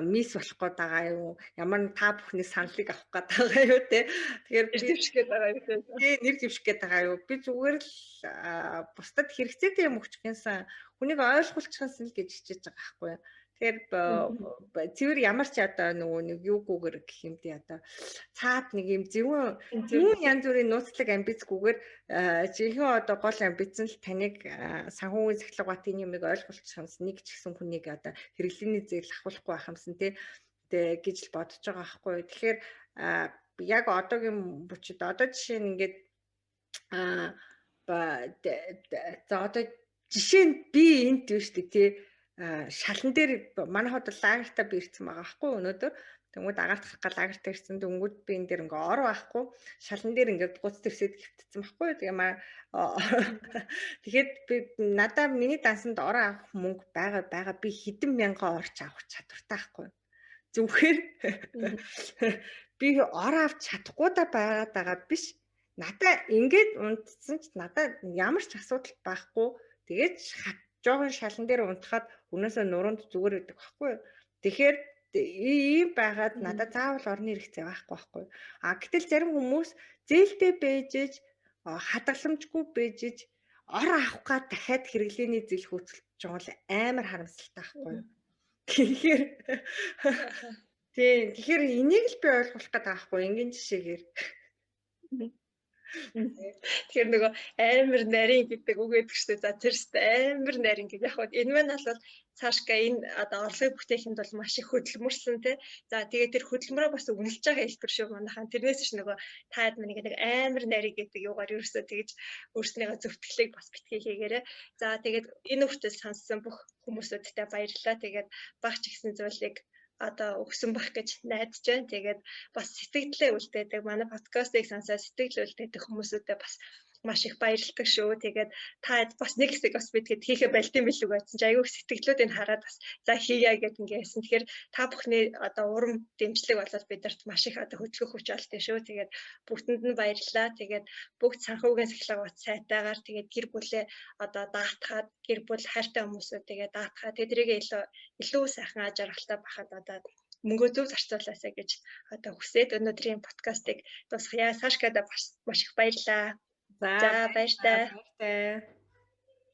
мисс болох гээд байгаа юу? Ямар та бүхний саналыг авах гээд байгаа юу те. Тэгэхээр нэр дэвших гээд байгаа юу те. Тий, нэр дэвших гээд байгаа юу? Би зүгээр л бусдад хэрэгцээтэй юм өгчихгэнсэн хүнийг ойлгуулчихсан л гэж хичээж байгаа байхгүй юу. Тэгэхээр цэвэр ямар ч одоо нөгөө нэг юугүйгээр гэх юм дээ одоо цаад нэг юм зөвхөн янз бүрийн нууцлаг амбицгүйгээр жинхэнэ одоо гол амбиц нь л таныг санхүүгийн цахилгаатын юмыг ойлгуулчихсан нэг ч гэсэн хүнийг одоо хэрэглээний зээл авахгүй байх юмсан тий гэж л бодож байгаа байхгүй юу. Тэгэхээр яг одоогийн бүчид одоо жишээ нь ингээд за одоо жишээ нь би энд биш үү тий шалан дээр манай хот лагертаа би ирсэн байгаа байхгүй өнөөдөр. Тэнгүүд агаарт гарах лагерт ирсэн. Тэнгүүд би энэ дээр ингээ ороо байхгүй. Шалан дээр ингээ гуц төрсөд гівтсэн байхгүй. Тэгээд би надаа миний дансанд ороо авах мөнгө байгаа би хэдэн мянган орч авах чадвартай байхгүй. Зүгээр би ороо авч чадахгүй байгаа биш. Надаа ингээд унтсан ч надаа ямар ч асуудал байхгүй. Тэгээд жоохон шалан дээр унтахад өнөөсөө нуруунд зүгээр байдаг байхгүй юу. Тэгэхээр ийм байгаад надад заавал орны хэрэгцээ байхгүй. Гэтэл зарим хүмүүс зээлтэй бэжж хадгаламжгүй бэжж ор авах гад дахиад хэрэглээний зээл хөөцөлдөж байгаа бол амар харамсалтай байхгүй юу. Тэгэхээр энийг л би ойлгуулах гэдэг байхгүй энгийн жишээгээр. Тэгэхээр нөгөө амар нарийн гэдэг үг гэдэг шүү дээ. За тэрс амар нарийн гэдэг яг хөө энэ маань бол цаашгаа энэ одоо орлогыг бүтээхэд бол маш их хөдөлмөрсөн тий. За тэгээд тэр хөдөлмөрөө бас үнэлж байгаа хэлбэр шүү манайхаа. Тэрнээс ч нөгөө таад нэг амар нарийн гэдэг юугаар ерөөсөө тэгж өөрснийгөө зөвтгөлийг бас битгий хийгээрээ. За тэгээд энэ хүртэл сонссон бүх хүмүүсүүдтэй баярлалаа. Тэгээд багч ихсэн зүйлийг одоо өгсөн байх гэж найдаж байна. Тэгээд бас сэтгэлдээ үлдээдэг манай подкастыг сонсоод сэтгэл үлдээдэг хүмүүсүүдэд бас маш их баярлалдаг шүү. Тэгээд та бас нэг хэсэг бас бидгээд хийхэ болдсон билүү гэсэн чи аюух сэтгэлдлүүдийг хараад бас за хийя гэдэг ингэсэн. Тэгэхээр та бүхний одоо урам дэмжлэг болоод бидэрт маш их одоо хөдөлгөх хүч олдсон шүү. Тэгээд бүгдэнд нь баярлалаа. Тэгээд бүгд санхүүгийн сахилгавц сайтаагаар тэгээд гэр бүлээ одоо даатгаад гэр бүл хайртай хүмүүсүүдээ даатгаад тэднийг илүү сайхан аж аргалтай байхад одоо мөнгөө зөв зарцуулаасаа гэж одоо хүсээд өнөөдрийн подкастыг дуусгая. Сашкада маш их баярлалаа. За За баяртай. баяртай.